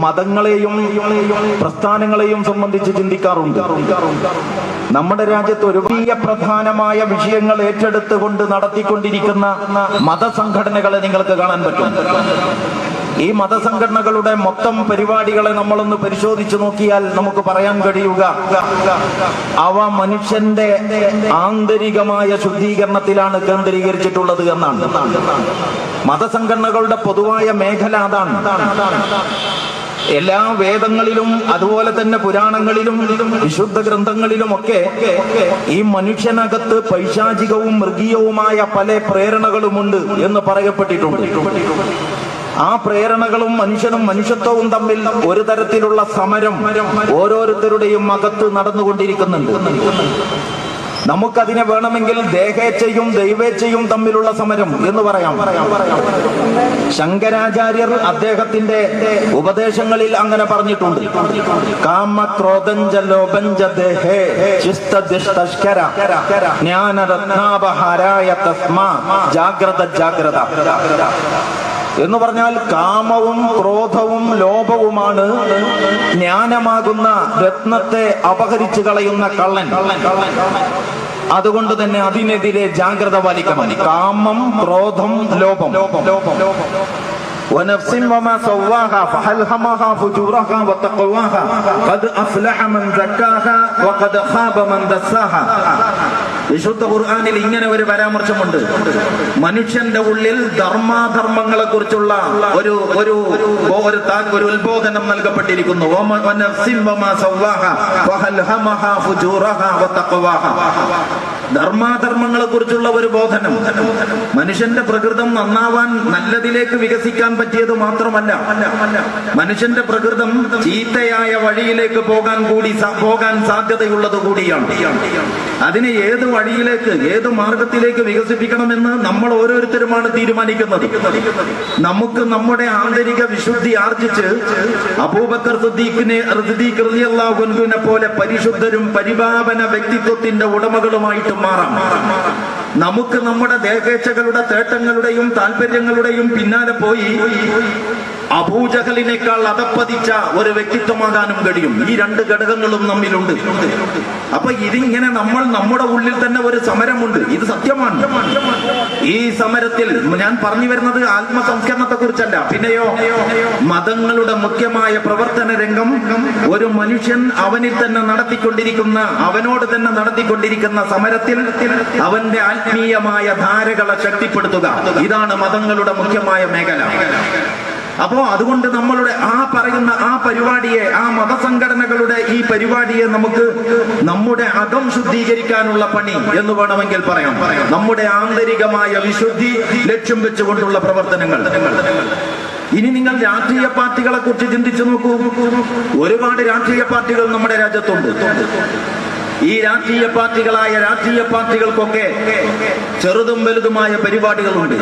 മതങ്ങളെയും പ്രസ്ഥാനങ്ങളെയും സംബന്ധിച്ച് ചിന്തിക്കാറുണ്ട്. നമ്മുടെ രാജ്യത്ത് ഒരു വലിയ പ്രധാനമായ വിഷയങ്ങൾ ഏറ്റെടുത്തുകൊണ്ട് നടത്തിക്കൊണ്ടിരിക്കുന്ന മതസംഘടനകളെ നിങ്ങൾക്ക് കാണാൻ പറ്റും. ഈ മതസംഘടനകളുടെ മൊത്തം പരിപാടികളെ നമ്മളൊന്ന് പരിശോധിച്ചു നോക്കിയാൽ നമുക്ക് പറയാൻ കഴിയുക, അവ മനുഷ്യന്റെ ആന്തരികമായ ശുദ്ധീകരണത്തിലാണ് കേന്ദ്രീകരിച്ചിട്ടുള്ളത് എന്നാണ്. മതസംഘടനകളുടെ പൊതുവായ മേഖല അതാണ്. എല്ലാ വേദങ്ങളിലും അതുപോലെ തന്നെ പുരാണങ്ങളിലും വിശുദ്ധ ഗ്രന്ഥങ്ങളിലുമൊക്കെ ഈ മനുഷ്യനകത്ത് പൈശാചികവും മൃഗീയവുമായ പല പ്രേരണകളുമുണ്ട് എന്ന് പറയപ്പെട്ടിട്ടുണ്ട്. ആ പ്രേരണകളും മനുഷ്യനും മനുഷ്യത്വവും തമ്മിൽ ഒരു തരത്തിലുള്ള സമരം ഓരോരുത്തരുടെയും അകത്ത് നടന്നുകൊണ്ടിരിക്കുന്നുണ്ട്. നമുക്കതിനെ വേണമെങ്കിൽ ദേഹേച്ഛയും ദൈവേച്ഛയും തമ്മിലുള്ള സമരം എന്ന് പറയാം. ശങ്കരാചാര്യർ അദ്ദേഹത്തിന്റെ ഉപദേശങ്ങളിൽ അങ്ങനെ പറഞ്ഞിട്ടുണ്ട്. കാമക്രോധഞ്ച ലോപഞ്ച ദേഹേ ചിസ്തദിഷ്ടഷ്കര ജ്ഞാനരത്നാപഹാരായ തസ്മാ ജാഗ്രത ജാഗ്രത എന്ന് പറഞ്ഞാൽ കാമവും ക്രോധവും ലോഭവുമാണ് ജ്ഞാനമാകുന്ന രത്നത്തെ അപഹരിച്ചു കളയുന്ന കള്ളൻ. അതുകൊണ്ട് തന്നെ അതിനെതിരെ ജാഗ്രത പാലിക്കണം. കാമം, ക്രോധം, ലോഭം. ونفس وما سواها فألهمها فجورها وتقواها قد أفلح من زكاها وقد خاب من دساها. വിശുദ്ധ ഖുർആനിൽ ഇങ്ങനെ ഒരു പരാമർശമുണ്ട്. മനുഷ്യന്റെ ഉള്ളിൽ ധർമാധർമ്മങ്ങളെ കുറിച്ചുള്ള ഒരു ഉത്ബോധനം നൽകപ്പെട്ടിരിക്കുന്നു. ധർമാധർമ്മങ്ങളെ കുറിച്ചുള്ള ഒരു ബോധനം. മനുഷ്യന്റെ പ്രകൃതം നന്നാവാൻ, നല്ലതിലേക്ക് വികസിക്കാൻ പറ്റിയത് മാത്രമല്ല, മനുഷ്യന്റെ പ്രകൃതം ചീത്തയായ വഴിയിലേക്ക് പോകാൻ സാധ്യതയുള്ളത് കൂടിയാണ്. അതിനെ ഏത് വഴിയിലേക്ക്, ഏത് മാർഗത്തിലേക്ക് വികസിപ്പിക്കണമെന്ന് നമ്മൾ ഓരോരുത്തരുമാണ് തീരുമാനിക്കുന്നത്. നമുക്ക് നമ്മുടെ ആന്തരിക വിശുദ്ധി ആർജിച്ച് അബൂബക്കർ സിദ്ദീഖിനെ റളിയല്ലാഹു അൻഹുവിനെ പോലെ പരിശുദ്ധരും പരിപാവന വ്യക്തിത്വത്തിന്റെ ഉടമകളുമായിട്ട് മാറാം. നമുക്ക് നമ്മുടെ ദേഹേച്ഛകളുടെ തേട്ടങ്ങളുടെയും താല്പര്യങ്ങളുടെയും പിന്നാലെ പോയി അബൂജഹലിനേക്കാൾ അതപ്പതിച്ച ഒരു വ്യക്തിത്വമാകാനും കഴിയും. ഈ രണ്ട് ഘടകങ്ങളും നമ്മിലുണ്ട്. അപ്പൊ ഇതിങ്ങനെ നമ്മുടെ ഉള്ളിൽ തന്നെ ഒരു സമരമുണ്ട്. ഇത് സത്യമാണ്. ഈ സമരത്തിൽ ഞാൻ പറഞ്ഞു വരുന്നത് ആത്മസംസ്കരണത്തെ കുറിച്ചല്ല, പിന്നെയോ മതങ്ങളുടെ മുഖ്യമായ പ്രവർത്തന രംഗം ഒരു മനുഷ്യൻ അവനോട് തന്നെ നടത്തിക്കൊണ്ടിരിക്കുന്ന സമരത്തിൽ അവന്റെ ആത്മീയമായ ധാരകളെ ശക്തിപ്പെടുത്തുക. ഇതാണ് മതങ്ങളുടെ മുഖ്യമായ മേഖല. അപ്പോ അതുകൊണ്ട് നമ്മളുടെ ആ പരിപാടിയെ, ആ മതസംഘടനകളുടെ ഈ പരിപാടിയെ നമുക്ക് നമ്മുടെ അകം ശുദ്ധീകരിക്കാനുള്ള പണി എന്ന് വേണമെങ്കിൽ പറയാം. നമ്മുടെ ആന്തരികമായ വിശുദ്ധി ലക്ഷ്യം വെച്ചുകൊണ്ടുള്ള പ്രവർത്തനങ്ങൾ. ഇനി നിങ്ങൾ രാഷ്ട്രീയ പാർട്ടികളെ കുറിച്ച് ചിന്തിച്ചു നോക്കൂ. ഒരുപാട് രാഷ്ട്രീയ പാർട്ടികൾ നമ്മുടെ രാജ്യത്തുണ്ട്. ഈ രാഷ്ട്രീയ പാർട്ടികൾക്കൊക്കെ ചെറുതും വലുതുമായ പരിപാടികളുണ്ട്.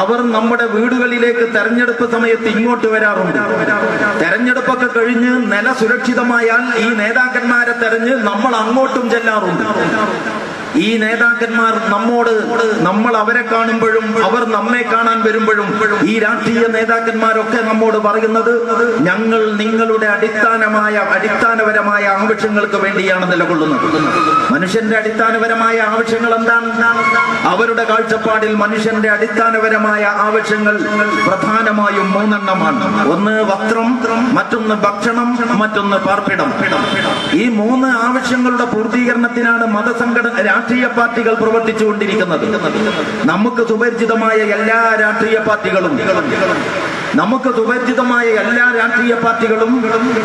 അവർ നമ്മുടെ വീടുകളിലേക്ക് തെരഞ്ഞെടുപ്പ് സമയത്ത് ഇങ്ങോട്ട് വരാറുണ്ട്. തെരഞ്ഞെടുപ്പൊക്കെ കഴിഞ്ഞ് നില സുരക്ഷിതമായാൽ ഈ നേതാക്കന്മാരെ തെരഞ്ഞ് നമ്മൾ അങ്ങോട്ടും ചെല്ലാറുണ്ട്. ഈ നേതാക്കന്മാർ നമ്മൾ അവരെ കാണുമ്പോഴും അവർ നമ്മെ കാണാൻ വരുമ്പോഴും ഈ രാഷ്ട്രീയ നേതാക്കന്മാരൊക്കെ നമ്മോട് പറയുന്നത്, ഞങ്ങൾ നിങ്ങളുടെ അടിസ്ഥാനപരമായ ആവശ്യങ്ങൾക്ക് വേണ്ടിയാണ് നിലകൊള്ളുന്നത്. മനുഷ്യന്റെ അടിസ്ഥാനപരമായ ആവശ്യങ്ങൾ എന്താണ്? അവരുടെ കാഴ്ചപ്പാടിൽ മനുഷ്യന്റെ അടിസ്ഥാനപരമായ ആവശ്യങ്ങൾ പ്രധാനമായും 3 എണ്ണമാണ്. ഒന്ന് വസ്ത്രം, മറ്റൊന്ന് ഭക്ഷണം, മറ്റൊന്ന് പാർപ്പിടം. ഈ 3 ആവശ്യങ്ങളുടെ പൂർത്തീകരണത്തിനാണ് രാഷ്ട്രീയ പാർട്ടികൾ പ്രവർത്തിച്ചുകൊണ്ടിരിക്കുന്നത്. നമുക്ക് സുപരിചിതമായ എല്ലാ രാഷ്ട്രീയ പാർട്ടികളും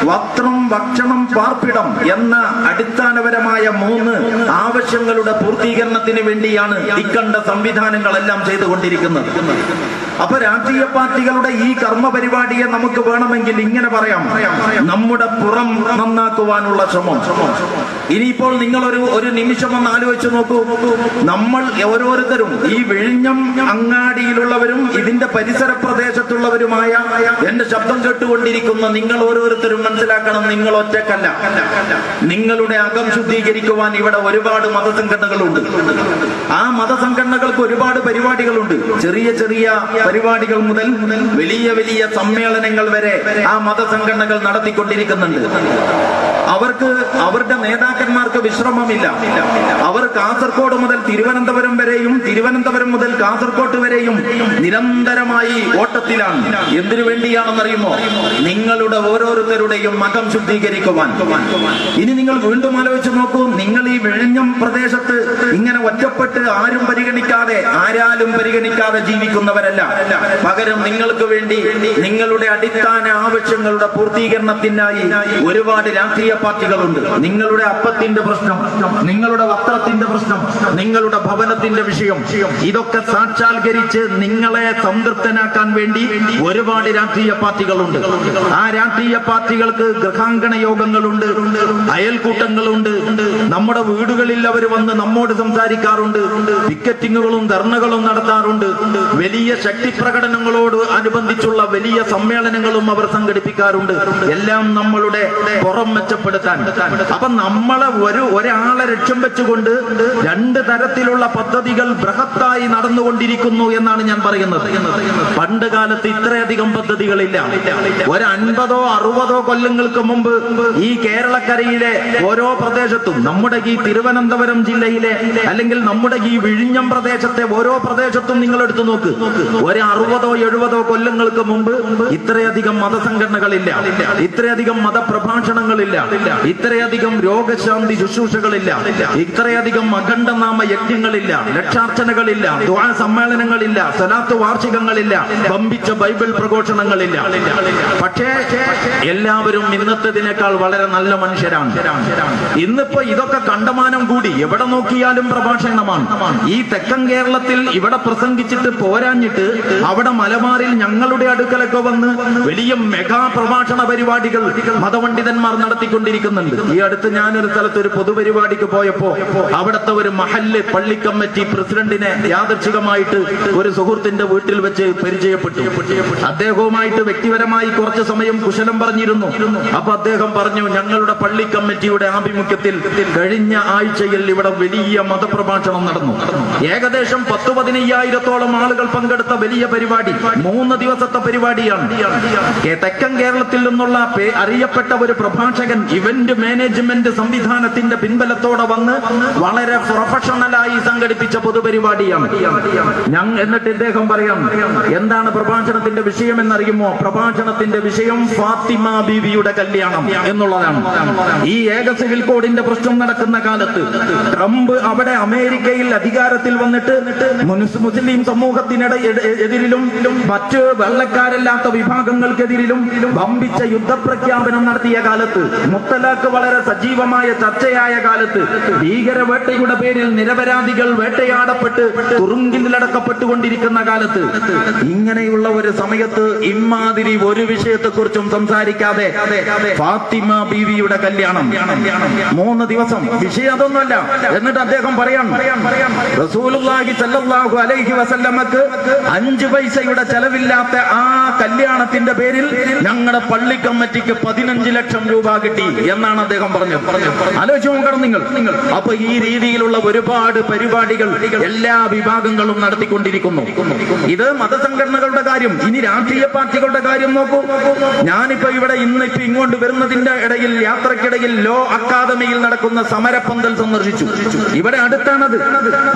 വസ്ത്രം, ഭക്ഷണം, പാർപ്പിടം എന്ന അടിസ്ഥാനപരമായ 3 ആവശ്യങ്ങളുടെ പൂർത്തീകരണത്തിന് വേണ്ടിയാണ് ഇക്കണ്ട സംവിധാനങ്ങളെല്ലാം ചെയ്തുകൊണ്ടിരിക്കുന്നത്. അപ്പൊ രാഷ്ട്രീയ പാർട്ടികളുടെ ഈ കർമ്മ പരിപാടിയെ നമുക്ക് വേണമെങ്കിൽ ഇങ്ങനെ പറയാം: നമ്മുടെ പുറം നന്നാക്കുവാനുള്ള ശ്രമം. ഇനിയിപ്പോൾ നിങ്ങൾ ഒരു നിമിഷം ഒന്ന് ആലോചിച്ച് നോക്കൂ. നമ്മൾ ഓരോരുത്തരും, ഈ വിഴിഞ്ഞം അങ്ങാടിയിലുള്ളവരും ഇതിന്റെ പരിസര പ്രദേശത്തുള്ളവരും കേൾവിയോഗ്യമായ എന്റെ ശബ്ദം കേട്ടുകൊണ്ടിരിക്കുന്ന നിങ്ങൾ ഓരോരുത്തരും മനസ്സിലാക്കണം, നിങ്ങൾ ഒറ്റക്കല്ല. നിങ്ങളുടെ അകം ശുദ്ധീകരിക്കുവാൻ ഇവിടെ ഒരുപാട് മതസംഘടനകളുണ്ട്. ആ മതസംഘടനകൾക്ക് ഒരുപാട് പരിപാടികളുണ്ട്. ചെറിയ ചെറിയ പരിപാടികൾ മുതൽ വലിയ വലിയ സമ്മേളനങ്ങൾ വരെ ആ മതസംഘടനകൾ നടത്തിക്കൊണ്ടിരിക്കുന്നുണ്ട്. അവർക്ക് അവരുടെ നേതാക്കന്മാർക്ക് വിശ്രമമില്ല. അവർ കാസർഗോഡ് മുതൽ തിരുവനന്തപുരം വരെയും തിരുവനന്തപുരം മുതൽ കാസർഗോഡ് വരെയും നിരന്തരമായി ഓട്ടത്തിലാണ്. എന്തിനു വേണ്ടിയാണെന്നറിയുമോ? നിങ്ങളുടെ ഓരോരുത്തരുടെയും മതം ശുദ്ധീകരിക്കുവാൻ. ഇനി നിങ്ങൾ വീണ്ടും ആലോചിച്ച് നോക്കൂ, നിങ്ങൾ ഈ വിഴിഞ്ഞം പ്രദേശത്ത് ഇങ്ങനെ ഒറ്റപ്പെട്ട് ആരും പരിഗണിക്കാതെ ആരാലും പരിഗണിക്കാതെ ജീവിക്കുന്നവരല്ല. പകരം നിങ്ങൾക്ക് വേണ്ടി നിങ്ങളുടെ അടിസ്ഥാന ആവശ്യങ്ങളുടെ പൂർത്തീകരണത്തിനായി ഒരുപാട് രാഷ്ട്രീയ പാർട്ടികളുണ്ട്. നിങ്ങളുടെ അപ്പത്തിന്റെ പ്രശ്നം, നിങ്ങളുടെ വസ്ത്രത്തിന്റെ പ്രശ്നം, നിങ്ങളുടെ ഭവനത്തിന്റെ വിഷയം, ഇതൊക്കെ സാക്ഷാത്കരിച്ച് നിങ്ങളെ സംതൃപ്തനാക്കാൻ വേണ്ടി ഒരുപാട് രാഷ്ട്രീയ പാർട്ടികളുണ്ട്. ആ രാഷ്ട്രീയ പാർട്ടികൾക്ക് ഗൃഹാങ്കണ യോഗങ്ങളുണ്ട്, അയൽക്കൂട്ടങ്ങളുണ്ട്. നമ്മുടെ വീടുകളിൽ അവർ വന്ന് നമ്മോട് സംസാരിക്കാറുണ്ട്. പിക്കറ്റിങ്ങുകളും ധർണകളും നടത്താറുണ്ട്. വലിയ ശക്തി പ്രകടനങ്ങളോട് അനുബന്ധിച്ചുള്ള വലിയ സമ്മേളനങ്ങളും അവർ സംഘടിപ്പിക്കാറുണ്ട്. എല്ലാം നമ്മളുടെ പുറം മെച്ചപ്പെടുത്താൻ. അപ്പൊ നമ്മളെ ഒരാളെ ലക്ഷ്യം വെച്ചുകൊണ്ട് രണ്ട് തരത്തിലുള്ള പദ്ധതികൾ ബൃഹത്തായി നടന്നുകൊണ്ടിരിക്കുന്നു എന്നാണ് ഞാൻ പറയുന്നത്. പണ്ട് കാലത്ത് ഇത്രയധികം പദ്ധതികളില്ല. ഒരു 50 or 60 കൊല്ലങ്ങൾക്ക് മുമ്പ് ഈ കേരളക്കരയിലെ ഓരോ പ്രദേശത്തും, നമ്മുടെ ഈ തിരുവനന്തപുരം ജില്ലയിലെ അല്ലെങ്കിൽ നമ്മുടെ ഈ വിഴിഞ്ഞം പ്രദേശത്തെ ഓരോ പ്രദേശത്തും നിങ്ങൾ എടുത്തു നോക്ക്. ഒരു 60 or 70 കൊല്ലങ്ങൾക്ക് മുമ്പ് ഇത്രയധികം മതസംഘടനകളില്ല, ഇത്രയധികം മതപ്രഭാഷണങ്ങളില്ല, ഇത്രയധികം രോഗശാന്തി ശുശ്രൂഷകളില്ല, ഇത്രയധികം അഖണ്ഡനാമ യജ്ഞങ്ങളില്ല, ലക്ഷാർച്ചനകളില്ല, ദുആ സമ്മേളനങ്ങളില്ല, സലാത്ത് വാർഷികങ്ങളില്ല, വമ്പിച്ച ബൈബിൾ പ്രഘോഷണങ്ങളില്ല. പക്ഷേ എല്ലാവരും ഇന്നത്തേതിനേക്കാൾ വളരെ നല്ല മനുഷ്യരാണ്. ഇന്നിപ്പോ ഇതൊക്കെ കണ്ടമാനം കൂടി. എവിടെ നോക്കിയാലും പ്രഭാഷണമാണ്. ഈ തെക്കൻ കേരളത്തിൽ ഇവിടെ പ്രസംഗിച്ചിട്ട് പോരാഞ്ഞിട്ട് അവിടെ മലബാറിൽ ഞങ്ങളുടെ അടുക്കലൊക്കെ വന്ന് വലിയ മെഗാ പ്രഭാഷണ പരിപാടികൾ മതപണ്ഡിതന്മാർ നടത്തിക്കൊണ്ടിരിക്കുന്നുണ്ട്. ഈ അടുത്ത് ഞാനൊരു സ്ഥലത്ത് ഒരു പൊതുപരിപാടിക്ക് പോയപ്പോ അവിടുത്തെ ഒരു മഹല്ല് പള്ളി കമ്മിറ്റി പ്രസിഡന്റിനെ യാദൃച്ഛികമായിട്ട് ഒരു സുഹൃത്തിന്റെ വീട്ടിൽ വെച്ച് പരിചയപ്പെട്ടു. അദ്ദേഹവുമായിട്ട് വ്യക്തിപരമായി കുറച്ച് സമയം കുശലം പറഞ്ഞിരുന്നു. അപ്പൊ അദ്ദേഹം പറഞ്ഞു, ഞങ്ങളുടെ പള്ളി കമ്മിറ്റിയുടെ ആഭിമുഖ്യത്തിൽ കഴിഞ്ഞ ആഴ്ചയിൽ ഇവിടെ വലിയ മതപ്രഭാഷണം നടന്നു. ഏകദേശം 10-15,000-ഓളം ആളുകൾ പങ്കെടുത്ത വലിയ പരിപാടി, 3 ദിവസത്തെ പരിപാടിയാണ്. തെക്കൻ കേരളത്തിൽ നിന്നുള്ള അറിയപ്പെട്ട ഒരു പ്രഭാഷകൻ ഇവന്റ് മാനേജ്മെന്റ് സംവിധാനത്തിന്റെ പിൻബലത്തോടെ വന്ന് വളരെ പ്രൊഫഷണലായി സംഘടിപ്പിച്ച പൊതുപരിപാടിയാണ്. എന്നിട്ട് ഇദ്ദേഹം പറയാം, എന്താണ് പ്രഭാഷണത്തിന്റെ വിഷയം എന്നറിയുമോ? പ്രഭാഷണത്തിന്റെ വിഷയം ഫാത്തിമ ബീവിയുടെ കല്യാണം എന്നുള്ളതാണ്. ഈ ഏക സിവിൽ കോഡിന്റെ പ്രശ്നം നടക്കുന്ന കാലത്ത് ട്രംപ് അവിടെ അമേരിക്കയിൽ അധികാരത്തിൽ വന്നിട്ട് മുസ്ലിം സമൂഹത്തിനെതിരിലും മറ്റ് വെള്ളക്കാരല്ലാത്ത വിഭാഗങ്ങൾക്കെതിരിലും വമ്പിച്ച യുദ്ധപ്രഖ്യാപനം നടത്തിയ കാലത്ത്, മുത്തലാഖ് വളരെ സജീവമായ ചർച്ചയായ കാലത്ത്, ഭീകരവേട്ടയുടെ പേരിൽ നിരപരാധികൾ വേട്ടയാടപ്പെട്ട് തുറുങ്കിലടക്കപ്പെട്ടുകൊണ്ടിരിക്കുന്ന കാലത്ത്, ഇങ്ങനെയുള്ള ഒരു സമയത്ത് ഇമാതിരി ഒരു വിഷയത്തെക്കുറിച്ചും സംസാരിക്കാതെ ഫാത്തിമ ബീവിയുടെ കല്യാണം 3 ദിവസം, വിഷയം അതൊന്നുമല്ല. എന്നിട്ട് അദ്ദേഹം പറയാൻ, റസൂലുള്ളാഹി സ്വല്ലല്ലാഹു അലൈഹി വസല്ലമക്ക് 5 പൈസയുടെ ചെലവില്ലാത്ത ആ കല്യാണത്തിന്റെ പേരിൽ ഞങ്ങളുടെ പള്ളി കമ്മിറ്റിക്ക് 15 ലക്ഷം രൂപ കിട്ടി എന്നാണ് അദ്ദേഹം പറഞ്ഞത്. ആലോചിച്ച് നോക്കണം നിങ്ങൾ. അപ്പൊ ഈ രീതിയിലുള്ള ഒരുപാട് പരിപാടികൾ എല്ലാ വിഭാഗങ്ങളും നടത്തിക്കൊണ്ടിരിക്കുന്നു. ഇത് മതസംഘടനകളുടെ കാര്യം. ഇനി രാഷ്ട്രീയ പാർട്ടികളുടെ കാര്യം നോക്കൂ. ഞാനിപ്പോ ഇവിടെ ഇന്നിപ്പോ ഇങ്ങോട്ട് വരുന്നതിന്റെ ഇടയിൽ, യാത്രക്കിടയിൽ ലോ അക്കാദമിയിൽ നടക്കുന്ന സമരപ്പന്തൽ സന്ദർശിച്ചു. ഇവിടെ അടുത്താണത്.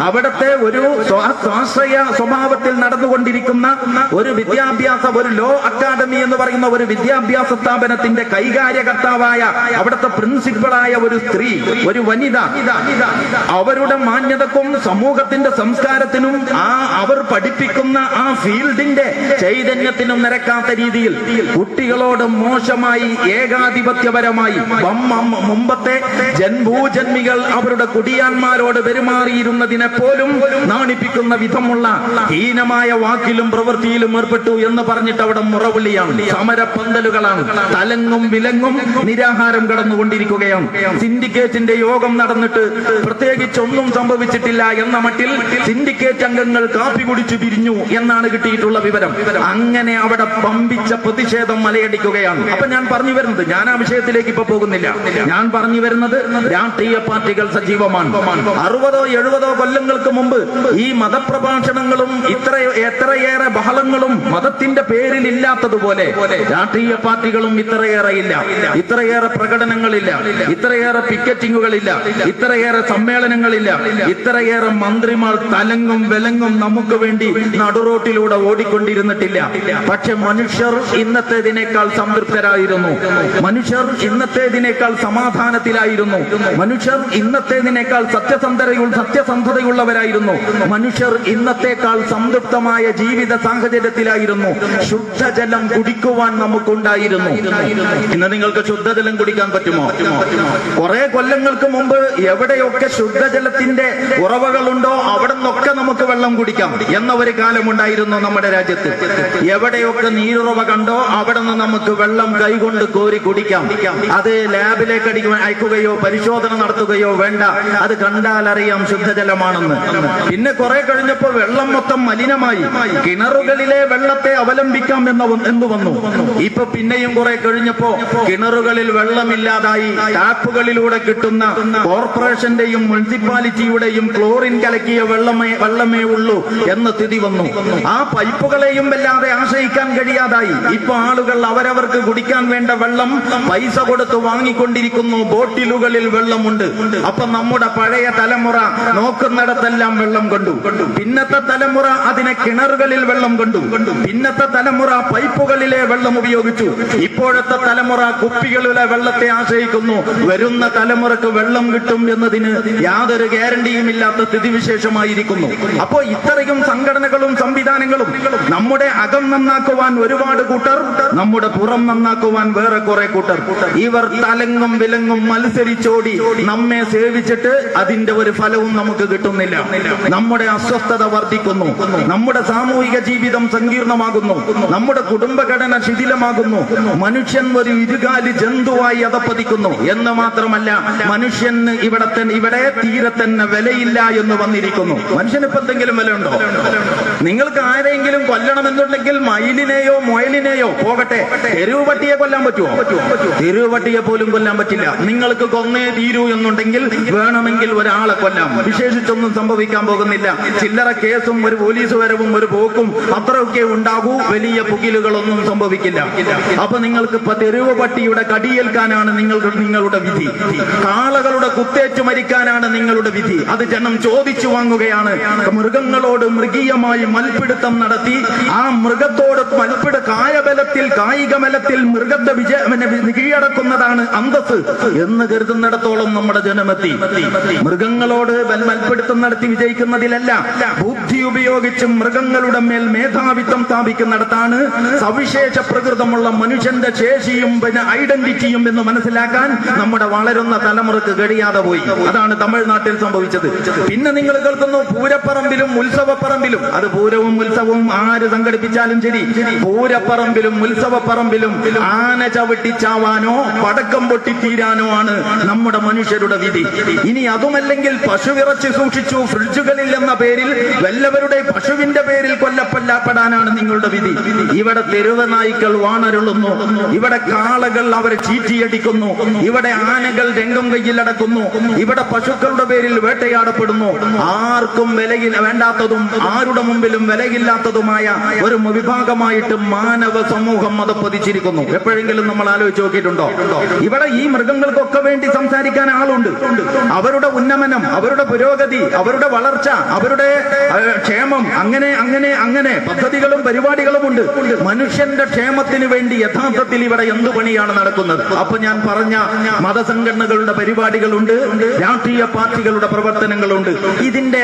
അവിടത്തെ ഒരു സ്വാശ്രയ സ്വഭാവത്തിൽ നടന്നുകൊണ്ടിരിക്കുന്ന ഒരു ഒരു ലോ അക്കാദമി എന്ന് പറയുന്ന ഒരു വിദ്യാഭ്യാസ സ്ഥാപനത്തിന്റെ കൈകാര്യകർത്താവായ അവിടുത്തെ പ്രിൻസിപ്പളായ ഒരു സ്ത്രീ, ഒരു വനിത, അവരുടെ മാന്യതക്കും സമൂഹത്തിന്റെ സംസ്കാരത്തിനും അവർ പഠിപ്പിക്കുന്ന ആ ഫീൽഡിന്റെ ചൈതന്യത്തിനും നിരക്കാത്ത രീതിയിൽ കുട്ടികളോട് മോശമായി, ഏകാധിപത്യപരമായി മുമ്പത്തെ ഭൂജന്മികൾ അവരുടെ കുടിയാന്മാരോട് പെരുമാറിയിരുന്നതിനെ പോലും നാണിപ്പിക്കുന്ന വിധമുള്ള ഹീനമായ വാക്കിലും പ്രവൃത്തിയിലും ഏർപ്പെട്ടു എന്ന് പറഞ്ഞിട്ട് അവിടെ മുറവിളിയാണ്, സമരപ്പന്തലുകളാണ്, തലങ്ങും വിലങ്ങും നിരാഹാരം കടന്നുകൊണ്ടിരിക്കുകയാണ്. സിൻഡിക്കേറ്റിന്റെ യോഗം നടന്നിട്ട് പ്രത്യേകിച്ചൊന്നും സംഭവിച്ചിട്ടില്ല എന്ന മട്ടിൽ സിൻഡിക്കേറ്റ് അംഗങ്ങൾ കാപ്പി കുടിച്ചു പിരിഞ്ഞു എന്നാണ് കിട്ടിയിട്ടുള്ള വിവരം. അങ്ങനെ അവിടെ പമ്പിച്ച പ്രതിഷേധം മലയടിക്കുകയാണ്. അപ്പൊ ഞാൻ പറഞ്ഞു വരുന്നത്, ഞാൻ ആ വിഷയത്തിലേക്ക് ഇപ്പൊ പോകുന്നില്ല. ഞാൻ പറഞ്ഞു വരുന്നത് രാഷ്ട്രീയ പാർട്ടികൾ സജീവമാണ്. 60-70 കൊല്ലങ്ങൾക്ക് മുമ്പ് ഈ മതപ്രഭാഷണങ്ങളും എത്രയേറെ ബഹളങ്ങളും മതത്തിന്റെ പേരിൽ ഇല്ലാത്തതുപോലെ രാഷ്ട്രീയ പാർട്ടികളും ഇത്രയേറെ ഇല്ല, ഇത്രയേറെ പ്രകടനങ്ങളില്ല, ഇത്രയേറെ പിക്കറ്റിങ്ങുകളില്ല, ഇത്രയേറെ സമ്മേളനങ്ങളില്ല, ഇത്രയേറെ മന്ത്രിമാർ തലങ്ങും വിലങ്ങും നമുക്ക് വേണ്ടി നടുറോട്ടിലൂടെ ഓടിക്കൊണ്ടിരുന്നിട്ടില്ല. പക്ഷെ മനുഷ്യർ ഇന്നത്തേതിനേക്കാൾ സംതൃപ്തരായിരുന്നു, മനുഷ്യർ ഇന്നത്തേതിനേക്കാൾ സമാധാനത്തിലായിരുന്നു, മനുഷ്യർ ഇന്നത്തേതിനേക്കാൾ സത്യസന്ധതയുള്ളവരായിരുന്നു, മനുഷ്യർ ഇന്നത്തേക്കാൾ സംതൃപ്തമായ ജീവിത സാഹചര്യത്തിലായിരുന്നു. ശുദ്ധജലം കുടിക്കുവാൻ നമുക്കുണ്ടായിരുന്നു. ഇന്ന് നിങ്ങൾക്ക് ശുദ്ധജലം കുടിക്കാൻ പറ്റുമോ? കുറെ കൊല്ലങ്ങൾക്ക് മുമ്പ് എവിടെയൊക്കെ ശുദ്ധജലത്തിന്റെ ഉറവകളുണ്ടോ അവിടെ നിന്നൊക്കെ നമുക്ക് വെള്ളം കുടിക്കാം എന്ന ഒരു കാലമുണ്ടായിരുന്നു നമ്മുടെ രാജ്യത്ത്. എവിടെയൊക്കെ നീരുറവ കണ്ടോ അവിടെ നിന്ന് നമുക്ക് വെള്ളം കൈകൊണ്ട് കോരി കുടിക്കാം. അത് ലാബിലേക്ക് അയക്കുകയോ പരിശോധന നടത്തുകയോ വേണ്ട, അത് കണ്ടാൽ അറിയാം ശുദ്ധജലമാണെന്ന്. പിന്നെ കുറെ കഴിഞ്ഞപ്പോ വെള്ളം മൊത്തം മലിനമായി, കിണറുകളിലെ വെള്ളത്തെ അവലംബിക്കാം എന്ന് വന്നു. ഇപ്പൊ പിന്നെയും കുറെ കഴിഞ്ഞപ്പോ കിണറുകളിൽ വെള്ളമില്ലാതായി, ടാപ്പുകളിലൂടെ കിട്ടുന്ന കോർപ്പറേഷന്റെയും മുനിസിപ്പാലിറ്റിയുടെയും ക്ലോറിൻ കലക്കിയ വെള്ളമേ ഉള്ളൂ എന്ന സ്ഥിതി വന്നു. ആ പൈപ്പുകളെയും വല്ലാതെ ആശ്രയിക്കാൻ കഴിയാതായി. ഇപ്പൊ ആളുകൾ അവരവർക്ക് കുടിക്കാൻ വേണ്ട വെള്ളം പൈസ കൊടുത്ത് വാങ്ങിക്കൊണ്ടിരിക്കുന്നു. ബോട്ടിലുകളിൽ വെള്ളമുണ്ട്. അപ്പൊ നമ്മുടെ പഴയ തലമുറ നോക്കുന്നിടത്തെല്ലാം വെള്ളം കണ്ടു. പിന്നത്തെ തലമുറ അതിനെ കിണറുകളിൽ വെള്ളം കണ്ടു. പിന്നത്തെ തലമുറ പൈപ്പുകളിലെ വെള്ളം ഉപയോഗിച്ചു. ഇപ്പോഴത്തെ തലമുറ കുപ്പികളിലെ വെള്ളത്തെ ആശ്രയിക്കുന്നു. വരുന്ന തലമുറക്ക് വെള്ളം കിട്ടും എന്നതിന് യാതൊരു ഗ്യാരണ്ടിയും ഇല്ലാത്ത സ്ഥിതിവിശേഷമായിരിക്കുന്നു. അപ്പോ ഇത്രയും സംഘടനകളും സംവിധാനങ്ങളും, നമ്മുടെ അകം നന്നാക്കുവാൻ ഒരുപാട് കൂട്ടർ, നമ്മുടെ പുറം നന്നാക്കുവാൻ വേറെ കുറെ കൂട്ടർ, ഇവർ തലങ്ങും വിലങ്ങും മത്സരിച്ചോടി നമ്മെ സേവിച്ചിട്ട് അതിന്റെ ഒരു ഫലവും നമുക്ക് കിട്ടുന്നില്ല. നമ്മുടെ അസ്വസ്ഥത വർദ്ധിക്കുന്നു, നമ്മുടെ സാമൂഹിക ജീവിതം സങ്കീർണമാകുന്നു, നമ്മുടെ കുടുംബഘടന ശിഥിലമാകുന്നു, മനുഷ്യൻ ഒരു ഇരുകാലി ജന്തുവായി അധപ്പതിക്കുന്നു. എന്ന് മാത്രമല്ല, മനുഷ്യന് ഇവിടെ തീരെ തന്നെ വിലയില്ല എന്ന് വന്നിരിക്കുന്നു. മനുഷ്യനിപ്പോ എന്തെങ്കിലും വിലയുണ്ടോ? നിങ്ങൾക്ക് ആരെങ്കിലും കൊല്ലണമെന്നുണ്ടെങ്കിൽ മയിലിനെയോ മുയലിനെയോ പോകട്ടെ, തെരുവുപട്ടിയെ കൊല്ലാൻ പറ്റുമോ? തെരുവുപട്ടിയെ പോലും കൊല്ലാൻ പറ്റില്ല. നിങ്ങൾക്ക് കൊന്നേ തീരൂ എന്നുണ്ടെങ്കിൽ വേണമെങ്കിൽ ഒരാളെ കൊല്ലാം, വിശേഷിച്ചൊന്നും സംഭവിക്കാൻ പോകുന്നില്ല. ചില്ലറ കേസും ഒരു പോലീസ് വരവും ഒരു പോക്കും അത്രയൊക്കെ ഉണ്ടാകൂ, വലിയ പുകിലുകളൊന്നും സംഭവിക്കില്ല. അപ്പൊ നിങ്ങൾക്ക് ഇപ്പൊ തെരുവ് പട്ടിയുടെ കടിയേൽക്കാനാണ് നിങ്ങളുടെ വിധി, കാളകളുടെ കുത്തേറ്റ് മരിക്കാനാണ് നിങ്ങളുടെ വിധി. അത് ജനം ചോദിച്ചു വാങ്ങുകയാണ്. മൃഗങ്ങളോട് മൃഗീയമായി മൽപിടുത്തം നടത്തി ആ മൃഗത്തോട് കായിക ബലത്തിൽ മൃഗത്തെ കീഴടക്കുന്നതാണ് അന്തസ് എന്ന് കരുതുന്നിടത്തോളം നമ്മുടെ ജനമെത്തി. മൃഗങ്ങളോട് മൽപിടുത്തം നടത്തി വിജയിക്കുന്നതിലല്ല, ബുദ്ധി ഉപയോഗിച്ച് മൃഗങ്ങളുടെ മേൽ മേധാവിത്വം സ്ഥാപിക്കുന്നിടത്താണ് സവിശേഷ പ്രകൃതമുള്ള മനുഷ്യന്റെ ശേഷിയും പിന്നെ ഐഡന്റിറ്റിയും എന്ന് മനസ്സിലാക്കാൻ നമ്മുടെ വളരുന്ന തലമുറക്ക് കഴിയാതെ പോയി. അതാണ് തമിഴ്നാട്ടിൽ സംഭവിച്ചത്. പിന്നെ നിങ്ങൾ കേൾക്കുന്നു പൂരപ്പറമ്പിലും ഉത്സവപ്പറമ്പിലും, അത് പൂരവും ഉത്സവവും ആര് സംഘടിപ്പിച്ചാലും ശരി, പൂരപ്പറമ്പിലും ഉത്സവപ്പറമ്പിലും ആന ചവിട്ടിച്ചാവാനോ പടക്കം പൊട്ടിത്തീരാനോ ആണ് നമ്മുടെ മനുഷ്യരുടെ വിധി. ഇനി അതുമല്ലെങ്കിൽ പശുവിറച്ചി സൂക്ഷിച്ചു ഫ്രിഡ്ജുകളിൽ എന്ന പേരിൽ വല്ലവരുടെ പശുവിന്റെ പേരിൽ കൊല്ലപ്പെടാനാണ് നിങ്ങളുടെ വിധി. ഇവിടെ തെരുവ് നായ്ക്കൾ വാണരുളുന്നു, ഇവിടെ കാളകൾ അവരെ ചീറ്റിയടിക്കുന്നു, ഇവിടെ ആനകൾ രംഗം കയ്യിലടക്കുന്നു, ഇവിടെ പശുക്കളുടെ പേരിൽ വേട്ടയാടപ്പെടുന്നു. ആർക്കും വേണ്ടാത്തതും ആരുടെ മുമ്പിലും വിലയില്ലാത്തതുമായ ഒരു വിഭാഗമായിട്ട് മാനവ സമൂഹം മതപ്പതിച്ചിരിക്കുന്നു. എപ്പോഴെങ്കിലും നമ്മൾ ആലോചിച്ച് നോക്കിയിട്ടുണ്ടോ? ഇവിടെ ഈ മൃഗങ്ങൾക്കൊക്കെ വേണ്ടി സംസാരിക്കാൻ ആളുണ്ട്. അവരുടെ ഉന്നമനം, അവരുടെ പുരോഗതി, അവരുടെ വളർച്ച, അവരുടെ ക്ഷേമം, അങ്ങനെ പദ്ധതികളും പരിപാടികളും ഉണ്ട്. മനുഷ്യന്റെ ക്ഷേമത്തിന് വേണ്ടി യഥാർത്ഥത്തിൽ ഇവിടെ എന്തു പണിയാണ് നടക്കുന്നത്? അപ്പൊ ഞാൻ പറഞ്ഞ മതസംഘടനകളുടെ പരിപാടികളുണ്ട്, രാഷ്ട്രീയ പാർട്ടികളുടെ പ്രവർത്തനങ്ങളുണ്ട്. ഇതിന്റെ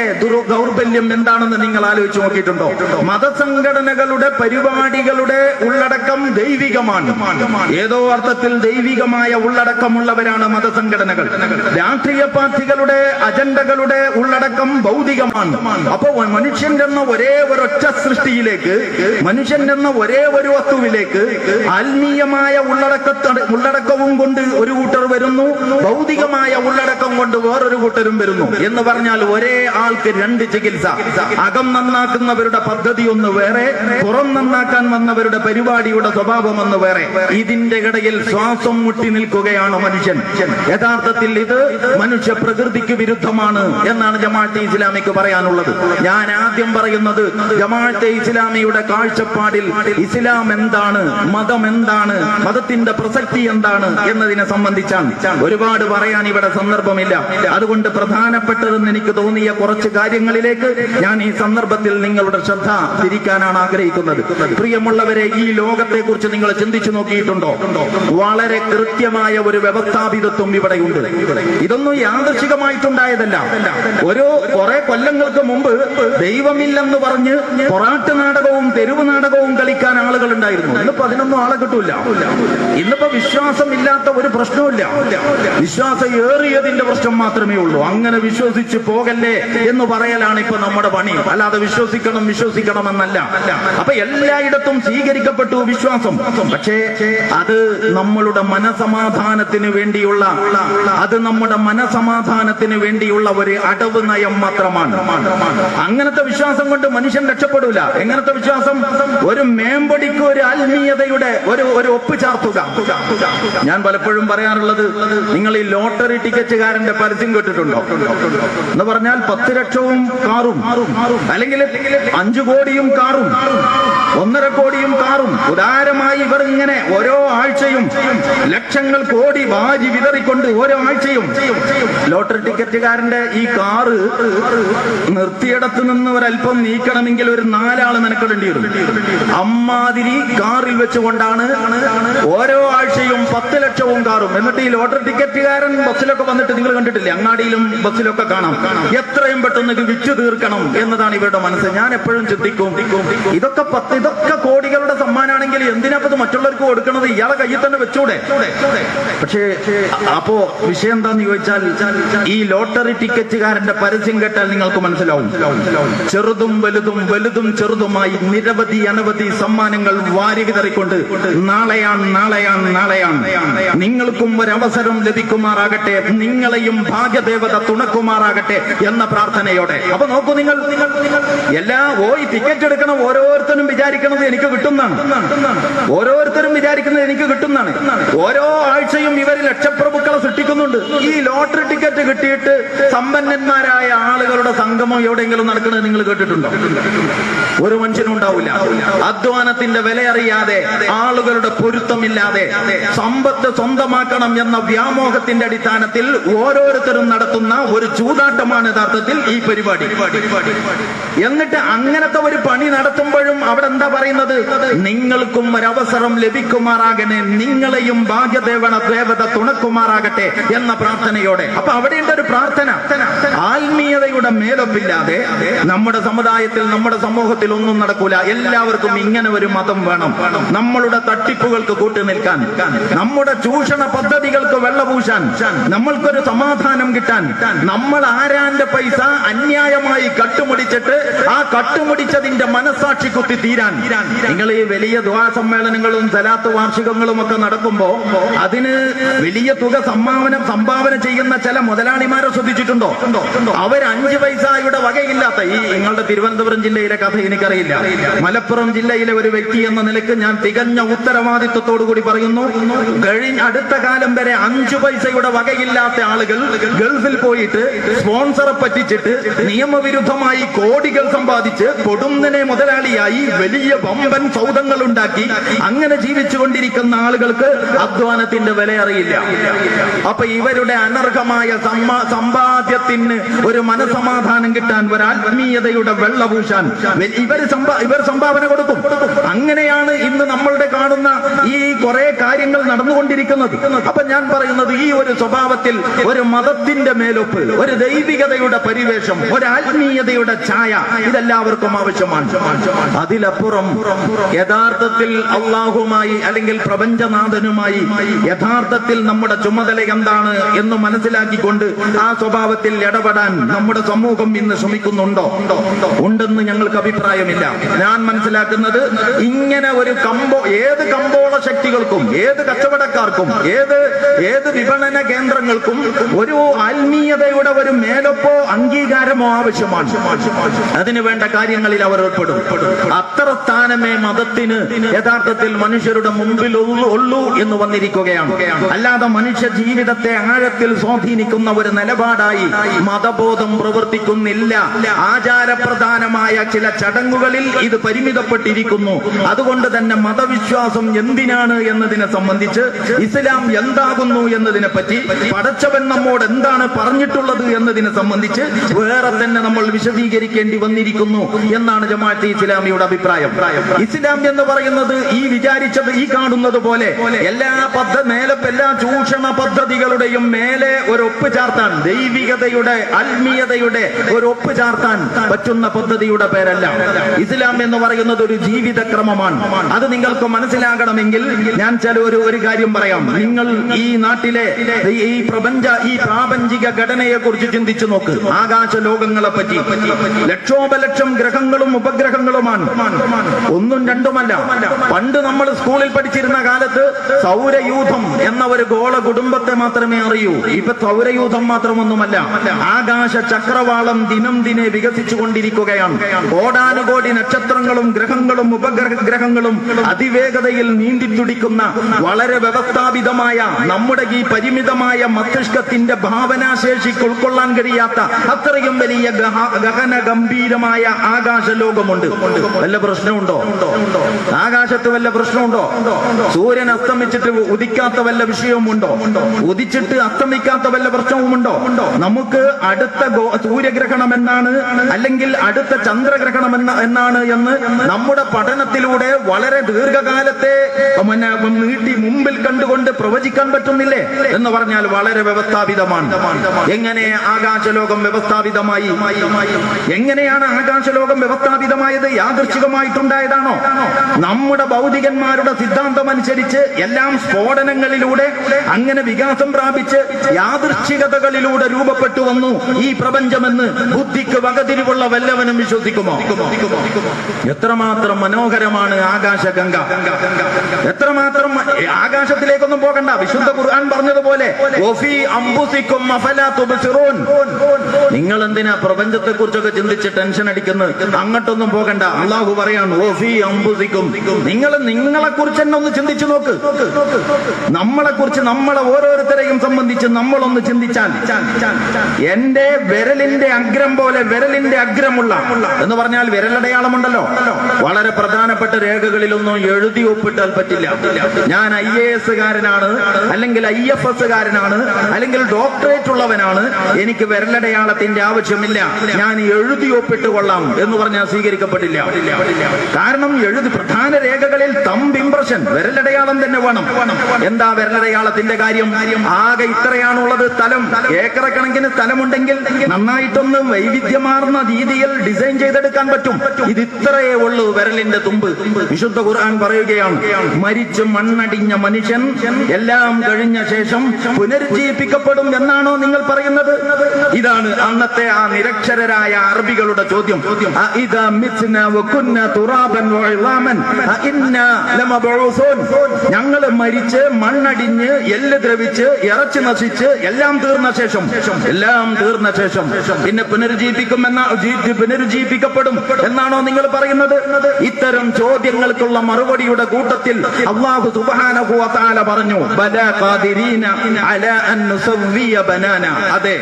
ദൗർബല്യം എന്താണെന്ന് നിങ്ങൾ ആലോചിച്ച് നോക്കിയിട്ടുണ്ടോ? മതസംഘടനകളുടെ പരിപാടികളുടെ ഉള്ളടക്കം ദൈവികമാണ്. ഏതോ അർത്ഥത്തിൽ ദൈവികമായ ഉള്ളടക്കമുള്ളവരാണ് മതസംഘടനകൾ. രാഷ്ട്രീയ പാർട്ടികളുടെ അജണ്ടകളുടെ ഉള്ളടക്കം ഭൗതികമാണ്. അപ്പൊ മനുഷ്യന്റെ ഒരേ ഒരൊറ്റ സൃഷ്ടിയിലേക്ക്, മനുഷ്യന്റെ ഒരേ ഒരു വസ്തുവിലേക്ക് ആത്മീയമായ ഉള്ളടക്കവും കൊണ്ട് ഒരു കൂട്ടർ വരുന്നു, ഭൗതികമായ ഉള്ളടക്കം കൊണ്ട് വേറൊരു കൂട്ടരും വരുന്നു എന്ന് പറഞ്ഞാൽ ഒരേ ആൾക്ക് രണ്ട് ചികിത്സ. അകം നന്നാക്കുന്നവരുടെ പദ്ധതി ഒന്ന് വേറെ, പുറം നന്നാക്കാൻ വന്നവരുടെ പരിപാടിയുടെ സ്വഭാവം ഒന്ന് വേറെ. ഇതിന്റെ ഇടയിൽ ശ്വാസം മുട്ടി നിൽക്കുകയാണ് മനുഷ്യൻ. യഥാർത്ഥത്തിൽ ഇത് മനുഷ്യ പ്രകൃതിക്ക് വിരുദ്ധമാണ് എന്നാണ് ജമാഅത്തെ ഇസ്ലാമിക്ക് പറയാനുള്ളത്. ഞാൻ ആദ്യം പറയുന്നത് ജമാഅത്തെ ഇസ്ലാമിയുടെ കാഴ്ചപ്പാടിൽ ഇസ്ലാം എന്താണ്, മതം എന്താണ്, മതത്തിന്റെ പ്രസക്തി എന്താണ് എന്നതിനെ സംബന്ധിച്ചാണ്. ഒരുപാട് പറയാൻ ഇവിടെ സന്ദർഭമില്ല. അതുകൊണ്ട് പ്രധാനപ്പെട്ടതെന്ന് എനിക്ക് തോന്നിയ കുറച്ച് കാര്യങ്ങളിലേക്ക് ഞാൻ ഈ സന്ദർഭത്തിൽ നിങ്ങളുടെ ശ്രദ്ധ തിരിക്കാനാണ് ആഗ്രഹിക്കുന്നത്. പ്രിയമുള്ളവരെ, ഈ ലോകത്തെ കുറിച്ച് നിങ്ങൾ ചിന്തിച്ചു നോക്കിയിട്ടുണ്ടോ? വളരെ കൃത്യമായ ഒരു വ്യവസ്ഥാപിതത്വം ഇവിടെയുണ്ട്. ഇതൊന്നും യാദൃശികമായിട്ടുണ്ടായതല്ല. ഒരു കുറെ കൊല്ലങ്ങൾക്ക് മുമ്പ് ദൈവമില്ലെന്ന് പറഞ്ഞ് പൊറാട്ട് നാടകവും തെരുവ് നാടകവും കളിക്കാൻ ആളുകൾ ഉണ്ടായിരുന്നു. ഇന്നിപ്പോ അതിനൊന്നും ആളെ കിട്ടൂല. ഇന്നിപ്പോ വിശ്വാസം ഇല്ലാത്ത ഒരു പ്രശ്നവുമില്ല. വിശ്വാസം ഏറിയതിന്റെ പ്രശ്നം മാത്രമേ ഉള്ളൂ. അങ്ങനെ വിശ്വസിച്ച് പോകല്ലേ എന്ന് പറയലാണ് ഇപ്പൊ നമ്മുടെ പണി. അല്ലാതെ വിശ്വസിക്കണം വിശ്വസിക്കണം എന്നല്ല. അപ്പൊ എല്ലായിടത്തും സ്വീകരിക്കപ്പെട്ടു വിശ്വാസം. പക്ഷേ അത് നമ്മളുടെ മനസമാധാനത്തിന് വേണ്ടിയുള്ള ഒരു അടവ് നയം മാത്രമാണ്. അങ്ങനത്തെ വിശ്വാസം കൊണ്ട് മനുഷ്യൻ രക്ഷപ്പെടൂല. എങ്ങനത്തെ വിശ്വാസം? ഒരു മേമ്പടിക്ക് ഒരു ആത്മീയതയുടെ ഒരു ഒപ്പ് ചാർത്തുക. ഞാൻ പലപ്പോഴും പറയാറുള്ളത്, നിങ്ങൾ ഈ ലോട്ടറി ടിക്കറ്റുകാരന്റെ പരസ്യം കേട്ടിട്ടുണ്ടോ? എന്ന് പറഞ്ഞാൽ 10 ലക്ഷവും കാറും, അല്ലെങ്കിൽ 5 കോടിയും കാറും, 1.5 കോടിയും കാറും. ഉദാരമായി ഇവർ ഇങ്ങനെ ഓരോ ആഴ്ചയും ലക്ഷങ്ങൾ കോടി വാരി വിതറിക്കൊണ്ട് ഓരോ ആഴ്ചയും ലോട്ടറി ടിക്കറ്റുകാരന്റെ ഈ കാറ് നിർത്തിയിടത്ത് നിന്ന് ഒരല്പം നീക്കണമെങ്കിൽ ഒരു 4 ആള് മെനക്കെടേണ്ടി വരും. അമ്മാതിരി കാറിൽ വെച്ചുകൊണ്ടാണ് ഓരോ ആഴ്ചയും 10 ലക്ഷവും കാറും. എന്നിട്ട് ഈ ലോട്ടറി ടിക്കറ്റുകാരൻ ബസ്സിലൊക്കെ വന്നിട്ട് നിങ്ങൾ കണ്ടിട്ടില്ലേ? അങ്ങാടിയിലും ബസ്സിലൊക്കെ കാണാം. എത്രയും പെട്ടെന്ന് വിറ്റ് തീർക്കണം എന്നതാണ് ഇവരുടെ മനസ്സ്. ഞാൻ എപ്പോഴും ചിന്തിക്കും, ഇതൊക്കെ കോടികളുടെ സമ്മാനാണെങ്കിൽ എന്തിനാപ്പത് മറ്റുള്ളവർക്ക് കൊടുക്കുന്നത്? ഇയാളെ കയ്യിൽ തന്നെ വെച്ചൂടെ? പക്ഷേ അപ്പോ വിഷയം എന്താന്ന് ചോദിച്ചാൽ, ഈ ലോട്ടറി ടിക്കറ്റുകാരന്റെ പരസ്യം കേട്ടാൽ നിങ്ങൾക്ക് മനസ്സിലാവും. ചെറുതും വലുതും വലുതും ചെറുതുമായി നിരവധി അനവധി സമ്മാനങ്ങൾ വാരി വിതറിക്കൊണ്ട് നാളെയാണ് നാളെയാണ് നാളെയാണ്, നിങ്ങൾക്കും ഒരവസരം ലഭിക്കുമാറാകട്ടെ, നിങ്ങളെയും ഭാഗ്യദേവത തുണക്കുമാറാകട്ടെ എന്ന പ്രാർത്ഥനയോടെ. അപ്പൊ നോക്കൂ, നിങ്ങൾ ഈ ടിക്കറ്റ് എടുക്കണം ഓരോരുത്തരും വിചാരിക്കുന്നത് എനിക്ക് കിട്ടുന്നതാണ്. ഓരോരുത്തരും വിചാരിക്കുന്നത് എനിക്ക് കിട്ടുന്നതാണ്. ഓരോ ആഴ്ചയും ഇവർ ലക്ഷപ്രഭുക്കളെ സൃഷ്ടിക്കുന്നുണ്ട്. ഈ ലോട്ടറി ടിക്കറ്റ് കിട്ടിയിട്ട് സമ്പന്നന്മാരായ ആളുകളുടെ സംഗമം എവിടെയെങ്കിലും നടക്കുന്നത് നിങ്ങൾ കേട്ടിട്ടുണ്ടോ? ഒരു മനുഷ്യനും ഉണ്ടാവില്ല. അധ്വാനത്തിന്റെ വില അറിയാതെ, ആളുകളുടെ പൊരുത്തമില്ലാതെ സമ്പത്ത് സ്വന്തമാക്കണം എന്ന വ്യാമോഹത്തിന്റെ അടിസ്ഥാനത്തിൽ ഓരോരുത്തരും നടത്തുന്ന ഒരു ചൂതാട്ടമാണ് യഥാർത്ഥത്തിൽ ഈ പരിപാടി. എന്നിട്ട് അങ്ങനത്തെ ഒരു പണി നടത്തുമ്പോഴും അവിടെ എന്താ പറയുന്നത്? നിങ്ങൾക്കും ഒരവസരം ലഭിക്കുമാറാകണേ, നിങ്ങളെയും ഭാഗ്യദേവത തുണക്കുമാറാകട്ടെ എന്ന പ്രാർത്ഥനയോടെ. അപ്പൊ അവിടെയുണ്ട് ഒരു പ്രാർത്ഥന. ആത്മീയതയുടെ മേലൊപ്പില്ലാതെ നമ്മുടെ സമുദായത്തിൽ, നമ്മുടെ സമൂഹത്തിൽ ഒന്നും നടക്കൂല. എല്ലാവർക്കും ഇങ്ങനെ ഒരു മതം വേണം. നമ്മളുടെ തട്ടിപ്പുകൾക്ക് കൂട്ടുനിൽക്കാൻ, നമ്മുടെ ചൂഷണ പദ്ധതികൾക്ക് വെള്ളപൂശാൻ, നമ്മൾക്കൊരു സമാധാനം കിട്ടാൻ, നമ്മൾ ആരാന്റെ പൈസ അന്യായമായി കട്ടുമുടിച്ചിട്ട് ആ കട്ടുമുടിച്ചതിന്റെ മനസാക്ഷി കുത്തി തീരാൻ. നിങ്ങൾ ഈ വലിയ ദുആ സമ്മേളനങ്ങളും സലാത്ത് വാർഷികങ്ങളും ഒക്കെ നടക്കുമ്പോ അതിന് വലിയ തുക സംഭാവന ചെയ്യുന്ന ചില മുതലാളിമാരെ ശ്രദ്ധിച്ചിട്ടുണ്ടോ? അവർ 5 പൈസയുടെ വകയില്ലാത്ത, ഈ നിങ്ങളുടെ തിരുവനന്തപുരം ജില്ലയിലെ കഥ എനിക്കറിയില്ല, മലപ്പുറം ജില്ലയിലെ ഒരു വ്യക്തി എന്ന നിലയ്ക്ക് ഞാൻ തികഞ്ഞ ഉത്തരവാദിത്വത്തോടു കൂടി പറയുന്നു, അടുത്ത കാലം വരെ 5 പൈസയുടെ വകയില്ലാത്ത ആളുകൾ ഗൾഫിൽ പോയിട്ട് സ്പോൺസറെ പറ്റിച്ചിട്ട് നിയമവിരുദ്ധമായി കോടികൾ സമ്പാദിച്ച് കൊടുന്നനെ മുതലാളിയായി വലിയ വമ്പൻ സൗദങ്ങൾ ഉണ്ടാക്കി അങ്ങനെ ജീവിച്ചുകൊണ്ടിരിക്കുന്ന ആളുകൾക്ക് അധ്വാനത്തിന്റെ വില അറിയില്ല. അപ്പൊ ഇവരുടെ അനർഹമായ സമ്പാദ്യത്തിന് ഒരു മനസമാധാനം കിട്ടാൻ, ഒരു ആത്മീയതയുടെ വെള്ളപൂശാൻ ഇവർ സംഭാവന കൊടുക്കും. അങ്ങനെയാണ് ഇന്ന് നമ്മളുടെ കാണുന്ന ഈ കുറെ കാര്യങ്ങൾ നടന്നുകൊണ്ടിരിക്കുന്നത്. അപ്പൊ ഞാൻ പറയുന്നത്, ഈ ഒരു സ്വഭാവത്തിൽ ഒരു മതത്തിന്റെ മേലൊപ്പ്, ഒരു ദൈവികതയുടെ പരിവേഷം, ഒരു ആത്മീയതയുടെ ഛായ ഇതെല്ലാവർക്കും ആവശ്യമാണ്. അതിലപ്പുറം യഥാർത്ഥത്തിൽ അള്ളാഹുമായി അല്ലെങ്കിൽ പ്രപഞ്ചനാഥനുമായി യഥാർത്ഥത്തിൽ നമ്മുടെ ചുമതല ചുമതല എന്താണ് എന്ന് മനസ്സിലാക്കിക്കൊണ്ട് ആ സ്വഭാവത്തിൽ ഇടപെടാൻ നമ്മുടെ സമൂഹം ഇന്ന് ശ്രമിക്കുന്നുണ്ടോ? ഉണ്ടെന്ന് ഞങ്ങൾക്ക് അഭിപ്രായമില്ല. ഞാൻ മനസ്സിലാക്കുന്നത് ഇങ്ങനെ ഒരു ഏത് കമ്പോള ശക്തികൾക്കും, ഏത് കച്ചവടക്കാർക്കും, ഏത് വിപണന കേന്ദ്രങ്ങൾക്കും ഒരു ആത്മീയതയുടെ ഒരു മേലൊപ്പോ അംഗീകാരമോ ആവശ്യമാണ്. അതിനു വേണ്ട കാര്യങ്ങളിൽ അവർ ഏർപ്പെടും. അത്ര സ്ഥാനമേ മതത്തിന് യഥാർത്ഥത്തിൽ മനുഷ്യരുടെ മുമ്പിൽ ഉള്ളൂ എന്ന് വന്നിരിക്കുകയാണ്. അല്ലാതെ മനുഷ്യ ജീവിതത്തെ ആഴത്തിൽ സ്വാധീനിക്കുന്ന ഒരു നിലപാടായി മതബോധം പ്രവർത്തിക്കുന്നില്ല. ആചാരപ്രധാനമായ ചില ചടങ്ങുകളിൽ ഇത് പരിമിതപ്പെട്ടിരിക്കുന്നു. അതുകൊണ്ട് തന്നെ മതവിശ്വാസം എന്തിനാണ് എന്നതിനെ സംബന്ധിച്ച്, ഇസ്ലാം എന്താകുന്നു എന്നതിനെ പറ്റി, പടച്ചവൻ നമ്മോട് എന്താണ് പറഞ്ഞിട്ടുള്ളത് എന്നതിനെ സംബന്ധിച്ച് വേറെ തന്നെ നമ്മൾ വിശദീകരിക്കേണ്ടി വന്നിരിക്കുന്നു എന്നാണ് ജമാഅത്തെ ഇസ്ലാമിയുടെ അഭിപ്രായം. ഇസ്ലാം എന്ന് പറയുന്നത് ഈ കാണുന്നത് പോലെ എല്ലാ ചൂഷണ പദ്ധതികളുടെയും മേലെ ഒരു ഒപ്പ് ചാർത്താൻ, ദൈവികതയുടെ ആത്മീയതയുടെ ഒരു ഒപ്പ് ചാർത്താൻ പറ്റുന്ന പദ്ധതിയുടെ പേരല്ല. ഇസ്ലാം എന്ന് പറയുന്നത് ഒരു ജീവിതക്രമമാണ്. അത് നിങ്ങൾക്ക് മനസ്സിലാകണമെങ്കിൽ ഞാൻ ഒരു കാര്യം പറയാം. നിങ്ങൾ ഈ നാട്ടിലെ ഈ പ്രാപഞ്ചിക ഘടനയെ കുറിച്ച് ചിന്തിച്ചു നോക്ക്. ആകാശ ലോകങ്ങളെ പറ്റി ലക്ഷോപലക്ഷം ഗ്രഹങ്ങളും ഉപഗ്രഹങ്ങളുമാണ്. ഒന്നും രണ്ടുമല്ല. പണ്ട് നമ്മൾ സ്കൂളിൽ പഠിച്ചിരുന്ന കാലത്ത് സൗരയൂഥം എന്ന ഒരു ഗോള കുടുംബത്തെ മാത്രമേ അറിയൂ. ഇപ്പൊ സൗരയൂഥം മാത്രമൊന്നുമല്ല, ആകാശ ചക്രവാളം ദിനം ദിനെ വികസിച്ചു കൊണ്ടിരിക്കുകയാണ്. കോടാനുകോടി നക്ഷത്രങ്ങളും ഗ്രഹങ്ങളും ഉപഗ്രഹങ്ങളും അതിവേഗതയിൽ നീന്തിത്തുടിക്കുന്ന വളരെ വ്യവസ്ഥാപിതമായ നമ്മുടെ ഈ പരിമിതമായ മസ്തിഷ്കത്തിന്റെ ഭാവനാശേഷിക്ക് ഉൾക്കൊള്ളാൻ കഴിയാത്ത അത്രയും വലിയ ഗഹന ഗംഭീരമായ ആകാശ ലോകമുണ്ട്. വല്ല പ്രശ്നമുണ്ടോ? ആകാശത്ത് വല്ല പ്രശ്നമുണ്ടോ? സൂര്യൻ അസ്തമിച്ചിട്ട് ഉദിക്കാത്ത വല്ല വിഷയവുമുണ്ടോ? ഉദിച്ചിട്ട് അസ്തമിക്കാത്ത വല്ല പ്രശ്നവുമുണ്ടോ? നമുക്ക് അടുത്ത സൂര്യഗ്രഹണം എന്നാണ്, അല്ലെങ്കിൽ അടുത്ത ചന്ദ്രഗ്രഹണം എന്നാണ് എന്ന് നമ്മുടെ പഠനത്തിലൂടെ വളരെ ദീർഘകാലത്തെ നീട്ടി മുമ്പിൽ കണ്ടുകൊണ്ട് പ്രവചിക്കാൻ പറ്റുന്നില്ലേ? എന്ന് പറഞ്ഞാൽ വളരെ വ്യവസ്ഥാപിതമാണ്. എങ്ങനെ ആകാശലോകം വ്യവസ്ഥാപിതമായി? എങ്ങനെയാണ് ആകാശലോകം വ്യവസ്ഥാപിതമായത്? യാദൃച്ഛികമായിട്ടുണ്ടായതാണോ? നമ്മുടെ ഭൗതികന്മാരുടെ സിദ്ധാന്തം അനുസരിച്ച് എല്ലാം സ്ഫോടനങ്ങളിലൂടെ അങ്ങനെ വികാസം പ്രാപിച്ച് യാദൃച്ഛികതകളിലൂടെ രൂപപ്പെട്ടു വന്നു ഈ പ്രപഞ്ചമെന്ന് ബുദ്ധിക്ക് വകതിരിവുള്ള വല്ലവനും വിശ്വസിക്കുമോ? എത്രമാത്രം മനോഹരമാണ് ആകാശഗംഗ! എത്രമാത്രം! ആകാശത്തിലേക്കൊന്നും പോകണ്ട. വിശുദ്ധ ഖുർആൻ പറഞ്ഞതുപോലെ നിങ്ങൾ എന്തിനാ പ്രപഞ്ചത്തെ കുറിച്ചൊക്കെ ചിന്തിച്ച് ടെൻഷൻ അടിക്കുന്നത്? അങ്ങോട്ടൊന്നും പോകണ്ട. അള്ളാഹു പറയാണ് നിങ്ങളെ കുറിച്ച് തന്നെ ഒന്ന് ചിന്തിച്ചു നോക്ക്. നമ്മളെ കുറിച്ച്, നമ്മളെ ഓരോരുത്തരെയും സംബന്ധിച്ച് നമ്മളൊന്ന് ചിന്തിച്ചാൽ, എന്റെ വിരലിന്റെ അഗ്രം പോലെ വിരലിന്റെ അഗ്രമുള്ള എന്ന് പറഞ്ഞാൽ വിരലടയാളമുണ്ടല്ലോ, വളരെ പ്രധാനപ്പെട്ട രേഖകളിലൊന്നും എഴുതി ഒപ്പിട്ടാൽ പറ്റില്ല. ഞാൻ IAS കാരനാണ്, അല്ലെങ്കിൽ IFS കാരനാണ്, അല്ലെങ്കിൽ ഡോക്ടറേറ്റ് ഉള്ളവനാണ്, എനിക്ക് വിരലടയാളത്തിന്റെ ആവശ്യമില്ല, ഞാൻ എഴുതി ഒപ്പിട്ട് കൊള്ളാം എന്ന് പറഞ്ഞാൽ സ്വീകരിക്കപ്പെട്ടില്ല. കാരണം പ്രധാന രേഖകളിൽ തമ്പ് ഇംപ്രഷൻ, വിരലടയാളം തന്നെ വേണം. എന്താ വിരലടയാളത്തിന്റെ കാര്യം? ആകെ ഇത്രയാണുള്ളത് സ്ഥലം. ഏക്കറക്കണക്കിന് സ്ഥലമുണ്ടെങ്കിൽ നന്നായിട്ടൊന്ന് വൈവിധ്യമാർന്ന രീതിയിൽ ഡിസൈൻ ചെയ്തെടുക്കാൻ പറ്റും. ഇത് ഇത്രയേ ഉള്ളൂ വിരലിന്റെ തുമ്പ്. വിശുദ്ധ ഖുർആൻ പറയുകയാണ്, മരിച്ച് മണ്ണടിഞ്ഞ മനുഷ്യൻ എല്ലാം കഴിഞ്ഞ ശേഷം പുനരുജ്ജീവിപ്പിക്കപ്പെടും എന്നാണോ നിങ്ങൾ പറയുന്നത്? ഇതാണ് അന്നത്തെ ആ നിരക്ഷരരായ അറബികളുടെ ചോദ്യം. ഞങ്ങൾ മരിച്ച് മണ്ണടിഞ്ഞ് എല്ല് ദ്രവിച്ച് ഇറച്ചി നശിച്ച് എല്ലാം തീർന്ന ശേഷം പിന്നെ പുനരുജ്ജീവിപ്പിക്കപ്പെടും എന്നാണോ നിങ്ങൾ പറയുന്നത്? ഇത്തരം ചോദ്യങ്ങൾക്കുള്ള മറുപടിയുടെ കൂട്ടത്തിൽ അല്ലാഹു സുബ്ഹാനഹു വ തആല പറഞ്ഞു, ബലാ ഖാദിരീന അലാ അൻ നുസവ്വിയ ബനാന. അതെ,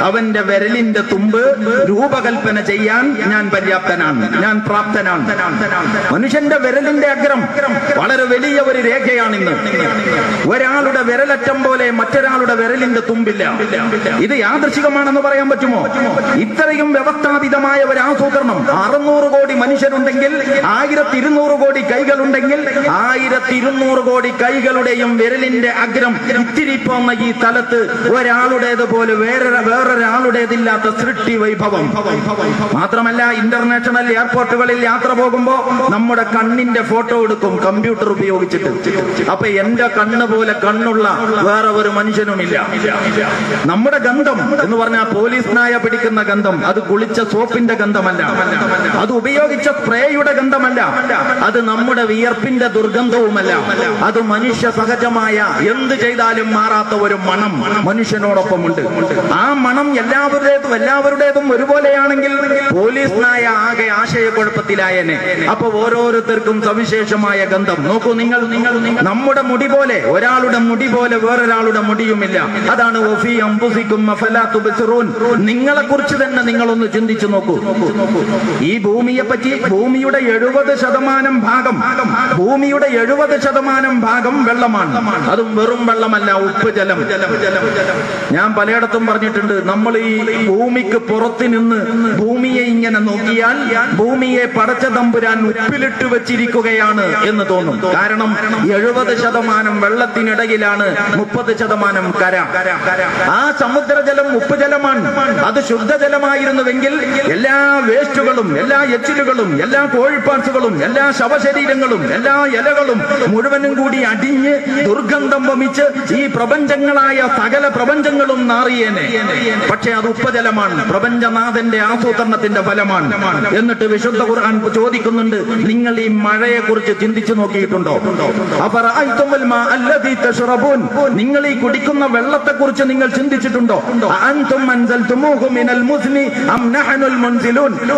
അവന്റെ വിരലിന്റെ തുമ്പ് രൂപകൽപ്പന ചെയ്യാൻ ഞാൻ പര്യാപ്തനാണ്, ഞാൻ പ്രാപ്തനാണ്. മനുഷ്യന്റെ വിരലിന്റെ അഗ്രം വളരെ വലിയ ഒരു രേഖയാണിന്ന്. ഒരാളുടെ വിരലറ്റം പോലെ മറ്റൊരാളുടെ വിരലിന്റെ തുമ്പില്ല. ഇത് യാദൃശികമാണെന്ന് പറയാൻ പറ്റുമോ? ഇത്രയും വ്യവസ്ഥാപിതമായ ഒരു ആസൂത്രണം. 600 കോടി മനുഷ്യരുണ്ടെങ്കിൽ 1200 കോടി കൈകളുണ്ടെങ്കിൽ 1200 കോടി കൈകളുടെയും വിരലിന്റെ അഗ്രം ഇത്തിരി പോന്ന ഈ സ്ഥലത്ത് ഒരാളുടേതുപോലെ വേറൊരാളുടേതില്ലാത്ത സൃഷ്ടി വൈഭവം. മാത്രമല്ല, ഇന്റർനാഷണൽ എയർപോർട്ടുകളിൽ യാത്ര പോകുമ്പോ നമ്മുടെ കണ്ണിന്റെ ഫോട്ടോ എടുക്കും കമ്പ്യൂട്ടർ ഉപയോഗിച്ചിട്ട്. അപ്പൊ എന്റെ കണ്ണ് പോലെ കണ്ണുള്ള വേറെ വേറെ ഒരു മനുഷ്യനുമില്ല. നമ്മുടെ ഗന്ധം എന്ന് പറഞ്ഞാൽ പോലീസ് നായ പിടിക്കുന്ന ഗന്ധം, അത് കുളിച്ച സോപ്പിന്റെ ഗന്ധമല്ല, അത് ഉപയോഗിച്ച സ്പ്രേയുടെ ഗന്ധമല്ല, അത് നമ്മുടെ വിയർപ്പിന്റെ ദുർഗന്ധവുമല്ല. അത് മനുഷ്യ സഹജമായ എന്ത് ചെയ്താലും മാറാത്ത ഒരു മണം മനുഷ്യനോടൊപ്പമുണ്ട്. ആ മണം എല്ലാവരുടേതും ഒരുപോലെയാണെങ്കിൽ പോലീസ് നായ ആകെ ആശയക്കുഴപ്പത്തിലായനെ. അപ്പൊ ഓരോരുത്തർക്കും സവിശേഷമായ ഗന്ധം. നോക്കൂ, നിങ്ങൾ നമ്മുടെ മുടി പോലെ, ഒരാളുടെ മുടി പോലെ വേറൊരാളുടെ മുടിയുമില്ല. അതാണ് വഫീ അൻഫുസികും അഫലാ തുബ്സിറൂൻ. നിങ്ങളെ കുറിച്ച് തന്നെ നിങ്ങളൊന്ന് ചിന്തിച്ചു നോക്കൂ. ഈ ഭൂമിയെ പറ്റി ഭൂമിയുടെ 70% ഭാഗം വെള്ളമാണ്. അതും വെറും വെള്ളമല്ല, ഉപ്പ് ജലം. ഞാൻ പലയിടത്തും പറഞ്ഞിട്ടുണ്ട്, നമ്മൾ ഈ ഭൂമിക്ക് പുറത്ത് നിന്ന് ഭൂമിയെ ഇങ്ങനെ നോക്കിയാൽ ഭൂമിയെ പടച്ച തമ്പുരാൻ ഉപ്പിലിട്ട് വെച്ചിരിക്കുകയാണ് എന്ന് തോന്നും. കാരണം 70% വെള്ളത്തിനിടയിലാണ് 30% കര. ആ സമുദ്രജലം ഉപ്പ് ജലമാണ്. അത് ശുദ്ധജലമായിരുന്നുവെങ്കിൽ എല്ലാ വേസ്റ്റുകളും, എല്ലാ എച്ചിലുകളും, എല്ലാ കോഴിപ്പാർസുകളും, എല്ലാ ശവശരീരങ്ങളും, എല്ലാ ഇലകളും മുഴുവനും കൂടി അടിഞ്ഞ് ദുർഗന്ധം വമിച്ച് ഈ പ്രപഞ്ചങ്ങളായ സകല പ്രപഞ്ചങ്ങളും നാറിയേനെ. പക്ഷെ അത് ഉപ്പജലമാണ്, പ്രപഞ്ചനാഥന്റെ ആസൂത്രണത്തിന്റെ ഫലമാണ്. എന്നിട്ട് വിശുദ്ധ ഖുർആൻ ചോദിക്കുന്നുണ്ട്, നിങ്ങൾ ഈ മഴയെ കുറിച്ച് ചിന്തിച്ചു നോക്കിയിട്ടുണ്ടോ? നിങ്ങൾ ഈ കുടിക്കുന്ന വെള്ളത്തെ കുറിച്ച് നിങ്ങൾ ചിന്തിച്ചിട്ടുണ്ടോ?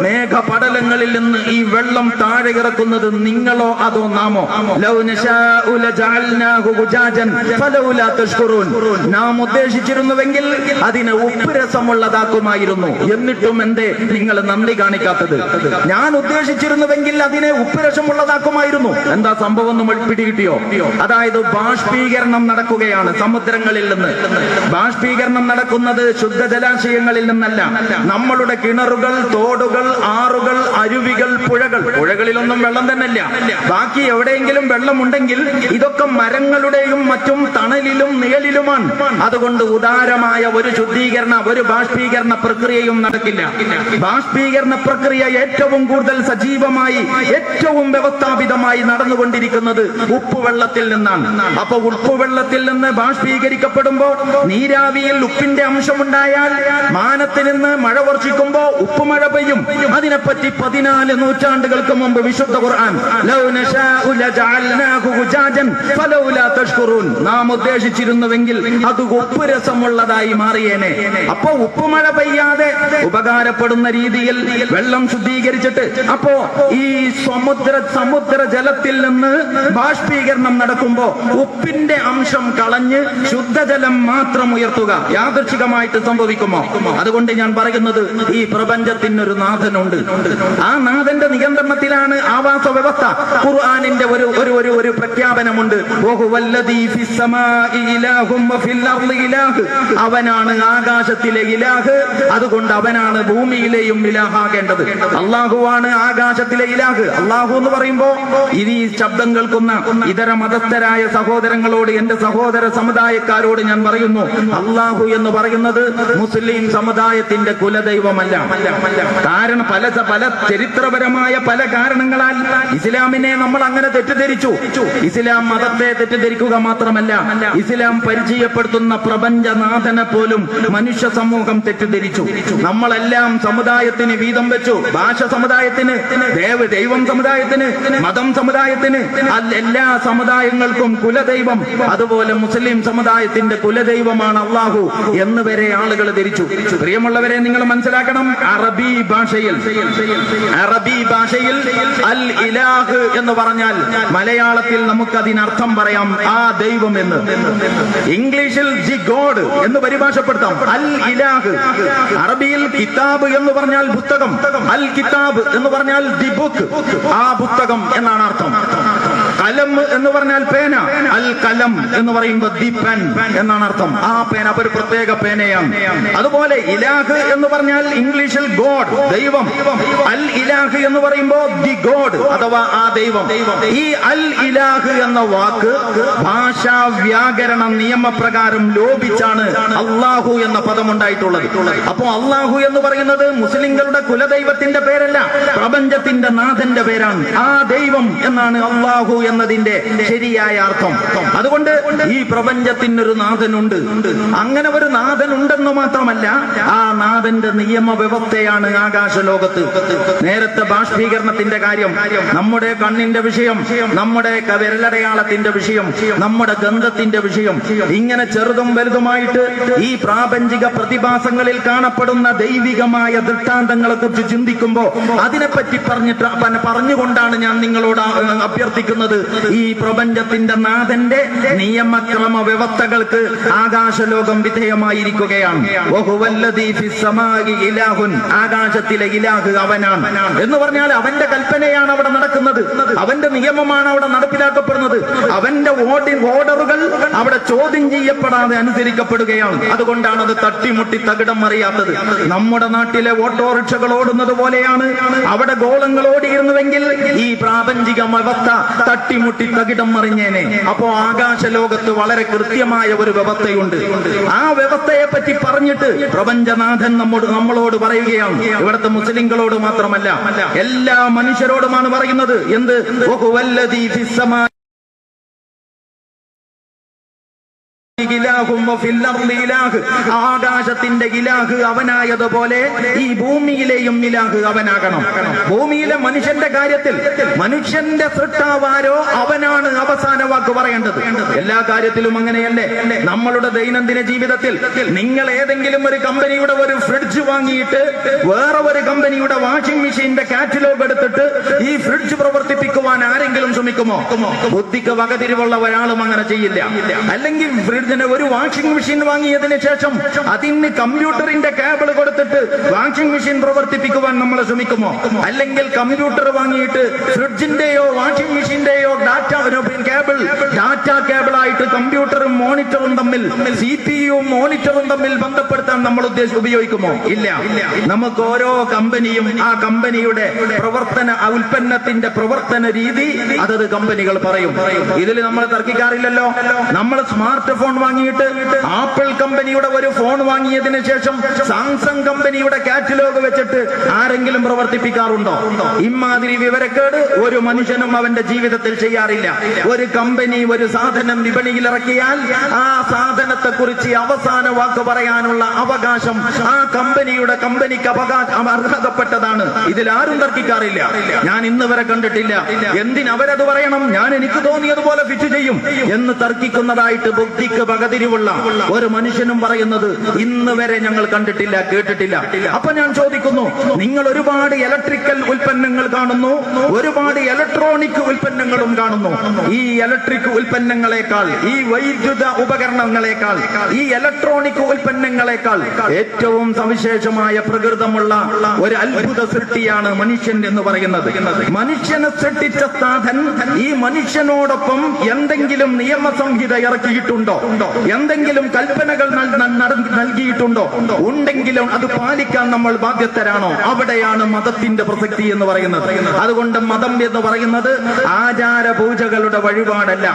മേഘപടലങ്ങളിൽ നിന്ന് ഈ വെള്ളം താഴെ ഇറക്കുന്നത് നിങ്ങളോ അതോ നാമോ? നാം ഉദ്ദേശിച്ചിരുന്നുവെങ്കിൽ അതിനെ ഉപ്പ് രസമുള്ളതാക്കുമായിരുന്നു. എന്നിട്ടും എന്തേ നിങ്ങൾ നന്ദി കാണിക്കാത്തത്? ഞാൻ ഉദ്ദേശിച്ചിരുന്നുവെങ്കിൽ അതിനെ ഉപ്പ് രസമുള്ളതാക്കുമായിരുന്നു. എന്താ സംഭവം നമ്മൾ പിടികിട്ടിയോ? അതായത് ബാഷ്പീകരണം നടക്കുകയാണ് സമുദ്രങ്ങളിൽ നിന്ന്. ബാഷ്പീകരണം നടക്കുന്നത് ശുദ്ധജലാശയങ്ങളിൽ നിന്നല്ല. നമ്മളുടെ കിണറുകൾ, തോടുകൾ, ആറുകൾ, അരുവികൾ, പുഴകളിലൊന്നും വെള്ളം തന്നെയല്ല. ബാക്കി എവിടെയെങ്കിലും വെള്ളമുണ്ടെങ്കിൽ ഇതൊക്കെ മരങ്ങളുടെയും മറ്റും തണലിലും നിഴലിലുമാണ്. അതുകൊണ്ട് ഉദാരമായ ഒരു ശുദ്ധീകരണ, ഒരു ബാഷ്പീകരണ പ്രക്രിയയും നടക്കില്ല. ബാഷ്പീകരണ പ്രക്രിയ ഏറ്റവും കൂടുതൽ സജീവമായി, ഏറ്റവും വ്യവസ്ഥാപിതമായി നടന്നുകൊണ്ടിരിക്കുന്നത് ഉപ്പുവെള്ളത്തിൽ നിന്നാണ്. അപ്പൊ ഉപ്പുവെള്ളത്തിൽ നിന്ന് ബാഷ്പീകരിക്കപ്പെടുമ്പോ നീരാവിയിൽ ഉപ്പിന്റെ അംശമുണ്ടായാൽ മാനത്ത് നിന്ന് മഴ വർഷിക്കുമ്പോ ഉപ്പുമഴ പെയ്യും. അതിനെപ്പറ്റി 14 നൂറ്റാണ്ടുകൾക്ക് മുമ്പ് വിശുദ്ധ ഖുർആൻ നാം ഉദ്ദേശിച്ചിരുന്നുവെങ്കിൽ അത് ഉപ്പ് രസമുള്ളതായി മാറിയേനെ. അപ്പോ ഉപ്പുമഴ പെയ്യാതെ ഉപകാരപ്പെടുന്ന രീതിയിൽ വെള്ളം ശുദ്ധീകരിച്ചിട്ട് അപ്പോ ഈ സമുദ്ര ജലത്തിൽ നിന്ന് ബാഷ്പീകരണം നടക്കുമ്പോ ഉപ്പിന്റെ അംശം കളഞ്ഞ് ശുദ്ധജലം മാത്രം ഉയർത്തുക യാദൃച്ഛികമായിട്ട് സംഭവിക്കുമോ? അതുകൊണ്ട് ഞാൻ പറയുന്നത്, ഈ പ്രപഞ്ചത്തിനൊരു നാഥനുണ്ട്. ആ നാഥന്റെ നിയന്ത്രണത്തിലാണ് ആവാസ വ്യവസ്ഥ. ഖുർആനിന്റെ ഒരു പ്രഖ്യാപനമുണ്ട്, അവനാണ് ആകാശത്തിലെ ഇലാഹ്, അതുകൊണ്ട് അവനാണ് ഭൂമിയിലെയും ഇലാഹാകേണ്ടത്. അള്ളാഹുവാണ് ആകാശത്തിലെ ഇലാഹ്. അള്ളാഹു എന്ന് പറയുമ്പോ ഈ ശബ്ദം കേൾക്കുന്ന ഇതര മതസ്ഥരായ സഹോദരങ്ങളോട്, എന്റെ സഹോദര സമുദായക്കാരോട് ഞാൻ പറയുന്നു, അള്ളാഹു എന്ന് പറയുന്നത് മുസ്ലിം സമുദായത്തിന്റെ കുലദൈവമല്ല. കാരണം പല ചരിത്രപരമായ പല കാരണങ്ങളാൽ ഇസ്ലാമിനെ നമ്മൾ അങ്ങനെ തെറ്റിദ്ധരിച്ചു. ഇസ്ലാം മതത്തെ തെറ്റിദ്ധരിക്കുക മാത്രമല്ല, ഇസ്ലാം പരിചയപ്പെടുത്തുന്ന പ്രപഞ്ചനാഥനെ പോലും മനുഷ്യ സമൂഹം തെറ്റിദ്ധരിച്ചു. നമ്മളെല്ലാം സമുദായത്തിന് വീതം വെച്ചു. ഭാഷ സമുദായത്തിന്, ദൈവം സമുദായത്തിന്, മതം സമുദായത്തിന്, എല്ലാ സമുദായങ്ങൾക്കും കുലദൈവം. അതുപോലെ മുസ്ലിം സമുദായത്തിന്റെ കുലദൈവമാണ് അള്ളാഹു എന്ന് വരെ ആളുകൾ ധരിച്ചു. പ്രിയമുള്ളവരെ, നിങ്ങൾ മനസ്സിലാക്കണം, അറബി ഭാഷയിൽ അൽ ഇലാഹ് എന്ന് പറഞ്ഞാൽ മലയാളത്തിൽ നമുക്കതിനർത്ഥം പറയാം ആ ദൈവം എന്ന്. ഇംഗ്ലീഷിൽ ദി ഗോഡ് എന്ന് പരിഭാഷപ്പെടുത്താം. അൽ ഇലാഹ്. അറബിയിൽ കിതാബ് എന്ന് പറഞ്ഞാൽ പുസ്തകം, അൽ കിതാബ് എന്ന് പറഞ്ഞാൽ ദി ബുക്ക്, ആ പുസ്തകം എന്നാണ് അർത്ഥം. കലം എന്ന് പറഞ്ഞാൽ പേന, അൽ കലം എന്ന് പറയുമ്പോൾ ദി പെൻ എന്നാണ് അർത്ഥം. ആ പേന ഒരു പ്രത്യേക പേനയാണ്. അതുപോലെ ഇലാഹ് എന്ന് പറഞ്ഞാൽ ഇംഗ്ലീഷിൽ ഗോഡ്, ദൈവം. അൽ ഇലാഹ് എന്ന് പറയുമ്പോ ദി ഗോഡ് അഥവാ ആ ദൈവം. ഈ അൽ ഇലാഹ് എന്ന വാക്ക് ഭാഷാ വ്യാകരണ നിയമപ്രകാരം ലോപിച്ചാണ് അള്ളാഹു എന്ന പദം ഉണ്ടായിട്ടുള്ളത്. അപ്പോ അള്ളാഹു എന്ന് പറയുന്നത് മുസ്ലിങ്ങളുടെ കുലദൈവത്തിന്റെ പേരല്ല, പ്രപഞ്ചത്തിന്റെ നാഥന്റെ പേരാണ്. ആ ദൈവം എന്നാണ് അള്ളാഹു എന്നതിന്റെ ശരിയായ അർത്ഥം. അതുകൊണ്ട് ഈ പ്രപഞ്ചത്തിനൊരു നാഥനുണ്ട്. അങ്ങനെ ഒരു നാഥനുണ്ടെന്ന് മാത്രമല്ല, ആ നാഥന്റെ നിയമവ്യവസ്ഥയാണ് ആകാശലോകത്ത്. നേരത്തെ ബാഷ്പീകരണത്തിന്റെ കാര്യം, നമ്മുടെ കണ്ണിന്റെ വിഷയം, നമ്മുടെ വിരലടയാളത്തിന്റെ വിഷയം, നമ്മുടെ ഗന്ധത്തിന്റെ വിഷയം, ഇങ്ങനെ ചെറുതും വലുതുമായിട്ട് ഈ പ്രാപഞ്ചിക പ്രതിഭാസങ്ങളിൽ കാണപ്പെടുന്ന ദൈവികമായ ദൃഷ്ടാന്തങ്ങളെ കുറിച്ച് ചിന്തിക്കുമ്പോൾ അതിനെപ്പറ്റി പറഞ്ഞുകൊണ്ടാണ് ഞാൻ നിങ്ങളോട് അഭ്യർത്ഥിക്കുന്നത്. ഈ പ്രപഞ്ചത്തിന്റെ നാഥന്റെ നിയമക്രമ വ്യവസ്ഥകൾക്ക് ആകാശലോകം വിധേയമായിരിക്കുകയാണ്. ആകാശത്തിലെ ഇലാഹ് അവനാണ് എന്ന് പറഞ്ഞാൽ അവന്റെ കൽപ്പനയാണ് അവിടെ നടക്കുന്നത്, അവന്റെ നിയമമാണ് അവിടെ നടപ്പിലാക്കപ്പെടുന്നത്, അവന്റെ ഓർഡറുകൾ അവിടെ ചോദ്യം ചെയ്യപ്പെടാതെ അനുസരിക്കപ്പെടുകയാണ്. അതുകൊണ്ടാണ് അത് തട്ടിമുട്ടി തകിടം മറിയാത്തത്. നമ്മുടെ നാട്ടിലെ ഓട്ടോറിക്ഷകൾ ഓടുന്നത് പോലെയാണ് അവിടെ ഗോളങ്ങൾ ഓടിയിരുന്നുവെങ്കിൽ ഈ പ്രാപഞ്ചിക വ്യവസ്ഥ തട്ടിമുട്ടി തകിടം മറിഞ്ഞേനെ. അപ്പോ ആകാശലോകത്ത് വളരെ കൃത്യമായ ഒരു വ്യവസ്ഥയുണ്ട്. ആ വ്യവസ്ഥയെ പറ്റി പറഞ്ഞിട്ട് പ്രപഞ്ചനാഥൻ നമ്മളോട് പറയുകയാണ്. ഇവിടുത്തെ മുസ്ലിങ്ങളോട് മാത്രമല്ല, എല്ലാ മനുഷ്യരോടുമാണ് പറയുന്നത്. എന്ത്? ആകാശത്തിന്റെ ഇലാഹ് അവനായതുപോലെ ഈ ഭൂമിയിലെയും ഇലാഹ് അവനാകണം. ഭൂമിയിലെ മനുഷ്യന്റെ കാര്യത്തിൽ മനുഷ്യന്റെ സൃഷ്ടാവാരോ അവനാണ് അവസാന വാക്ക് പറയേണ്ടത്. എല്ലാ കാര്യത്തിലും അങ്ങനെയല്ലേ? നമ്മളുടെ ദൈനംദിന ജീവിതത്തിൽ നിങ്ങൾ ഏതെങ്കിലും ഒരു കമ്പനിയുടെ ഒരു ഫ്രിഡ്ജ് വാങ്ങിയിട്ട് വേറെ ഒരു കമ്പനിയുടെ വാഷിംഗ് മെഷീന്റെ കാറ്റലോഗ് എടുത്തിട്ട് ഈ ഫ്രിഡ്ജ് പ്രവർത്തിപ്പിക്കുവാൻ ആരെങ്കിലും ശ്രമിക്കുമോ? ബുദ്ധിക്ക് വകതിരിവുള്ള ഒരാളും അങ്ങനെ ചെയ്യില്ല. അല്ലെങ്കിൽ ഒരു വാഷിംഗ് മെഷീൻ വാങ്ങിയതിന് ശേഷം അതിന് കമ്പ്യൂട്ടറിന്റെ കേബിൾ കൊടുത്തിട്ട് വാഷിംഗ് മെഷീൻ പ്രവർത്തിപ്പിക്കുവാൻ നമ്മൾ ശ്രമിക്കുമോ? അല്ലെങ്കിൽ കമ്പ്യൂട്ടർ വാങ്ങിയിട്ട് ഫ്രിഡ്ജിന്റെയോ വാഷിംഗ് മെഷീന്റെയോ ഡാറ്റ കേബിളായിട്ട് കമ്പ്യൂട്ടറും മോണിറ്ററും തമ്മിൽ, CPU-യും മോണിറ്ററും തമ്മിൽ ബന്ധപ്പെടുത്താൻ നമ്മൾ ഉപയോഗിക്കുമോ? ഇല്ല. നമുക്ക് ഓരോ കമ്പനിയും ആ കമ്പനിയുടെ ഉൽപ്പന്നത്തിന്റെ പ്രവർത്തന രീതി അതത് കമ്പനികൾ പറയും. ഇതിൽ നമ്മൾ തർക്കിക്കാറില്ലല്ലോ. നമ്മൾ സ്മാർട്ട് ഫോൺ വാങ്ങിയിട്ട് ആപ്പിൾ കമ്പനിയുടെ ഒരു ഫോൺ വാങ്ങിയതിനു ശേഷം സാംസങ് കമ്പനിയുടെ കാറ്റലോഗ് വെച്ചിട്ട് ആരെങ്കിലും പ്രവർത്തിപ്പിക്കാറുണ്ടോ? ഇമാതിരി വിവരക്കേട് ഒരു മനുഷ്യനും അവന്റെ ജീവിതത്തിൽ ചെയ്യാറില്ല. ഒരു കമ്പനി ഒരു സാധനം വിപണിയിൽ ഇറക്കിയാൽ ആ സാധനത്തെ കുറിച്ച് അവസാന വാക്ക് പറയാനുള്ള അവകാശം ആ കമ്പനിക്ക് അർഹതപ്പെട്ടതാണ്. ഇതിൽ ആരും തർക്കിക്കാറില്ല. ഞാൻ ഇന്ന് വരെ കണ്ടിട്ടില്ല എന്തിനവരത് പറയണം, ഞാൻ എനിക്ക് തോന്നിയതുപോലെ ഫിറ്റ് ചെയ്യും എന്ന് തർക്കിക്കുന്നതായിട്ട് ബുദ്ധിക്ക് പകതിരിവുള്ള ഒരു മനുഷ്യനും പറയുന്നത് ഇന്ന് വരെ ഞങ്ങൾ കണ്ടിട്ടില്ല, കേട്ടിട്ടില്ല. അപ്പൊ ഞാൻ ചോദിക്കുന്നു, നിങ്ങൾ ഒരുപാട് ഇലക്ട്രിക്കൽ ഉൽപ്പന്നങ്ങൾ കാണുന്നു, ഒരുപാട് ഇലക്ട്രോണിക് ഉൽപ്പന്നങ്ങളും കാണുന്നു. ഈ ഇലക്ട്രിക് ഉൽപ്പന്നങ്ങളെക്കാൾ, ഈ വൈദ്യുത ഉപകരണങ്ങളെക്കാൾ, ഈ ഇലക്ട്രോണിക് ഉൽപ്പന്നങ്ങളെക്കാൾ ഏറ്റവും സവിശേഷമായ പ്രകൃതമുള്ള ഒരു അത്ഭുത സൃഷ്ടിയാണ് മനുഷ്യൻ എന്ന് പറയുന്നത്. മനുഷ്യനെ സൃഷ്ടിച്ച നാഥൻ ഈ മനുഷ്യനോടൊപ്പം എന്തെങ്കിലും നിയമസംഹിത ഇറക്കിയിട്ടുണ്ടോ? എന്തെങ്കിലും കൽപ്പനകൾ നൽകിയിട്ടുണ്ടോ? ഉണ്ടെങ്കിലും അത് പാലിക്കാൻ നമ്മൾ ബാധ്യസ്ഥരാണോ? അവിടെയാണ് മതത്തിന്റെ പ്രസക്തി എന്ന് പറയുന്നത്. അതുകൊണ്ട് മതം എന്ന് പറയുന്നത് ആചാര പൂജകളുടെ വഴിപാടല്ല.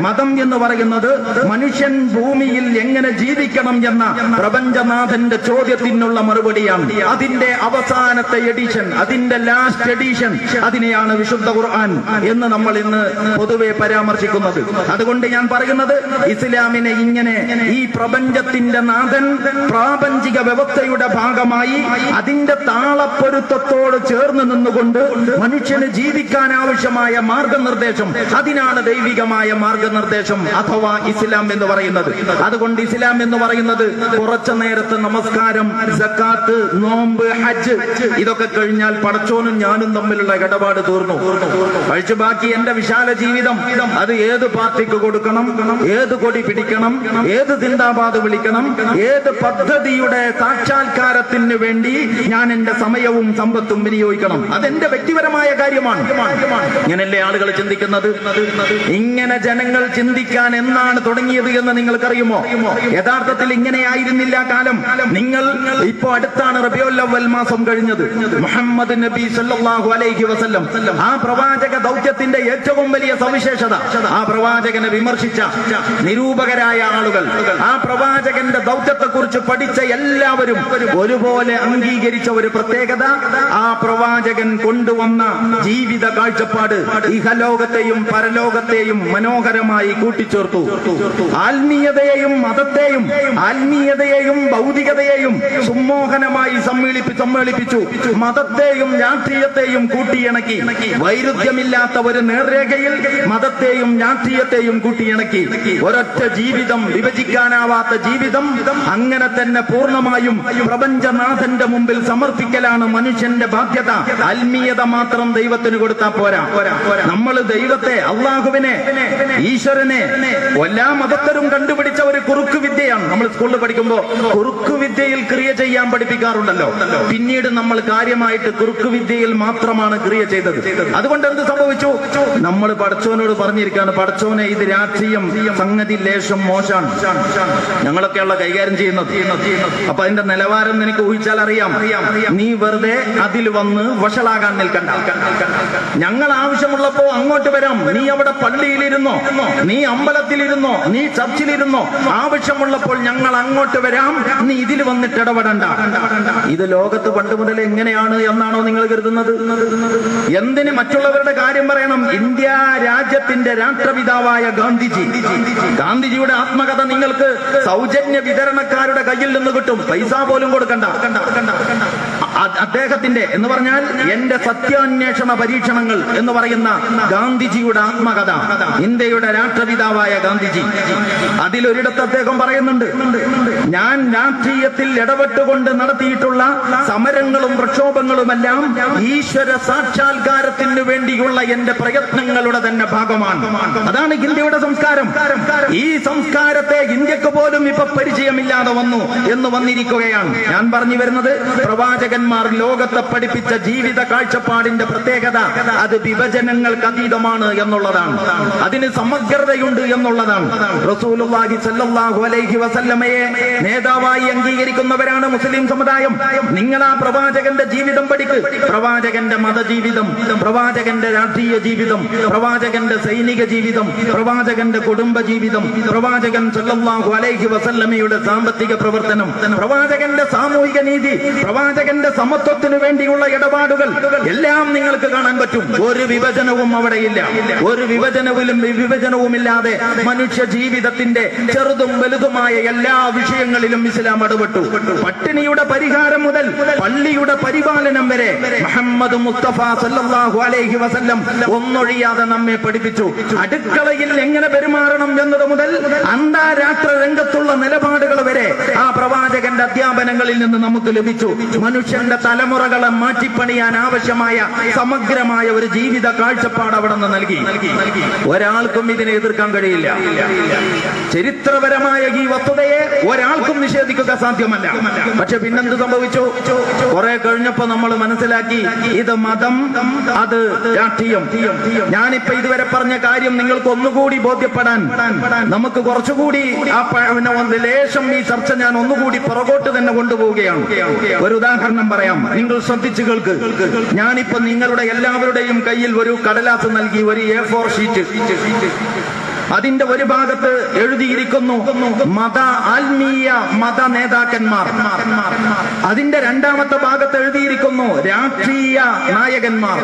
മതം എന്ന് പറയുന്നത് മനുഷ്യൻ ഭൂമിയിൽ എങ്ങനെ ജീവിക്കണം എന്ന പ്രപഞ്ചനാഥന്റെ ചോദ്യത്തിനുള്ള മറുപടിയാണ്. അതിന്റെ അവസാനത്തെ എഡിഷൻ, അതിന്റെ ലാസ്റ്റ് എഡിഷൻ, അതിനെയാണ് വിശുദ്ധ ഖുർആൻ എന്ന് നമ്മൾ ഇന്ന് പൊതുവെ പരാമർശിക്കുന്നത്. അതുകൊണ്ട് ഞാൻ പറയുന്നത്, ഇസ്ലാമിനെ ഇങ്ങനെ ഈ പ്രപഞ്ചത്തിന്റെ നാഥൻ പ്രാപഞ്ചിക വ്യവസ്ഥയുടെ ഭാഗമായി അതിന്റെ താളപ്പൊരുത്തത്തോട് ചേർന്ന് നിന്നുകൊണ്ട് മനുഷ്യന് ജീവിക്കാൻ ആവശ്യമായ മാർഗനിർദ്ദേശം, അതിനാണ് ദൈവികമായ മാർഗനിർദ്ദേശം അഥവാ ഇസ്ലാം എന്ന് പറയുന്നത്. അതുകൊണ്ട് ഇസ്ലാം എന്ന് പറയുന്നത് കുറച്ചു നേരത്തെ നമസ്കാരം, സക്കാത്ത്, നോമ്പ്, ഹജ്ജ്, ഇതൊക്കെ കഴിഞ്ഞാൽ പടച്ചോനും ഞാനും തമ്മിലുള്ള ഇടപാട് തീർന്നു. കഴിച്ചു ബാക്കി എന്റെ വിശാല ജീവിതം അത് ഏത് പാർട്ടിക്ക് കൊടുക്കണം, ഏത് കൊടി പിടിക്കണം, ഏത് സിന്ദാബാദ് വിളിക്കണം, ഏത് പദ്ധതിയുടെ സാക്ഷാത്കാരത്തിന് വേണ്ടി ഞാൻ എന്റെ സമയവും സമ്പത്തും വിനിയോഗിക്കണം, അതെന്റെ വ്യക്തിപരമായ കാര്യമാണ്. ഇങ്ങനല്ലേ ആളുകൾ ചിന്തിക്കുന്നത്? ഇങ്ങനെ ജനങ്ങൾ ചിന്തിക്കാൻ എന്നാണ് തുടങ്ങിയത് എന്ന് നിങ്ങൾക്കറിയുമോ? യഥാർത്ഥത്തിൽ ഇങ്ങനെയായിരുന്നില്ല കാലം. നിങ്ങൾ ഇപ്പോ അടുത്താണ് റബീഉൽ അവ്വൽ മാസം കഴിഞ്ഞത്. മുഹമ്മദ് നബി സല്ലല്ലാഹു അലൈഹി വസല്ലം ആ പ്രവാചക ദൗത്യത്തിന്റെ ഏറ്റവും വലിയ സവിശേഷത, ആ പ്രവാചകനെ വിമർശിച്ച നിരൂപകരായ ആളുകൾ, ആ പ്രവാചകന്റെ ദൗത്യത്തെ കുറിച്ച് പഠിച്ച എല്ലാവരും ഒരുപോലെ അംഗീകരിച്ച ഒരു പ്രത്യേകത, ആ പ്രവാചകൻ കൊണ്ടുവന്ന ജീവിത കാഴ്ചപ്പാട് ഇഹലോകത്തെയും പരലോകത്തെയും മനോഹരമായി കൂട്ടിച്ചേർത്തു. ആത്മീയതയെയും മതത്തെയും, ആത്മീയതയെയും ഭൗതികതയെയും സുമോഹനമായി സമ്മേളിപ്പിച്ചു. മതത്തെയും രാഷ്ട്രീയത്തെയും കൂട്ടിയിണക്കി. വൈരുദ്ധ്യമില്ലാത്ത ഒരു നേർരേഖയിൽ മതത്തെയും രാഷ്ട്രീയത്തെയും കൂട്ടിയിണക്കി. ഒരൊറ്റ ജീവിതം, വിഭജിക്കാനാവാത്ത ജീവിതം അങ്ങനെ തന്നെ പൂർണ്ണമായും പ്രപഞ്ചനാഥന്റെ മുമ്പിൽ സമർപ്പിക്കലാണ് മനുഷ്യന്റെ ബാധ്യത. ആത്മീയത മാത്രം ദൈവത്തിന് കൊടുത്താൽ പോരാ. നമ്മൾ ദൈവത്തെ, അള്ളാഹുവിനെ, ഈശ്വരനെ എല്ലാ മതത്തരും കണ്ടുപിടിച്ച ഒരു കുറുക്കു വിദ്യയാണ്. നമ്മൾ സ്കൂളിൽ പഠിക്കുമ്പോൾ കുറുക്കു വിദ്യയിൽ ക്രിയ ചെയ്യാൻ പഠിപ്പിക്കാറുണ്ടല്ലോ. പിന്നീട് നമ്മൾ കാര്യമായിട്ട് കുറുക്കു വിദ്യയിൽ മാത്രമാണ് ക്രിയ ചെയ്തത്. അതുകൊണ്ട് എന്ത് സംഭവിച്ചു? നമ്മൾ പടച്ചോനോട് പറഞ്ഞിരിക്കുകയാണ്, പടച്ചോനെ ഇത് രാഷ്ട്രീയം സംഗതി ലേശം മോശമാണ്, ഞങ്ങളൊക്കെയുള്ള കൈകാര്യം ചെയ്യുന്നത്. അപ്പൊ അതിന്റെ നിലവാരം നിനക്ക് ഊഹിച്ചാൽ അറിയാം. നീ വെറുതെ അതിൽ വന്ന് വഷളാകാൻ നിൽക്കണ്ട. ഞങ്ങൾ ആവശ്യമുള്ളപ്പോ അങ്ങോട്ട് വരാം. നീ അവിടെ പള്ളിയിലിരുന്നോ, നീ അമ്പലത്തിലിരുന്നോ, നീ ചർച്ചിലിരുന്നോ, ആവശ്യമുള്ളപ്പോൾ ഞങ്ങൾ അങ്ങോട്ട് വരാം. നീ ഇതിൽ വന്നിട്ട് ഇടപെടണ്ട. ഇത് ലോകത്ത് പണ്ട് മുതൽ എങ്ങനെയാണ് എന്നാണോ നിങ്ങൾ കരുതുന്നത്? എന്തിന് മറ്റുള്ളവരുടെ കാര്യം പറയണം? ഇന്ത്യ രാജ്യത്തിന്റെ രാഷ്ട്രപിതാവായ ഗാന്ധിജിയുടെ ആത്മകഥ നിങ്ങൾക്ക് സൗജന്യ വിതരണക്കാരുടെ കയ്യിൽ നിന്ന് കിട്ടും. പൈസ പോലും കൊടുക്കണ്ട. അദ്ദേഹത്തിന്റെ എന്ന് പറഞ്ഞാൽ എന്റെ സത്യാന്വേഷണ പരീക്ഷണങ്ങൾ എന്ന് പറയുന്ന ഗാന്ധിജിയുടെ ആത്മകഥ, ഇന്ത്യയുടെ രാഷ്ട്രപിതാവായ ഗാന്ധിജി, അതിലൊരിടത്ത് അദ്ദേഹം പറയുന്നുണ്ട്, ഞാൻ രാഷ്ട്രീയത്തിൽ ഇടപെട്ടുകൊണ്ട് നടത്തിയിട്ടുള്ള സമരങ്ങളും പ്രക്ഷോഭങ്ങളുമെല്ലാം ഈശ്വര സാക്ഷാത്കാരത്തിന് വേണ്ടിയുള്ള എന്റെ പ്രയത്നങ്ങളുടെ തന്നെ ഭാഗമാണ്. അതാണ് ഇന്ത്യയുടെ സംസ്കാരം. ഈ സംസ്കാരത്തെ ഇന്ത്യക്ക് പോലും ഇപ്പൊ പരിചയമില്ലാതെ വന്നിരിക്കുകയാണ്. ഞാൻ പറഞ്ഞു വരുന്നത്, പ്രവാചകന്മാർ ലോകത്തെ പഠിപ്പിച്ച ജീവിത കാഴ്ചപ്പാടിന്റെ പ്രത്യേകത അത് വിഭജനങ്ങൾക്ക് അതീതമാണ് എന്നുള്ളതാണ്. അതിന് സമഗ്രതയുണ്ട് എന്നുള്ളതാണ്. റസൂലുള്ളാഹി സ്വല്ലല്ലാഹു അലൈഹി വസല്ലമയെ നേതാവായി അംഗീകരിക്കുന്നവരാണ് മുസ്ലിം സമുദായം. നിങ്ങൾ ആ പ്രവാചകന്റെ ജീവിതം പഠിക്ക്. പ്രവാചകന്റെ മതജീവിതം, പ്രവാചകന്റെ രാഷ്ട്രീയ ജീവിതം, പ്രവാചകന്റെ സൈനിക ജീവിതം, പ്രവാചകന്റെ കുടുംബ ജീവിതം, പ്രവാചകൻ സ്വല്ലല്ലാഹു അലൈഹി വസല്ലമയുടെ സാമ്പത്തിക പ്രവർത്തനം, പ്രവാചകന്റെ സാമൂഹിക നീതി, പ്രവാചകന്റെ സമത്വത്തിനു വേണ്ടിയുള്ള ഇടപാടുകൾ എല്ലാം നിങ്ങൾക്ക് കാണാൻ പറ്റും. ഒരു വിഭജനവും അവിടെയില്ല. ഒരു വിഭജനവുമില്ലാതെ മനുഷ്യ ജീവിതത്തിന്റെ ചെറുതും വലുതുമായ എല്ലാ വിഷയങ്ങളിലും ഇസ്ലാം ഇടപെട്ടു. പട്ടിണിയുടെ പരിഹാരം മുതൽ പള്ളിയുടെ പരിപാലനം വരെ മുഹമ്മദ് മുസ്തഫ സല്ലല്ലാഹു അലൈഹി വസല്ലം ഒന്നൊഴിയാതെ നമ്മെ പഠിപ്പിച്ചു. അടുക്കളയിൽ എങ്ങനെ പെരുമാറണം എന്നത് മുതൽ അന്താരാഷ്ട്ര രംഗത്തുള്ള നിലപാടുകൾ വരെ ആ പ്രവാചകന്റെ അധ്യാപനങ്ങളിൽ നിന്ന് നമുക്ക് ലഭിച്ചു. മനുഷ്യന്റെ തലമുറകളെ മാറ്റിപ്പണിയാൻ ആവശ്യമായ സമഗ്രമായ ഒരു ജീവിത കാഴ്ചപ്പാട് അവിടെ നിന്ന് നൽകി. ഒരാൾക്കും ഇതിനെ എതിർക്കാൻ കഴിയില്ല. ചരിത്രപരമായ ഈ വസ്തുതയെ ഒരാൾക്കും നിഷേധിക്കുക സാധ്യമല്ല. പക്ഷെ പിന്നെന്ത് സംഭവിച്ചു? കുറെ കഴിഞ്ഞപ്പോ നമ്മൾ മനസ്സിലാക്കി ഇത് മതം, അത് രാഷ്ട്രീയം. ഞാനിപ്പോ ഇതുവരെ പറഞ്ഞ കാര്യം നിങ്ങൾക്ക് ഒന്നുകൂടി ബോധ്യപ്പെടാൻ നമുക്ക് കുറച്ചുകൂടി ലേശം ഈ ചർച്ച ഞാൻ ഒന്നുകൂടി പുറകോട്ട് തന്നെ കൊണ്ടുപോവുകയാണ്. ഒരു ഉദാഹരണം പറയാം, നിങ്ങൾ ശ്രദ്ധിച്ചു കേൾക്ക്. ഞാനിപ്പോ നിങ്ങളുടെ എല്ലാവരുടെയും കയ്യിൽ ഒരു കടലാസ് നൽകി, ഒരു A4 ഷീറ്റ്. അതിന്റെ ഒരു ഭാഗത്ത് എഴുതിയിരിക്കുന്നു ആത്മീയ മത നേതാക്കന്മാർ. അതിന്റെ രണ്ടാമത്തെ ഭാഗത്ത് എഴുതിയിരിക്കുന്നു രാഷ്ട്രീയ നായകന്മാർ.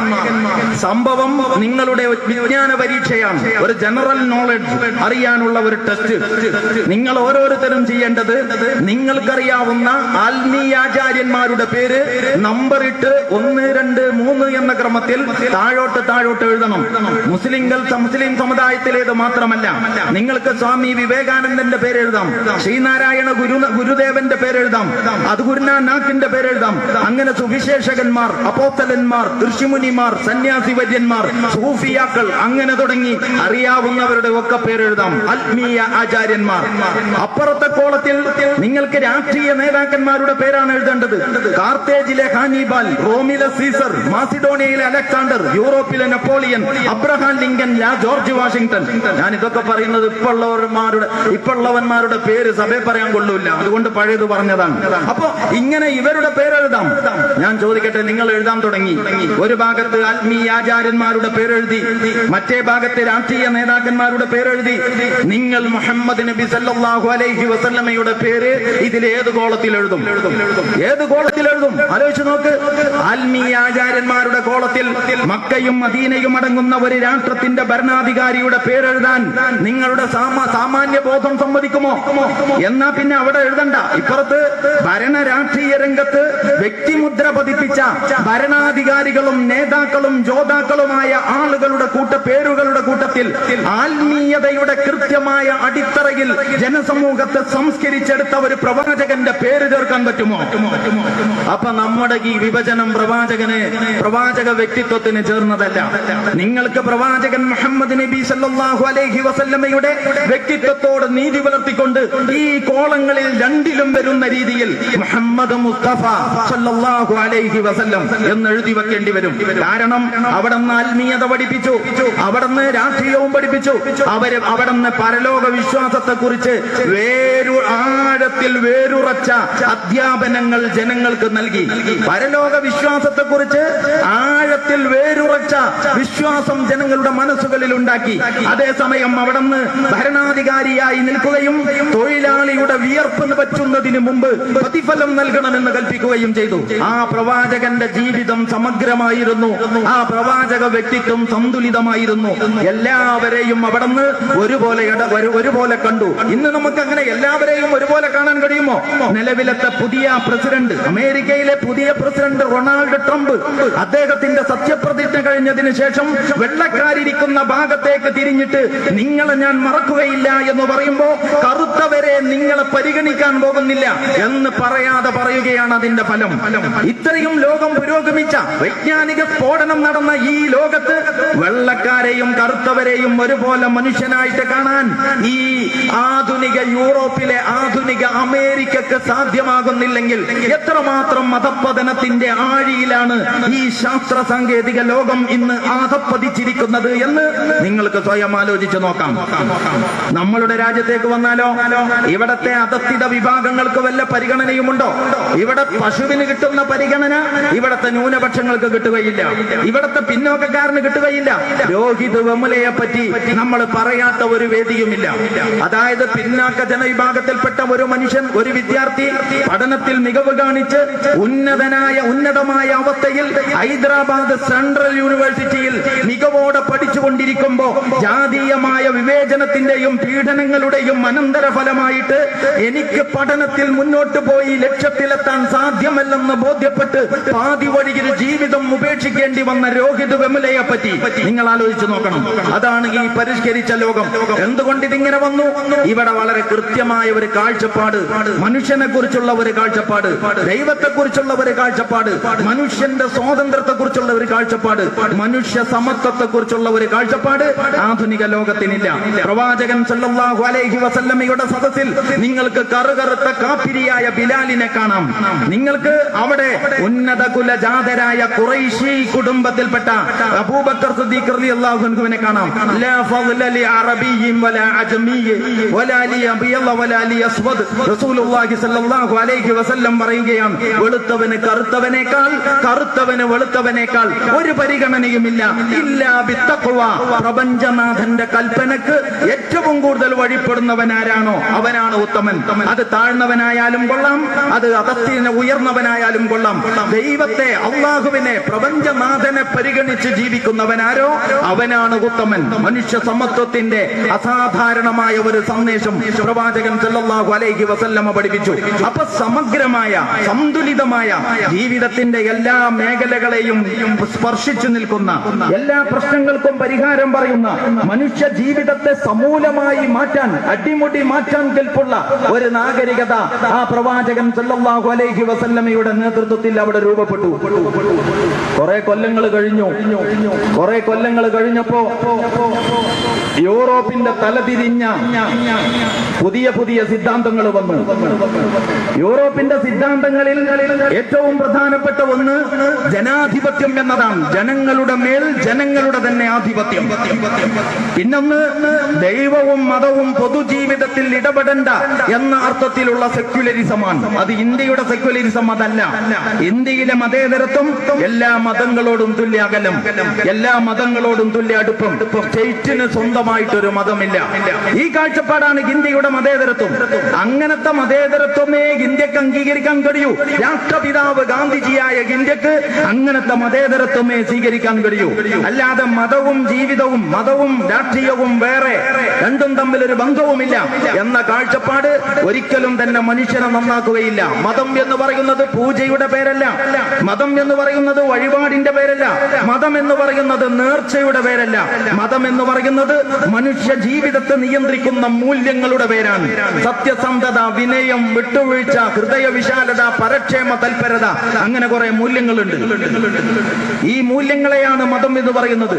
സംഭവം നിങ്ങളുടെ വിജ്ഞാന പരീക്ഷയാണ്, ഒരു ജനറൽ നോളജ് അറിയാനുള്ള ഒരു ടെസ്റ്റ്. നിങ്ങൾ ഓരോരുത്തരും ചെയ്യേണ്ടത് നിങ്ങൾക്കറിയാവുന്ന ആത്മീയാചാര്യന്മാരുടെ പേര് നമ്പർ ഇട്ട് 1, 2, 3 എന്ന ക്രമത്തിൽ താഴോട്ട് എഴുതണം. മുസ്ലിം സമുദായത്തിലേത് മാത്രം നിങ്ങൾക്ക് സ്വാമി വിവേകാനന്ദന്റെ പേരെഴുതാം, ശ്രീനാരായണ ഗുരുദേവന്റെ പേരെഴുതാം, അത് ഗുരുനാനാക്കിന്റെ പേരെഴുതാം. അങ്ങനെ സുവിശേഷകന്മാർ, അപ്പോസ്തലന്മാർ, ഋഷിമുനിമാർ, സന്യാസി വര്യന്മാർ, സൂഫിയാക്കൾ, അങ്ങനെ തുടങ്ങി അറിയാവുന്നവരുടെ ഒക്കെ പേരെഴുതാം. ആത്മീയ ആചാര്യന്മാർ. അപ്പുറത്തെ കോളത്തിൽ നിങ്ങൾക്ക് രാഷ്ട്രീയ നേതാക്കന്മാരുടെ പേരാണ് എഴുതേണ്ടത്. കാർത്തേജിലെ ഹാനിബാൽ, റോമിലെ സീസർ, മാസിഡോണിയയിലെ അലക്സാണ്ടർ, യൂറോപ്പിലെ Napoleon, Abraham Lincoln, George Washington. ഞാൻ ഇതൊക്കെ പറയുന്നത് ഇപ്പോഴുള്ളവന്മാരുടെ പേര് സഭയിൽ പറയാൻ കൊള്ളൂല്ല, അതുകൊണ്ട് പഴയത് പറഞ്ഞതാണ്. അപ്പൊ ഇങ്ങനെ ഇവരുടെ പേരെഴുതാം. ഞാൻ ചോദിക്കട്ടെ, നിങ്ങൾ എഴുതാൻ തുടങ്ങി. ഒരു ഭാഗത്ത് ആത്മീയ ആചാര്യന്മാരുടെ പേരെഴുതി, മറ്റേ ഭാഗത്ത് രാഷ്ട്രീയ നേതാക്കന്മാരുടെ പേരെഴുതി. നിങ്ങൾ മുഹമ്മദ് നബി സല്ലല്ലാഹു അലൈഹി വസല്ലമയുടെ പേര് ഇതിൽ ഏത് കോളത്തിൽ എഴുതും? ഏത് കോളത്തിൽ എഴുതും? ആലോചിച്ച് നോക്ക്. ആത്മീയ ആചാര്യന്മാരുടെ കോളത്തിൽ മക്കയും മദീനയും അടങ്ങുന്ന ഒരു രാഷ്ട്രത്തിന്റെ ഭരണാധികാരിയുടെ പേരെഴുതാൻ നിങ്ങളുടെ സാമാന്യ ബോധം സമ്മതിക്കുമോ? എന്നാ പിന്നെ അവിടെ എഴുതണ്ട. ഇപ്പുറത്ത് ഭരണ രാഷ്ട്രീയ രംഗത്ത് വ്യക്തിമുദ്ര പതിപ്പിച്ച ഭരണാധികാരികളും നേതാക്കളും ജോതാക്കളുമായ ആളുകളുടെ പേരുകളുടെ കൂട്ടത്തിൽ ആത്മീയതയുടെ കൃത്യമായ അടിത്തറയിൽ ജനസമൂഹത്തെ സംസ്കരിച്ചെടുത്ത ഒരു പ്രവാചകന്റെ പേര് ചേർക്കാൻ പറ്റുമോ? അപ്പൊ നമ്മുടെ ഈ വിഭജനം പ്രവാചക വ്യക്തിത്വത്തിന് ചേർന്നതല്ല. നിങ്ങൾക്ക് പ്രവാചകൻ മുഹമ്മദ് നബി സല്ലല്ലാഹു അലൈഹി വസല്ലമയുടെ വ്യക്തിത്വത്തോട് നീതി പുലർത്തിക്കൊണ്ട് ഈ കോളങ്ങളിൽ രണ്ടിലും വരുന്ന രീതിയിൽ മുഹമ്മദ് മുസ്തഫ സല്ലല്ലാഹു അലൈഹി വസല്ലം എന്ന് എഴുതി വെക്കേണ്ടി വരും. കാരണം അവിടുന്ന് ആത്മീയത പഠിപ്പിച്ചു, അവിടുന്ന് രാഷ്ട്രീയവും പഠിപ്പിച്ചു, അവിടുന്ന് പരലോക വിശ്വാസത്തെ കുറിച്ച് ആഴത്തിൽ വേരുറച്ച അധ്യാപനങ്ങൾ ജനങ്ങൾക്ക് നൽകി. പരലോക വിശ്വാസത്തെ കുറിച്ച് ആഴത്തിൽ വേരുറച്ച വിശ്വാസം ജനങ്ങളുടെ മനസ്സുകളിൽ ഉണ്ടാക്കി. അതേസമയം അവിടുന്ന് ഭരണാധികാരിയായി നിൽക്കുകയും തൊഴിലാളിയുടെ വിയർപ്പ് പറ്റുന്നതിന് മുമ്പ് പ്രതിഫലം നൽകണമെന്ന് കൽപ്പിക്കുകയും ചെയ്തു. ആ പ്രവാചകന്റെ ജീവിതം സമഗ്രമായിരുന്നു, ആ പ്രവാചക വ്യക്തിത്വം സന്തുലിതമായിരുന്നു. എല്ലാവരെയും അവിടുന്ന് ഒരുപോലെ കണ്ടു. ഇന്ന് നമുക്ക് അങ്ങനെ എല്ലാവരെയും ഒരുപോലെ കാണാൻ കഴിയുമോ? നിലവിലത്തെ പുതിയ പ്രസിഡന്റ്, അമേരിക്കയിലെ പുതിയ പ്രസിഡന്റ് റൊണാൾഡ് ട്രംപ്, അദ്ദേഹത്തിന്റെ സത്യപ്രതിജ്ഞ കഴിഞ്ഞതിന് ശേഷം വെള്ളക്കാരിരിക്കുന്ന ഭാഗത്തേക്ക് തിരിഞ്ഞിട്ട് നിങ്ങളെ ഞാൻ മറക്കുകയില്ല എന്ന് പറയുമ്പോ കറുത്തവരെ നിങ്ങളെ പരിഗണിക്കാൻ പോകുന്നില്ല എന്ന് പറയാതെ പറയുകയാണ് അതിന്റെ ഫലം. ഇത്രയും ലോകം പുരോഗമിച്ച വൈജ്ഞാനിക സ്ഫോടനം നടന്ന ഈ ലോകത്ത് വെള്ളക്കാരെയും കറുത്തവരെയും ഒരുപോലെ മനുഷ്യനായിട്ട് കാണാൻ ഈ ആധുനിക യൂറോപ്പിലെ ആധുനിക അമേരിക്കക്ക് സാധ്യമാകുന്നില്ലെങ്കിൽ എത്രമാത്രം അധപ്പതനത്തിന്റെ ആഴിയിലാണ് ഈ ശാസ്ത്ര സാങ്കേതിക ലോകം ഇന്ന് അധപ്പതിച്ചിരിക്കുന്നത് എന്ന് നിങ്ങൾക്ക് സ്വയം ആലോചിച്ച് നോക്കാം. നമ്മളുടെ രാജ്യത്തേക്ക് വന്നാലോ, ഇവിടത്തെ അധസ്ഥിത വിഭാഗങ്ങൾക്ക് വല്ല പരിഗണനയുമുണ്ടോ? ഇവിടെ പശുവിന് കിട്ടുന്ന പരിഗണന ഇവിടത്തെ ന്യൂനപക്ഷങ്ങൾക്ക് കിട്ടുകയില്ല, ഇവിടത്തെ പിന്നോക്കക്കാരന് കിട്ടുകയില്ല. രോഹിത് വെമുലയെ പറ്റി നമ്മൾ പറയാത്ത ഒരു വേദിയുമില്ല. അതായത് പിന്നാക്ക ജനവിഭാഗത്തിൽപ്പെട്ട ഒരു മനുഷ്യൻ, ഒരു വിദ്യാർത്ഥി പഠനത്തിൽ മികവ് കാണിച്ച് ഉന്നതമായ അവസ്ഥയിൽ ഹൈദരാബാദ് സെൻട്രൽ യൂണിവേഴ്സിറ്റിയിൽ മികവോടെ പഠിച്ചുകൊണ്ടിരിക്കുമ്പോ ജാതീയമായ വിവേചനത്തിന്റെയും പീഡനങ്ങളുടെയും അനന്തരഫലമായിട്ട് എനിക്ക് പഠനത്തിൽ മുന്നോട്ട് പോയി ലക്ഷ്യത്തിലെത്താൻ സാധ്യമല്ലെന്ന് ബോധ്യപ്പെട്ട് പാതി വഴിയിൽ ജീവിതം ഉപേക്ഷിക്കേണ്ടി വന്ന രോഹിത് വെമുലയെ പറ്റി നിങ്ങൾ ആലോചിച്ച് നോക്കണം. അതാണ് ഈ പരിഷ്കരിച്ച ലോകം. എന്തുകൊണ്ട് ഇതിങ്ങനെ വന്നു? ഇവിടെ വളരെ കൃത്യമായ ഒരു കാഴ്ചപ്പാട്, മനുഷ്യനെ കുറിച്ചുള്ള ഒരു കാഴ്ചപ്പാട്, ദൈവത്തെ കുറിച്ചുള്ള ഒരു കാഴ്ചപ്പാട്, മനുഷ്യന്റെ സ്വാതന്ത്ര്യത്തെ കുറിച്ചുള്ള ഒരു കാഴ്ചപ്പാട്, മനുഷ്യ സമത്വത്തെ കുറിച്ചുള്ള ഒരു കാഴ്ചപ്പാട് ആധുനിക ലോകത്തിനില്ല. പ്രവാചകൻ സല്ലല്ലാഹു അലൈഹി വസല്ലമയുടെ സദസ്സിൽ നിങ്ങൾക്ക് കറുകറുത്ത കാഫിരിയായ ബിലാലിനെ കാണാം. നിങ്ങൾക്ക് അവിടെ ഉന്നത കുലജാതരായ ഖുറൈശി കുടുംബത്തിൽപ്പെട്ട അബൂബക്കർ സിദ്ദീഖ് റളിയല്ലാഹു അൻഹുവിനെ കാണാം. ലാ ഫദ്ല ലി അറബിയ്യിൻ വലാ അജമിയ്യിൻ വലാ ലി അബിയദ വലാ ലി അസ്വദ്. റസൂലുള്ളാഹി സ്വല്ലല്ലാഹു അലൈഹി വസല്ലം പറയുകയാണ്, വെളുത്തവന് കറുത്തവനേക്കാൾ, കറുത്തവന് വെളുത്തവനേക്കാൾ ഒരു പരിഗണനയുമില്ല. ഇല്ലാ ബിത്തഖ്വ. പ്രപഞ്ചനാഥന്റെ കൽപ്പനക്ക് ഏറ്റവും കൂടുതൽ വഴിപ്പെടുന്നവനാരാണോ അവനാണ് ഉത്തമൻ. അത് താഴ്ന്നവനായാലും കൊള്ളാം, അത് അധസ്ഥിതന് ഉയർന്നവനായാലും കൊള്ളാം. ദൈവത്തെ, അള്ളാഹുവിനെ, പ്രപഞ്ചനാഥനെ പരിഗണിച്ച് ജീവിക്കുന്നവനാരോ അവനാണ് ഉത്തമൻ. മനുഷ്യ സമത്വത്തിന്റെ അസാധാരണമായ ഒരു സന്ദേശം പ്രവാചകൻ സല്ലല്ലാഹു അലൈഹി വസല്ലമ പഠിപ്പിച്ചു. അപ്പൊ സമഗ്രമായ സന്തുലിതമായ ജീവിതത്തിന്റെ എല്ലാ മേഖലകളെയും സ്പർശിച്ചു നിൽക്കുന്ന, എല്ലാ പ്രശ്നങ്ങൾക്കും പരിഹാരം പറയുന്ന, മനുഷ്യ ജീവിതത്തെ സമൂലമായി മാറ്റാൻ, അടിമുടി മാറ്റാൻ കെൽപ്പുള്ള ഒരു നാഗരികത ആ പ്രവാചകൻ സല്ലല്ലാഹു അലൈഹി വസല്ലമയുടെ നേതൃത്വത്തിൽ അവിടെ രൂപപ്പെട്ടു. കുറെ കൊല്ലങ്ങൾ കഴിഞ്ഞപ്പോ യൂറോപ്പിന്റെ തലതിരിഞ്ഞ പുതിയ സിദ്ധാന്തങ്ങൾ വന്നു. യൂറോപ്പിന്റെ സിദ്ധാന്തങ്ങളിൽ ഏറ്റവും പ്രധാനപ്പെട്ട ഒന്ന് ജനാധിപത്യം എന്നതാണ്. ജനങ്ങളുടെ മേൽ ജനങ്ങളുടെ തന്നെ ആധിപത്യം. പിന്നൊന്ന് ദൈവവും മതവും പൊതുജീവിതത്തിൽ ഇടപെടേണ്ട എന്ന അർത്ഥത്തിലുള്ള സെക്യുലറിസമാണ്. അത് ഇന്ത്യയുടെ സെക്യുലറിസം അതല്ല. ഇന്ത്യയിലെ മതേതരത്വം എല്ലാ മതങ്ങളോടും തുല്യ അകലം, എല്ലാ മതങ്ങളോടും തുല്യ അടുപ്പം. സ്റ്റേറ്റിന് സ്വന്തമായിട്ടൊരു മതമില്ല. ഈ കാഴ്ചപ്പാടാണ് ഇന്ത്യയുടെ മതേതരത്വം. അങ്ങനത്തെ മതേതരത്വമേ ഇന്ത്യക്ക് അംഗീകരിക്കാൻ കഴിയൂ. രാഷ്ട്രപിതാവ് ഗാന്ധിജിയായ ഇന്ത്യക്ക് അങ്ങനത്തെ മതേതരത്വമേ സ്വീകരിക്കാൻ കഴിയൂ. അല്ലാതെ മതവും ജീവിതവും മതവും രാഷ്ട്രീയവും വേറെ, രണ്ടും തമ്മിൽ ഒരു ബന്ധവുമില്ല എന്ന കാഴ്ചപ്പാട് ഒരിക്കലും തന്നെ മനുഷ്യനെ നന്നാക്കുകയില്ല. മതം എന്ന് പറയുന്നത് പൂജയുടെ പേരല്ല, മതം എന്ന് പറയുന്നത് വഴിപാടിന്റെ പേരല്ല, മതം എന്ന് പറയുന്നത് നേർച്ചയുടെ പേരല്ല. മതം എന്ന് പറയുന്നത് മനുഷ്യ ജീവിതത്തെ നിയന്ത്രിക്കുന്ന മൂല്യങ്ങളുടെ പേരാണ്. സത്യസന്ധത, വിനയം, വിട്ടുവീഴ്ച, ഹൃദയ വിശാലത, പരക്ഷേമ തൽപരത, അങ്ങനെ കുറെ മൂല്യങ്ങളുണ്ട്. ഈ മൂല്യങ്ങളെയാണ് മതം എന്ന് പറയുന്നത്.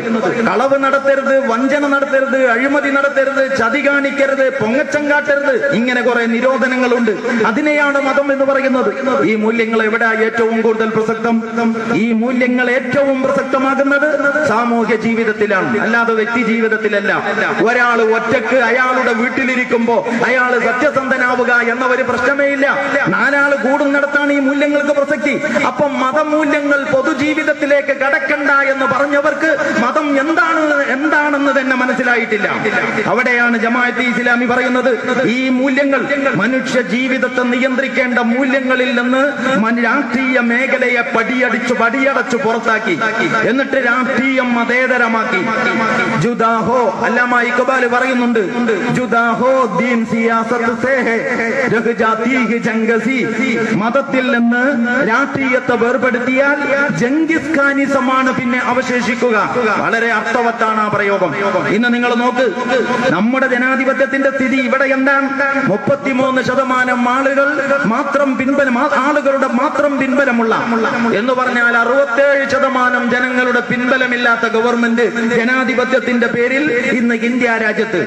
കളവ് നടത്തരുത്, വഞ്ചന നടത്തരുത്, അഴിമതി നടത്തരുത്, ചതി കാണിക്കരുത്, പൊങ്ങച്ചം കാട്ടരുത്, ഇങ്ങനെ കുറെ നിരോധനങ്ങളുണ്ട്. അതിനെയാണ് മതം എന്ന് പറയുന്നത്. ഈ മൂല്യങ്ങൾ എവിടെ ഏറ്റവും കൂടുതൽ പ്രസക്തം? ഈ മൂല്യങ്ങൾ ഏറ്റവും പ്രസക്തമാകുന്നത് സാമൂഹ്യ ജീവിതത്തിലാണ്, അല്ലാതെ വ്യക്തി ജീവിതത്തിലല്ല. ഒരാൾ ഒറ്റക്ക് അയാളുടെ വീട്ടിലിരിക്കുമ്പോ അയാൾ സത്യസന്ധനാവുക എന്ന ഒരു പ്രശ്നമേ ഇല്ല. നാലാള് കൂടുന്നിടത്താണ് ഈ മൂല്യങ്ങൾക്ക് പ്രസക്തി. അപ്പം മതമൂല്യങ്ങൾ പൊതുജീവിതത്തിലേക്ക് കടക്കണ്ട എന്ന് പറഞ്ഞവർക്ക് മതം എന്താണെന്ന് തന്നെ മനസ്സിലായിട്ടില്ല. അവിടെയാണ് ജമാഅത്തെ ഇസ്ലാമി പറയുന്നത്, ഈ മൂല്യങ്ങൾ മനുഷ്യ ജീവിതത്തെ നിയന്ത്രിക്കേണ്ട മൂല്യങ്ങളിൽ നിന്ന് രാഷ്ട്രീയ മേഖലയെ പടിയടച്ചു പുറത്താക്കി, എന്നിട്ട് രാഷ്ട്രീയം മതേതരമാക്കി. ജുദാഹോ, അല്ലാമ ഇഖ്ബാൽ പറയുന്നുണ്ട്, ജുദാഹോ ദീൻ സിയാസത്ത് സേ ഹേ രഹ് ജാതി ഹി ജംഗസി. മതത്തിൽ നിന്ന് രാഷ്ട്രീയത്തെ വേർപെടുത്തിയാൽ ജംഗിസ് ഖാനിസമാണ് പിന്നെ അവശേഷിക്കുക. വളരെ അർത്ഥവത്താണ് ആ പ്രയോഗം. ഇന്ന് നിങ്ങൾ നോക്ക്, നമ്മുടെ ജനാധിപത്യത്തിന്റെ സ്ഥിതി ഇവിടെ എന്താണ്? 33% ആളുകളുടെ മാത്രം പിൻബലമുള്ള എന്ന് പറഞ്ഞാൽ 67% ജനങ്ങളുടെ പിൻബലമില്ലാത്ത ഗവൺമെന്റ് ജനാധിപത്യത്തിന്റെ പേരിൽ ഇന്ന് ഇന്ത്യ രാജ്യത്ത്.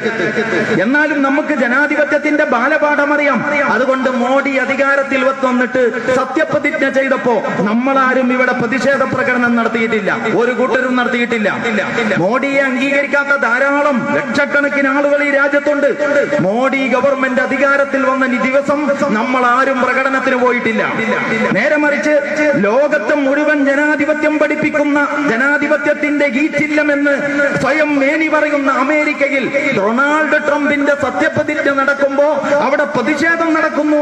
എന്നാലും നമുക്ക് ജനാധിപത്യത്തിന്റെ ബാലപാഠം അറിയാം. അതുകൊണ്ട് മോഡി അധികാരത്തിൽ വന്നിട്ട് സത്യപ്രതിജ്ഞ ചെയ്തപ്പോ നമ്മളാരും ഇവിടെ പ്രതിഷേധ പ്രകടനം നടത്തിയിട്ടില്ല, ഒരു കൂട്ടരും നടത്തിയിട്ടില്ല. മോഡിയെ അംഗീകരിക്കാത്ത ധാരാളം ലക്ഷക്കണക്കിന് ആളുകൾ ഈ രാജ്യത്തുണ്ട്. മോഡി ഗവൺമെന്റ് അധികാരത്തിൽ വന്ന ദിവസം നമ്മൾ ആരും പ്രകടനത്തിന് പോയിട്ടില്ല. നേരെ മറിച്ച് ലോകത്തെ മുഴുവൻ ജനാധിപത്യം പഠിപ്പിക്കുന്ന, ജനാധിപത്യത്തിന്റെ ഈ ചിഹ്നമെന്ന് സ്വയം മേനി പറയുന്ന അമേരിക്കയിൽ ഡൊണാൾഡ് ട്രംപിന്റെ സത്യപ്രതിജ്ഞ നടക്കുമ്പോ അവിടെ പ്രതിഷേധം നടക്കുന്നു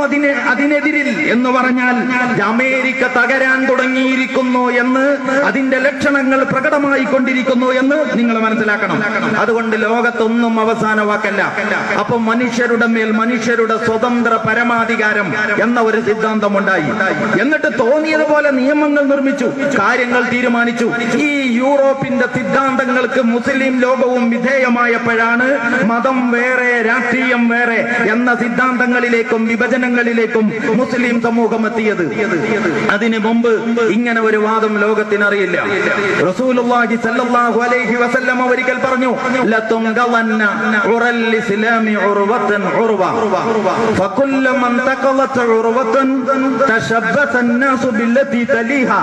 അതിനെതിരിൽ എന്ന് പറഞ്ഞാൽ അമേരിക്ക തകരാൻ തുടങ്ങിയിരിക്കുന്നു എന്ന്, അതിന്റെ ലക്ഷണങ്ങൾ പ്രകടമായി കൊണ്ടിരിക്കുന്നു എന്ന് നിങ്ങൾ മനസ്സിലാക്കണം. അതുകൊണ്ട് ലോകത്തൊന്നും അവസാന വാക്കല്ല. അപ്പൊ മനുഷ്യരുടെ മേൽ മനുഷ്യരുടെ സ്വതന്ത്ര പരമാധികാരം എന്ന ഒരു സിദ്ധാന്തം ഉണ്ടായി. എന്നിട്ട് തോന്നിയതുപോലെ നിയമങ്ങൾ നിർമ്മിച്ചു, കാര്യങ്ങൾ തീരുമാനിച്ചു. ഈ യൂറോപ്പിന്റെ സിദ്ധാന്തങ്ങൾക്ക് മുസ്ലിം ലോകവും വിധേയമായപ്പോഴാണ് മതം വേറെ രാഷ്ട്രീയം വേറെ എന്ന സിദ്ധാന്തങ്ങളിലേക്കും വിഭജനങ്ങളിലേക്കും മുസ്ലിം സമൂഹം എത്തിയത്. അതിനു മുമ്പ് ഇങ്ങനെ ഒരു വാദം ലോകത്തിനറിയില്ല. റസൂലുള്ളാഹി സ്വല്ലല്ലാഹു അലൈഹി വസല്ലം ഒരിക്കൽ പറഞ്ഞു, ലതുംഗവന്ന ഉറൽ ഇസ്ലാമി ഉർവതൻ ഉർവ ഫകുല്ലമൻ തഖലത ഉർവതൻ തശബ്ബത الناس بالتي تليها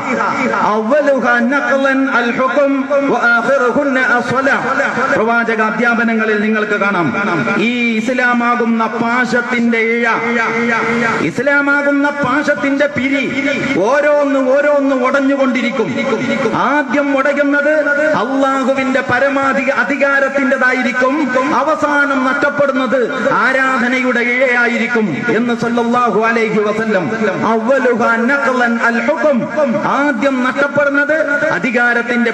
اولها نقلا الحكم واخرهن الصلاه. പ്രവാചക അധ്യാപനങ്ങളിൽ നിങ്ങൾക്ക് കാണാം, ഈ ഇസ്ലാമാകുന്ന പാശത്തിന്റെ ഇഴ, ഇസ്ലാമാകുന്ന പാശത്തിന്റെ പിരി ഓരോന്ന് ഉടഞ്ഞുകൊണ്ടിരിക്കും. ആദ്യം ഉടയുന്നത് അള്ളാഹുവിന്റെ അധികാരത്തിൻ്റെതായിരിക്കും, അവസാനം നഷ്ടപ്പെടുന്നത് ആരാധനയുടെ ഇഴയായിരിക്കും എന്ന് സല്ലല്ലാഹു അലൈഹി വസല്ലം. ആദ്യം നഷ്ടപ്പെടുന്നത് അധികാരത്തിന്റെ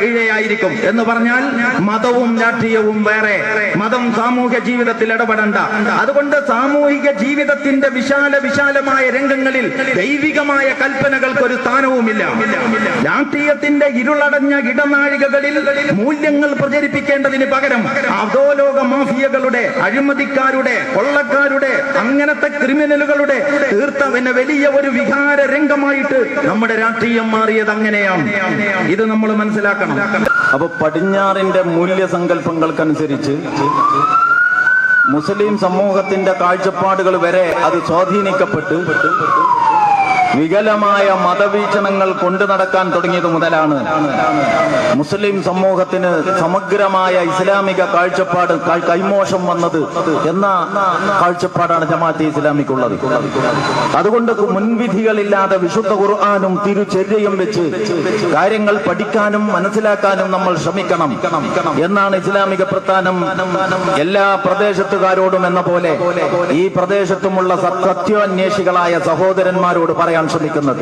ഇഴയായിരിക്കും എന്ന് പറഞ്ഞാൽ മതവും രാഷ്ട്രീയവും വേറെ, മതം സാമൂഹ്യ ജീവിതത്തിൽ ഇടപെടണ്ട. അതുകൊണ്ട് സാമൂഹിക ജീവിതത്തിന്റെ വിശാലമായ രംഗങ്ങളിൽ ദൈവികമായ കൽപ്പനകൾക്ക് ഒരു സ്ഥാനവുമില്ല. രാഷ്ട്രീയത്തിന്റെ ഇരുളടഞ്ഞ ഇടനാഴികകളിൽ മൂല്യങ്ങൾ പ്രചരിപ്പിക്കേണ്ടതിന് പകരം അധോലോക മാഫിയകളുടെ, അഴിമതിക്കാരുടെ, കൊള്ള കൊള്ളക്കാരുടെ, അങ്ങനത്തെ ക്രിമിനലുകളുടെ തീർത്ത വലിയ ഒരു വികാര രംഗമായിട്ട് നമ്മുടെ രാഷ്ട്രീയം മാറിയത് അങ്ങനെയാണ്. ഇത് നമ്മൾ മനസ്സിലാക്കണം. അപ്പൊ പടിഞ്ഞാറിന്റെ മൂല്യസങ്കല്പങ്ങൾക്കനുസരിച്ച് മുസ്ലിം സമൂഹത്തിന്റെ കാഴ്ചപ്പാടുകൾ വരെ അത് സ്വാധീനിക്കപ്പെട്ട് വികലമായ മതവീക്ഷണങ്ങൾ കൊണ്ടു നടക്കാൻ തുടങ്ങിയത് മുതലാണ് മുസ്ലിം സമൂഹത്തിന് സമഗ്രമായ ഇസ്ലാമിക കാഴ്ചപ്പാട് കൈമോശം വന്നത് എന്ന കാഴ്ചപ്പാടാണ് ജമാഅത്തെ ഇസ്ലാമിക്കുള്ളത്. അതുകൊണ്ട് മുൻവിധികളില്ലാതെ വിശുദ്ധ ഖുർആനും തിരുചര്യയും വെച്ച് കാര്യങ്ങൾ പഠിക്കാനും മനസ്സിലാക്കാനും നമ്മൾ ശ്രമിക്കണം എന്നാണ് ഇസ്ലാമിക പ്രസ്ഥാനം എല്ലാ പ്രദേശത്തുകാരോടും എന്ന പോലെ ഈ പ്രദേശത്തുമുള്ള സത്യാന്വേഷികളായ സഹോദരന്മാരോട് പറയാൻ ശ്രമിക്കുന്നത്.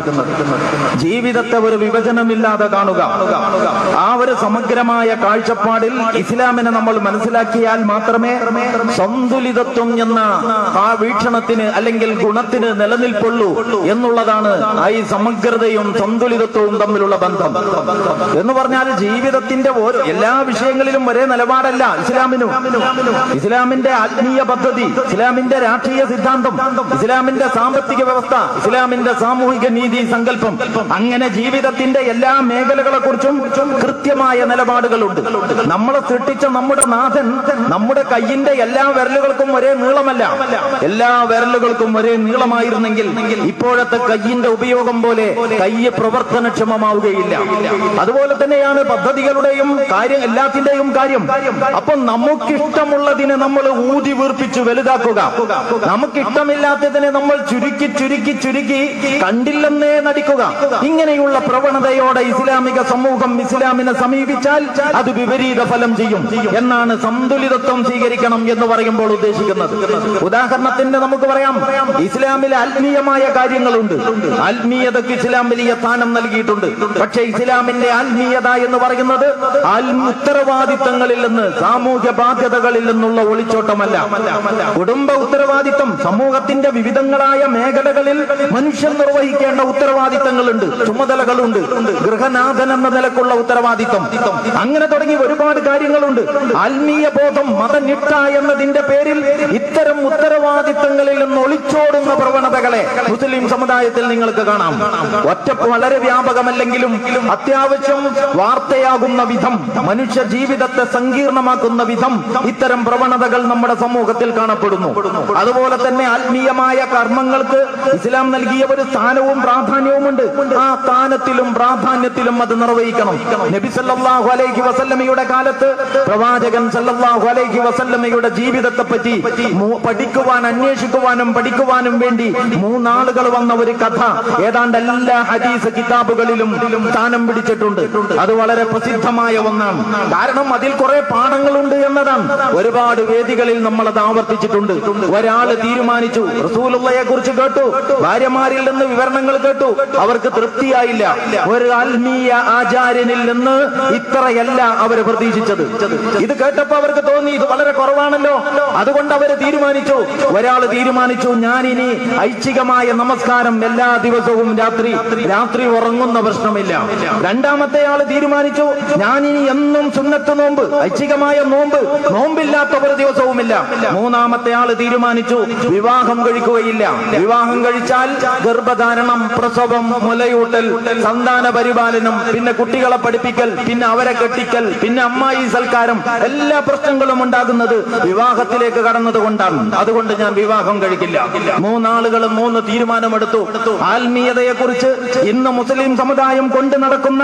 ജീവിതത്തെ ഒരു വിഭജനമില്ലാതെ കാണുക, ആ ഒരു സമഗ്രമായ കാഴ്ചപ്പാടിൽ ഇസ്ലാമിനെ നമ്മൾ മനസ്സിലാക്കിയാൽ മാത്രമേ സന്തുലിതത്വം എന്ന ആ വീക്ഷണത്തിന് അല്ലെങ്കിൽ ഗുണത്തിന് നിലനിൽപ്പുള്ളൂ എന്നുള്ളതാണ് ഈ സമഗ്രതയും സന്തുലിതത്വവും തമ്മിലുള്ള ബന്ധം. എന്ന് പറഞ്ഞാൽ ജീവിതത്തിന്റെ എല്ലാ വിഷയങ്ങളിലും ഒരേ നിലപാടല്ല ഇസ്ലാമിനും. ഇസ്ലാമിന്റെ ആത്മീയ പദ്ധതി, ഇസ്ലാമിന്റെ രാഷ്ട്രീയ സിദ്ധാന്തം, ഇസ്ലാമിന്റെ സാമ്പത്തിക വ്യവസ്ഥ, ഇസ്ലാമിന്റെ സാമൂഹിക നീതി സങ്കല്പം, അങ്ങനെ ജീവിതത്തിന്റെ എല്ലാ മേഖലകളെ കുറിച്ചും കൃത്യമായ നിലപാടുകളുണ്ട്. നമ്മളെ സൃഷ്ടിച്ച നമ്മുടെ നാഥൻ നമ്മുടെ കയ്യിന്റെ എല്ലാ വിരലുകൾക്കും ഒരേ നീളമല്ല. എല്ലാ വിരലുകൾക്കും ഒരേ നീളമായിരുന്നെങ്കിൽ ഇപ്പോഴത്തെ കയ്യിന്റെ ഉപയോഗം പോലെ കയ്യ് പ്രവർത്തനക്ഷമമാവുകയില്ല. അതുപോലെ തന്നെയാണ് പദ്ധതികളുടെയും കാര്യം, എല്ലാത്തിന്റെയും കാര്യം. അപ്പൊ നമുക്കിഷ്ടമുള്ളതിനെ നമ്മൾ ഊതി വീർപ്പിച്ചു വലുതാക്കുക, നമുക്കിഷ്ടമില്ലാത്തതിനെ നമ്മൾ ചുരുക്കി ചുരുക്കി ചുരുക്കി കണ്ടില്ലെന്നേ നടിക്കുക. ഇങ്ങനെയുള്ള പ്രവണതയോടെ ഇസ്ലാമിക സമൂഹം ഇസ്ലാമിനെ സമീപിച്ചാൽ അത് വിപരീത ഫലം ചെയ്യും എന്നാണ് സന്തുലിതത്വം സ്വീകരിക്കണം എന്ന് പറയുമ്പോൾ ഉദ്ദേശിക്കുന്നത്. ഉദാഹരണത്തിന് നമുക്ക് പറയാം, ഇസ്ലാമിൽ ആത്മീയമായ കാര്യങ്ങളുണ്ട്. ആത്മീയതയ്ക്ക് ഇസ്ലാം വലിയ സ്ഥാനം നൽകിയിട്ടുണ്ട്. പക്ഷേ ഇസ്ലാമിന്റെ ആത്മീയത എന്ന് പറയുന്നത് ഉത്തരവാദിത്തങ്ങളിൽ നിന്ന്, സാമൂഹ്യ ബാധ്യതകളിൽ നിന്നുള്ള ഒളിച്ചോട്ടമല്ല. കുടുംബ ഉത്തരവാദിത്തം, സമൂഹത്തിന്റെ വിവിധങ്ങളായ മേഖലകളിൽ മനുഷ്യൻ നിർവഹിക്കേണ്ട ഉത്തരവാദിത്തങ്ങളുണ്ട്, ചുമതലകളുണ്ട്. ഗൃഹനാഥൻ എന്ന നിലക്കുള്ള ഉത്തരവാദിത്തം, അങ്ങനെ തുടങ്ങി ഒരുപാട് കാര്യങ്ങളുണ്ട്. ആത്മീയ ബോധം, മതനിഷ്ഠ എന്നതിന്റെ പേരിൽ ഇത്തരം ഉത്തരവാദിത്തങ്ങളിൽ നിന്ന് ഒളിച്ചോടുന്ന പ്രവണതകളെ മുസ്ലിം സമുദായത്തിൽ നിങ്ങൾക്ക് കാണാം. വളരെ വ്യാപകമല്ലെങ്കിലും അത്യാവശ്യം വാർത്തയാകുന്ന വിധം, മനുഷ്യ ജീവിതത്തെ സങ്കീർണമാക്കുന്ന വിധം ഇത്തരം പ്രവണതകൾ നമ്മുടെ സമൂഹത്തിൽ കാണപ്പെടുന്നു. അതുപോലെ തന്നെ ആത്മീയമായ കർമ്മങ്ങൾക്ക് ഇസ്ലാം നൽകിയ ഒരു സ്ഥാനവും പ്രാധാന്യവുമുണ്ട്. ആ സ്ഥാനത്തിലും പ്രാധാന്യത്തിലും അത് നിർവഹിക്കണം. നബി സല്ലല്ലാഹു അലൈഹി വസല്ലമയുടെ കാലത്ത് പ്രവാചകൻ സല്ലല്ലാഹു അലൈഹി വസല്ലമയുടെ ജീവിതത്തെ പറ്റി പഠിക്കുവാൻ, അന്വേഷിക്കുവാനും പഠിക്കുവാനും വേണ്ടി മൂന്നാളുകൾ വന്ന ഒരു കഥ ഏതാണ്ട് എല്ലാ ഹദീസ് കിതാബുകളിലും സ്ഥാനം പിടിച്ചിട്ടുണ്ട്. അത് വളരെ പ്രസിദ്ധമായ ഒന്നാണ്. കാരണം അതിൽ കുറെ പാഠങ്ങളുണ്ട് എന്നതാണ്. ഒരുപാട് വേദികളിൽ നമ്മൾ അത് ആവർത്തിച്ചിട്ടുണ്ട്. ഒരാള് തീരുമാനിച്ചു, റസൂലുള്ളാഹിയെ കുറിച്ച് കേട്ടു, ഭാര്യമാരിൽ നിന്ന് വിവരണങ്ങൾ കേട്ടു, അവർക്ക് തൃപ്തിയായില്ല. ഒരു ആത്മീയ ആചാര്യനിൽ നിന്ന് ഇത്രയല്ല അവർ പ്രതീക്ഷിച്ചത്. ഇത് കേട്ടപ്പോ അവർക്ക് തോന്നി ഇത് വളരെ കുറവാണല്ലോ. അതുകൊണ്ട് അവര് തീരുമാനിച്ചു, ഒരാള് തീരുമാനിച്ചു, ഞാനിനി ഐച്ഛികമായ നമസ്കാരം എല്ലാ ദിവസവും രാത്രി ഉറങ്ങുന്ന പ്രശ്നമില്ല. രണ്ടാമത്തെ ആള് തീരുമാനിച്ചു, ഞാനിനി എന്നും സുന്നത്ത് നോമ്പ്, ഐച്ഛികമായ നോമ്പില്ലാത്ത ഒരു ദിവസവുമില്ല. മൂന്നാമത്തെ ആള് തീരുമാനിച്ചു, വിവാഹം കഴിക്കുകയില്ല. വിവാഹം കഴിച്ചാൽ ഗർഭധാരണം, പ്രസവം, മുലയൂട്ടൽ, സന്താന പരിപാലനം, പിന്നെ കുട്ടികളെ പഠിപ്പിക്കൽ, പിന്നെ അവരെ കെട്ടിക്കൽ, പിന്നെ അമ്മായി സൽക്കാരം, എല്ലാ പ്രശ്നങ്ങളും ഉണ്ടാകുന്നത് വിവാഹത്തിലേക്ക് കടന്നത് കൊണ്ടാണ്. അതുകൊണ്ട് ഞാൻ വിവാഹം കഴിക്കില്ല. മൂന്നാളുകളും മൂന്ന് തീരുമാനമെടുത്തു. ആത്മീയതയെ കുറിച്ച് ഇന്ന് മുസ്ലിം സമുദായം കൊണ്ടു നടക്കുന്ന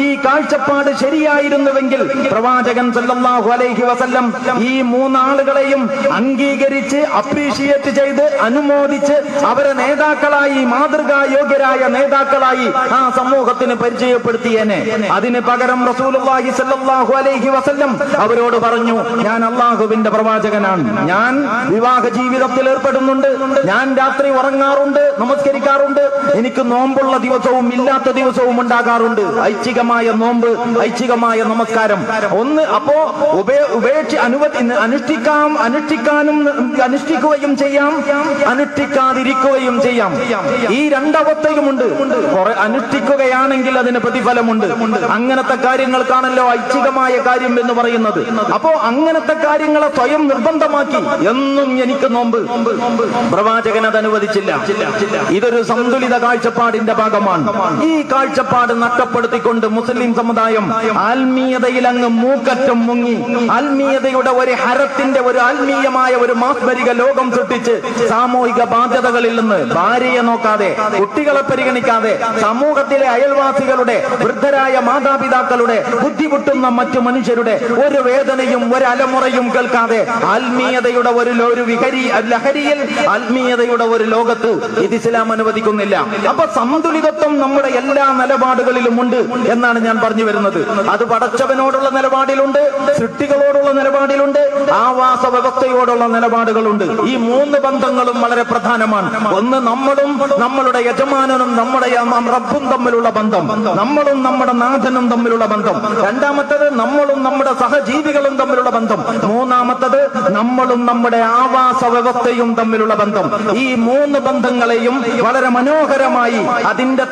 ഈ കാഴ്ചപ്പാട് ശരിയായിരുന്നുവെങ്കിൽ പ്രവാചകൻ സല്ലല്ലാഹു അലൈഹി വസല്ലം ഈ മൂന്നാളുകളെയും അംഗീകരിച്ച് അപ്രീഷിയേറ്റ് ചെയ്ത് അനുമോദിച്ച് അവരെ നേതാക്കളായി, മാതൃകാ യോഗ്യരായ നേതാക്കളായി ആ സമൂഹത്തിന് പരിചയപ്പെടുത്തിയേനെ. അതിന് പകരം റസൂലുള്ളാഹി സ്വല്ലല്ലാഹു അലൈഹി വസല്ലം അവരോട് പറഞ്ഞു, ഞാൻ അള്ളാഹുവിന്റെ പ്രവാചകനാണ്, ഞാൻ വിവാഹ ജീവിതത്തിൽ ഏർപ്പെടുന്നുണ്ട്, ഞാൻ രാത്രി ഉറങ്ങാറുണ്ട്, നമസ്കരിക്കാറുണ്ട്, എനിക്ക് നോമ്പുള്ള ദിവസവും ഇല്ലാത്ത ദിവസവും ഉണ്ടാകാറുണ്ട്. ഐച്ഛികമായ നോമ്പ്, ഐച്ഛികമായ നമസ്കാരം ഒന്ന്. അപ്പോ അനുഷ്ഠിക്കുകയും ചെയ്യാം, അനുഷ്ഠിക്കാതിരിക്കുകയും ചെയ്യാം. ഈ രണ്ടവസ്ഥയുമുണ്ട്. കുറെ അനുഷ്ഠിക്കുകയാണെങ്കിൽ അതിന് പ്രതിഫലമുണ്ട്. അങ്ങനത്തെ കാര്യങ്ങൾക്കാണല്ലോ ഐച്ഛികമായ കാര്യം എന്ന് പറയുന്നത്. അപ്പോ അങ്ങനത്തെ കാര്യങ്ങളെ സ്വയം നിർബന്ധമാക്കി എന്നും എനിക്ക് നോമ്പ്, പ്രവാചകൻ അത് അനുവദിച്ചില്ല. ഇതൊരു സന്തുലിത കാഴ്ചപ്പാടിന്റെ ഭാഗമാണ്. ഈ കാഴ്ചപ്പാട് നഷ്ടപ്പെടുത്തിക്കൊണ്ട് മുസ്ലിം സമുദായം ആത്മീയതയിൽ അങ്ങ് മൂക്കറ്റം മുങ്ങി, ആത്മീയതയുടെ ഒരു ഹരത്തിന്റെ ഒരു ആത്മീയമായ ഒരു മാസ്മരിക ലോകം സൃഷ്ടിച്ച് സാമൂഹിക ബാധ്യതകളിൽ നിന്ന് ഭാര്യയെ നോക്കാതെ, കുട്ടികളെ പരിഗണിക്കാതെ, സമൂഹത്തിലെ അയൽവാസികളുടെ, വൃദ്ധരായ മാതാപിതാക്കളുടെ, ബുദ്ധിമുട്ടുന്ന മറ്റു മനുഷ്യരുടെ ഒരു വേദനയും ഒരു അലമുറയും കേൾക്കാതെ ആത്മീയതയുടെ ഒരു ലഹരിയിൽ, ആത്മീയതയുടെ ഒരു ലോകത്ത് ഇത് ഇസ്ലാം അനുവദിക്കുന്നില്ല. അപ്പൊ സന്തുലിതത്വം നമ്മുടെ എല്ലാ നിലപാടുകളിലും ഉണ്ട് എന്നാണ് ഞാൻ പറഞ്ഞു വരുന്നത്. അത് പടച്ചവനോടുള്ള നിലപാടിലുണ്ട്, സൃഷ്ടികളോടുള്ള നിലപാടിലുണ്ട്, ആവാസ വ്യവസ്ഥയോടുള്ള നിലപാടുകളുണ്ട്. ഈ മൂന്ന് ബന്ധങ്ങളും വളരെ പ്രധാനമാണ്. ഒന്ന് നമ്മളും നമ്മളുടെ യജമാനനും നമ്മുടെ റബ്ബും തമ്മിലുള്ള ബന്ധം, നമ്മളും നമ്മുടെ നാഥനും തമ്മിലുള്ള ബന്ധം. രണ്ടാമത്തത് നമ്മളും നമ്മുടെ സഹജീവികളും തമ്മിലുള്ള ബന്ധം. മൂന്നാമത്തത് നമ്മളും നമ്മുടെ ആവാസ വ്യവസ്ഥയും തമ്മിലുള്ള ബന്ധം. ഈ മൂന്ന് ബന്ധങ്ങളെയും വളരെ മനോഹരമായി അതിന്റെ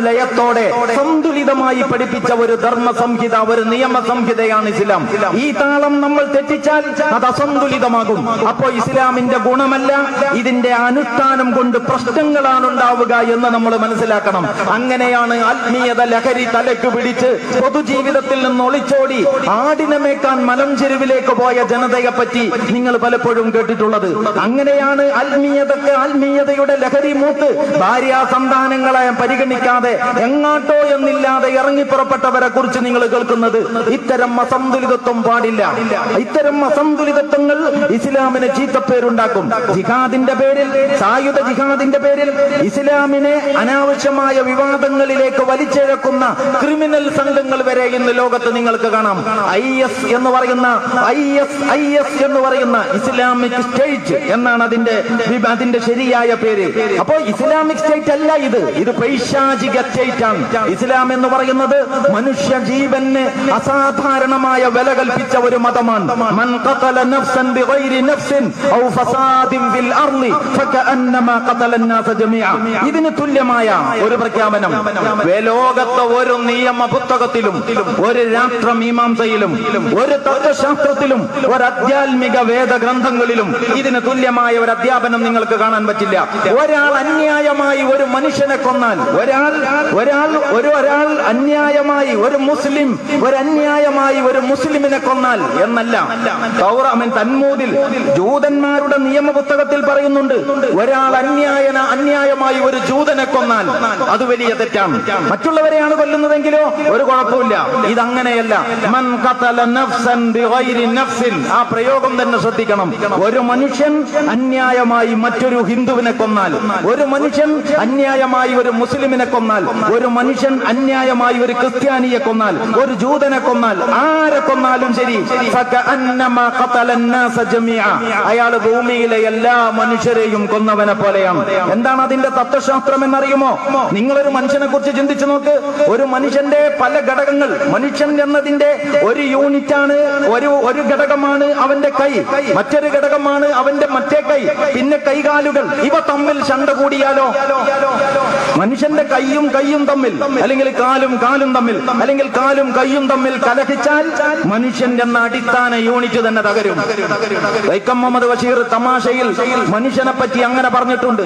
ലയത്തോടെ സന്തുലിതമായി പഠിപ്പിച്ച ഒരു ധർമ്മ സംഹിത, ഒരു നിയമ സംഹിതയാണ് ഇസ്ലാം. ഈ താളം നമ്മൾ തെറ്റിച്ചാൽ അത് അസന്തുലിതമാകും. അപ്പോ ഇസ്ലാമിന്റെ ഗുണമല്ല, ഇതിന്റെ അനുഷ്ഠാനം കൊണ്ട് പ്രശ്നങ്ങളാണ് ഉണ്ടാവുക എന്ന് നമ്മൾ മനസ്സിലാക്കണം. അങ്ങനെയാണ് ആത്മീയത ലഹരി തലക്ക് പിടിച്ച് പൊതുജീവിതത്തിൽ നിന്ന് ഒളിച്ചോടി ആടിനെ മേക്കാൻ മലഞ്ചെരുവിലേക്ക് പോയ ജനതയെ പറ്റി നിങ്ങൾ പലപ്പോഴും കേട്ടിട്ടുള്ളത്. അങ്ങനെയാണ് ആത്മീയതയുടെ ലഹരി മൂത്ത് ഭാര്യ സന്താനങ്ങളെ പരിഗണിക്കാതെ എങ്ങാട്ടോ എന്നില്ലാതെ ഇറങ്ങിപ്പുറപ്പെട്ടവരെ കുറിച്ച് നിങ്ങൾ കേൾക്കുന്നത്. ഇത്തരം അസന്തുലിതത്വം പാടില്ല. ഇത്തരം അസന്തുലിതത്വങ്ങൾ ഇസ്ലാമിന് ചീത്തപ്പേരുണ്ടാക്കും. ജിഹാദിന്റെ പേരിൽ, സായുധ ജിഹാദിന്റെ പേരിൽ ഇസ്ലാമിനെ അനാവശ്യമായ വിവാദങ്ങളിലേക്ക് വലിച്ചിഴക്കുന്ന ക്രിമിനൽ സംഘങ്ങൾ വരെ ഇന്ന് ലോകത്ത് നിങ്ങൾക്ക് കാണാം. IS എന്ന് പറയുന്ന ഇസ്ലാമിക് സ്റ്റേറ്റ് എന്നാണ് അതിന്റെ ശരിയായ പേര്. അപ്പോ ഇസ്ലാമിക് സ്റ്റേറ്റ് അല്ല ഇത് പൈശാചിക സ്റ്റേറ്റ് ആണ്. ഇസ്ലാം എന്ന് പറയുന്നത് മനുഷ്യ ജീവന് അസാധാരണമായ വില കൽപ്പിച്ച ഒരു മതമാണ്. മൻ ഖതല നഫ്സൻ ബിഗൈരി നഫ്സിൻ ഔ ഫസാദിൻ ഫിൽ അർളി ഫകഅന്നമാ ഖതല الناس ജമീഅ. ഇതിന് തുല്യമായ ഒരു പ്രഖ്യാപനം ലോകത്തെ ഒരു നിയമ പുസ്തകത്തിലും, ഒരു രാഷ്ട്രമീമാംസയിലും, ഒരു തത്വശാസ്ത്രത്തിലും, ഒരു ആധ്യാത്മിക വേദഗ്രന്ഥങ്ങളിലും ഇതിന് തുല്യമായ ഒരു അധ്യാപനം നിങ്ങൾക്ക് കാണാൻ പറ്റില്ല. ഒരാൾ അന്യായമായി ഒരു മനുഷ്യനെ കൊന്നാൽ, ഒരാൾ അന്യായമായി ഒരു മുസ്ലിം അന്യായമായി ഒരു മുസ്ലിമിനെ കൊന്നാൽ എന്നല്ല. തന്മൂദിൽ ജൂതന്മാരുടെ നിയമ പുസ്തകത്തിൽ പറയുന്നുണ്ട്, ഒരാൾ അന്യായമായി ഒരു ജൂതനെ കൊന്നാൽ അത് വലിയ തെറ്റാണ്. മറ്റുള്ളവരെയാണ് കൊല്ലുന്നതെങ്കിലോ ഒരു കുഴപ്പമില്ല. ഇതങ്ങനെയല്ല. മൻ ഖതല നഫ്സൻ ബിഗൈരി നഫ്സിൻ, ആ പ്രയോഗം തന്നെ ശ്രദ്ധിക്കണം. ഒരു മനുഷ്യൻ അന്യായമായി മറ്റൊരു ഹിന്ദുവിനെ കൊന്നാൽ, ഒരു മനുഷ്യൻ അന്യായമായി ഒരു മുസ്ലിമിനെ കൊന്നാൽ, ഒരു മനുഷ്യൻ അന്യായമായി ഒരു ക്രിസ്ത്യാനിയെ കൊന്നാൽ, ഒരു ജൂതനെ കൊന്നാൽ, ആരെ കൊന്നാലും ശരി, ഫകഅന്നമാ ഖതല الناس ജമീഅ, അയാൾ ഭൂമിയിലെ എല്ലാ മനുഷ്യരെയും കൊന്നവനെ പോലെയാണ്. എന്താണ് അതിന്റെ തത്വശാസ്ത്രം എന്നറിയുമോ? നിങ്ങളൊരു മനുഷ്യനെ കുറിച്ച് ചിന്തിച്ചു നോക്ക്. ഒരു മനുഷ്യന്റെ പല ഘടകങ്ങൾ, മനുഷ്യൻ എന്നതിന്റെ ഒരു യൂണിറ്റാണ്, ഒരു ഘടകമാണ് അവന്റെ കൈ, മറ്റൊരു ഘടകമാണ് അവന്റെ മറ്റേ കൈ, പിന്നെ കൈകാലുകൾ. ഇവ തമ്മിൽ ശണ്ട കൂടിയാലോ, മനുഷ്യന്റെ കൈയും തമ്മിൽ, അല്ലെങ്കിൽ കാലും തമ്മിൽ, അല്ലെങ്കിൽ കാലും കൈയും തമ്മിൽ കലഹിച്ചാൽ മനുഷ്യന്റെ എന്ന അടിസ്ഥാന യൂണിറ്റ് തന്നെ തകരും. വൈക്കം മുഹമ്മദ് ബഷീർ തമാശയിൽ മനുഷ്യനെ പറ്റി അങ്ങനെ പറഞ്ഞിട്ടുണ്ട്.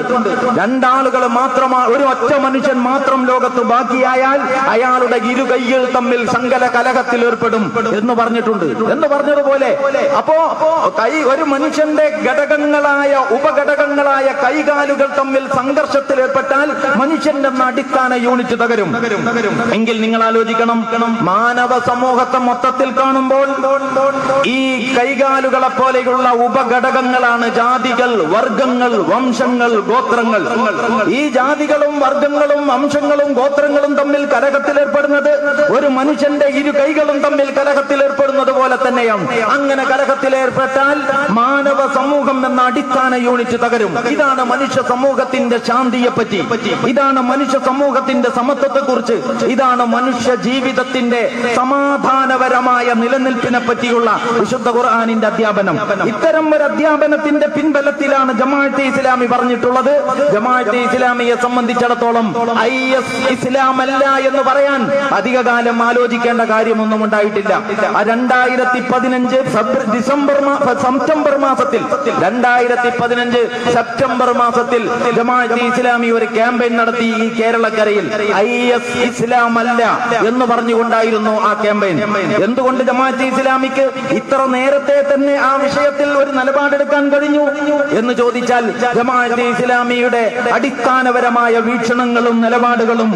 രണ്ടാളുകൾ മാത്രമാണ്, ഒരു ഒറ്റ മനുഷ്യൻ മാത്രം ലോകത്ത് ബാക്കിയായാൽ അയാളുടെ ഇരു കൈകൾ തമ്മിൽ സങ്കല കലഹത്തിൽ ഏർപ്പെടും എന്ന് പറഞ്ഞിട്ടുണ്ട്. എന്ന് പറഞ്ഞതുപോലെ അപ്പോ ഒരു മനുഷ്യന്റെ ഘടകങ്ങളായ ഉപഘടകങ്ങളായ കൈകാലുകൾ തമ്മിൽ സംഘർഷത്തിൽ ഏർപ്പെട്ടാൽ മനുഷ്യന്റെ അടിസ്ഥാന യൂണിറ്റ് തകരും. എങ്കിൽ നിങ്ങൾ ആലോചിക്കണം, മാനവ സമൂഹത്തെ മൊത്തത്തിൽ കാണുമ്പോൾ ഈ കൈകാലുകളെ പോലെയുള്ള ഉപഘടകങ്ങളാണ് ജാതികൾ, വർഗങ്ങൾ, വംശങ്ങൾ, ഗോത്രങ്ങൾ. ഈ ജാതികളും വർഗങ്ങളും വംശങ്ങളും ഗോത്രങ്ങളും തമ്മിൽ കലഹത്തിലേർപ്പെടുന്നത് ഒരു മനുഷ്യന്റെ ഇരു കൈകളും തമ്മിൽ കലഹത്തിലേർപ്പെടുന്നത് പോലെ തന്നെയാണ്. അങ്ങനെ കലഹത്തിലേർപ്പെട്ടാൽ മാനവ സമൂഹം എന്ന അടിസ്ഥാന യൂണിറ്റ് തകരും. ഇതാണ് മനുഷ്യ സമൂഹത്തിന്റെ ശാന്തിയെ പറ്റി, ഇതാണ് മനുഷ്യ സമൂഹത്തിന്റെ സമത്വത്തെ കുറിച്ച്, ഇതാണ് മനുഷ്യ ജീവിതത്തിന്റെ സമാധാനപരമായ നിലനിൽപ്പിനെ പറ്റിയുള്ള വിശുദ്ധ ഖുർആനിന്റെ അധ്യാപനം. ഇത്തരം ഒരു അധ്യാപനത്തിന്റെ പിൻബലത്തിലാണ് ജമാഅത്തെ ഇസ്ലാമി പറഞ്ഞിട്ടുള്ളത്, ജമാഅത്തെ ഇസ്ലാമിയെ സംബന്ധിച്ചിടത്തോളം IS ഇസ്ലാമല്ല എന്ന് പറയാൻ അധികകാലം ആലോചിക്കേണ്ട കാര്യമൊന്നും ഉണ്ടായിട്ടില്ല. 2015 സെപ്റ്റംബർ മാസത്തിൽ 2015 സെപ്റ്റംബർ മാസത്തിൽ ജമാഅത്തെ ഇസ്ലാമി ഒരു ക്യാമ്പയിൻ നടത്തി ഈ കേരളക്കരയിൽ. IS ഇസ്ലാമല്ല എന്ന് പറഞ്ഞുകൊണ്ടായിരുന്നു ആ ക്യാമ്പയിൻ. എന്തുകൊണ്ട് ജമാഅത്തെ ഇസ്ലാമിക്ക് ഇത്ര നേരത്തെ തന്നെ ആ വിഷയത്തിൽ ഒരു നിലപാടെടുക്കാൻ കഴിഞ്ഞു എന്ന് ചോദിച്ചാൽ, ജമാഅത്തെ ഇസ്ലാമിയുടെ അടിസ്ഥാനപരമായ വീക്ഷണങ്ങളും നിലപാടുകളും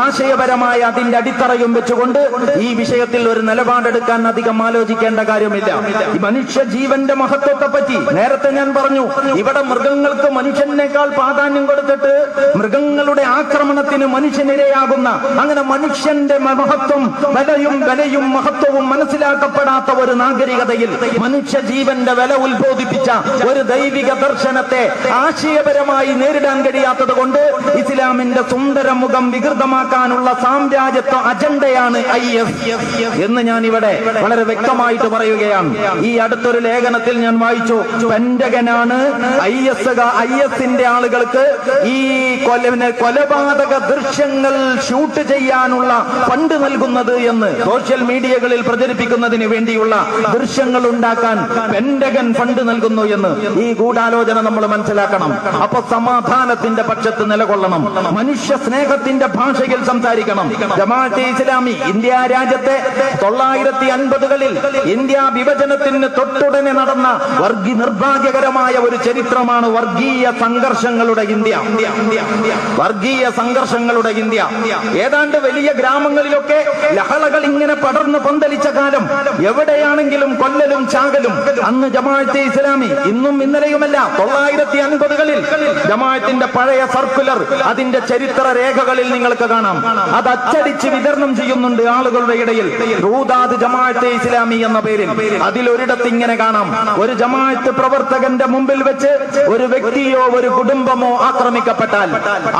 ആശയപരമായ അതിന്റെ അടിത്തറയും വെച്ചുകൊണ്ട് ഈ വിഷയത്തിൽ ഒരു നിലപാടെടുക്കാൻ അധികം ആലോചിക്കേണ്ട കാര്യമില്ല. ഈ മനുഷ്യ ജീവന്റെ മഹത്വത്തെ പറ്റി നേരത്തെ ഞാൻ പറഞ്ഞു. ഇവിടെ മൃഗങ്ങൾക്ക് മനുഷ്യനേക്കാൾ പ്രാധാന്യം കൊടുത്തിട്ട് മൃഗങ്ങളുടെ ആക്രമണത്തിന് മനുഷ്യനിരയാകുന്ന, അങ്ങനെ മനുഷ്യന്റെ മഹത്വം വിലയും മഹത്വവും മനസ്സിലാക്കപ്പെടാത്ത ഒരു നാഗരികതയിൽ മനുഷ്യ ജീവന്റെ വില ഉത്ബോധിപ്പിച്ച ഒരു ദൈവിക ദർശനത്തെ ആശയപരമായി നേരിടാൻ കഴിയാത്തത് കൊണ്ട് ഇസ്ലാമിന്റെ സുന്ദര മുഖം വികൃതമാക്കാനുള്ള സാമ്രാജ്യത്വ അജണ്ടയാണ് IS എന്ന് ഞാൻ ഇവിടെ വളരെ വ്യക്തമായിട്ട് പറയുകയാണ്. ഈ അടുത്തൊരു ലേഖനത്തിൽ ഞാൻ വായിച്ചു, പെന്റഗനാണ് ISന്റെ ആളുകൾക്ക് ഈ കൊലപാതക ദൃശ്യങ്ങൾ ഷൂട്ട് ചെയ്യാനുള്ള ഫണ്ട് നൽകുന്നത് എന്ന് സോഷ്യൽ മീഡിയകളിൽ പ്രചരിപ്പിക്കുന്നതിന് വേണ്ടിയുള്ള ദൃശ്യങ്ങൾ ഉണ്ടാക്കാൻ പെന്റഗൻ ഫണ്ട് നൽകുന്നു എന്ന്. ഈ ഗൂഢാലോചന നമ്മൾ മനസ്സിലാക്കണം. അപ്പൊ സമാധാനത്തിന്റെ പക്ഷത്ത് നിലകൊള്ളണം, മനുഷ്യ സ്നേഹത്തിന്റെ ഭാഷയിൽ സംസാരിക്കണം. ജമാഅത്തെ ഇസ്ലാമി ഇന്ത്യ രാജ്യത്തെ 1950കളിൽ ഇന്ത്യ വിഭജനത്തിന് തൊട്ടുടനെ നടന്ന നിർഭാഗ്യകരമായ ഒരു ചരിത്രമാണ് വർഗീയ സംഘർഷങ്ങളുടെ ഇന്ത്യ. വർഗീയ സംഘർഷങ്ങളുടെ ഇന്ത്യ. ഏതാണ്ട് വലിയ ഗ്രാമങ്ങളിലൊക്കെ ലഹളകൾ ഇങ്ങനെ പടർന്നു പന്തലിച്ച കാലം, എവിടെയാണെങ്കിലും കൊല്ലലും ചാകലും. അന്ന് ജമാഅത്തെ ഇസ്ലാമി, ഇന്നും ഇന്നലെയുമല്ല, 1950കളിൽ ജമാഅത്തിന്റെ പഴയ സർക്കുലർ അതിന്റെ ചരിത്ര രേഖകളിൽ നിങ്ങൾക്ക് കാണാം. അത് അച്ചടിച്ച് വിതരണം ചെയ്യുന്നുണ്ട് ആളുകളുടെ ഇടയിൽ, റൂദാദ് ജമാഅത്തെ ഇസ്ലാമി എന്ന പേരിൽ. അതിലൊരിടത്ത് ഇങ്ങനെ കാണാം, ഒരു ജമാഅത്ത് പ്രവർത്തകന്റെ മുമ്പിൽ വെച്ച് ഒരു വ്യക്തിയോ ഒരു കുടുംബമോ ആക്രമിക്കപ്പെട്ടാൽ,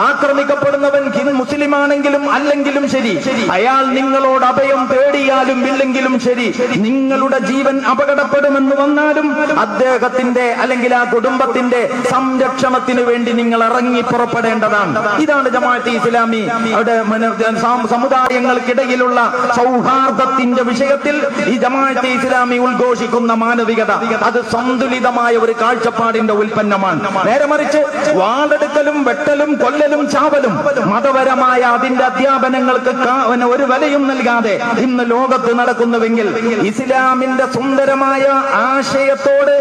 ആക്രമിക്കപ്പെടുന്നവൻ മുസ്ലിം ആണെങ്കിലും അല്ലെങ്കിലും ശരി, അയാൾ നിങ്ങളോട് അഭയം തേടിയാലും ഇല്ലെങ്കിലും ശരി, നിങ്ങളുടെ ജീവൻ അപകടപ്പെടുമെന്ന് വന്നാലും അദ്ദേഹത്തിന്റെ അല്ലെങ്കിൽ ആ കുടുംബത്തിന്റെ സംരക്ഷണത്തിന് വേണ്ടി നിങ്ങൾ ഇറങ്ങി പുറപ്പെടേണ്ടതാണ്. ഇതാണ് ജമാഅത്തെ ഇസ്ലാമി സമുദായങ്ങൾക്കിടയിലുള്ള സൗഹാർദ്ദത്തിന്റെ വിഷയത്തിൽ ഈ ജമാഅത്തെ ഇസ്ലാമി ഉദ്ഘോഷിക്കുന്ന മാനവികത. അത് സന്തുലിതമായ ഒരു കാഴ്ചപ്പാടിന്റെ ഉൽപ്പന്നമാണ്. നേരെ മറിച്ച് വാളെടുക്കലും വെട്ടലും കൊല്ലലും ചാവലും മതപരമായ അതിന്റെ അധ്യാപനങ്ങൾക്ക് ഒരു വിലയും നൽകാതെ ഇന്ന് ലോകത്ത് നടക്കുന്നുവെങ്കിൽ, ഇസ്ലാമിന്റെ സുന്ദരമായ ആശയത്തോട്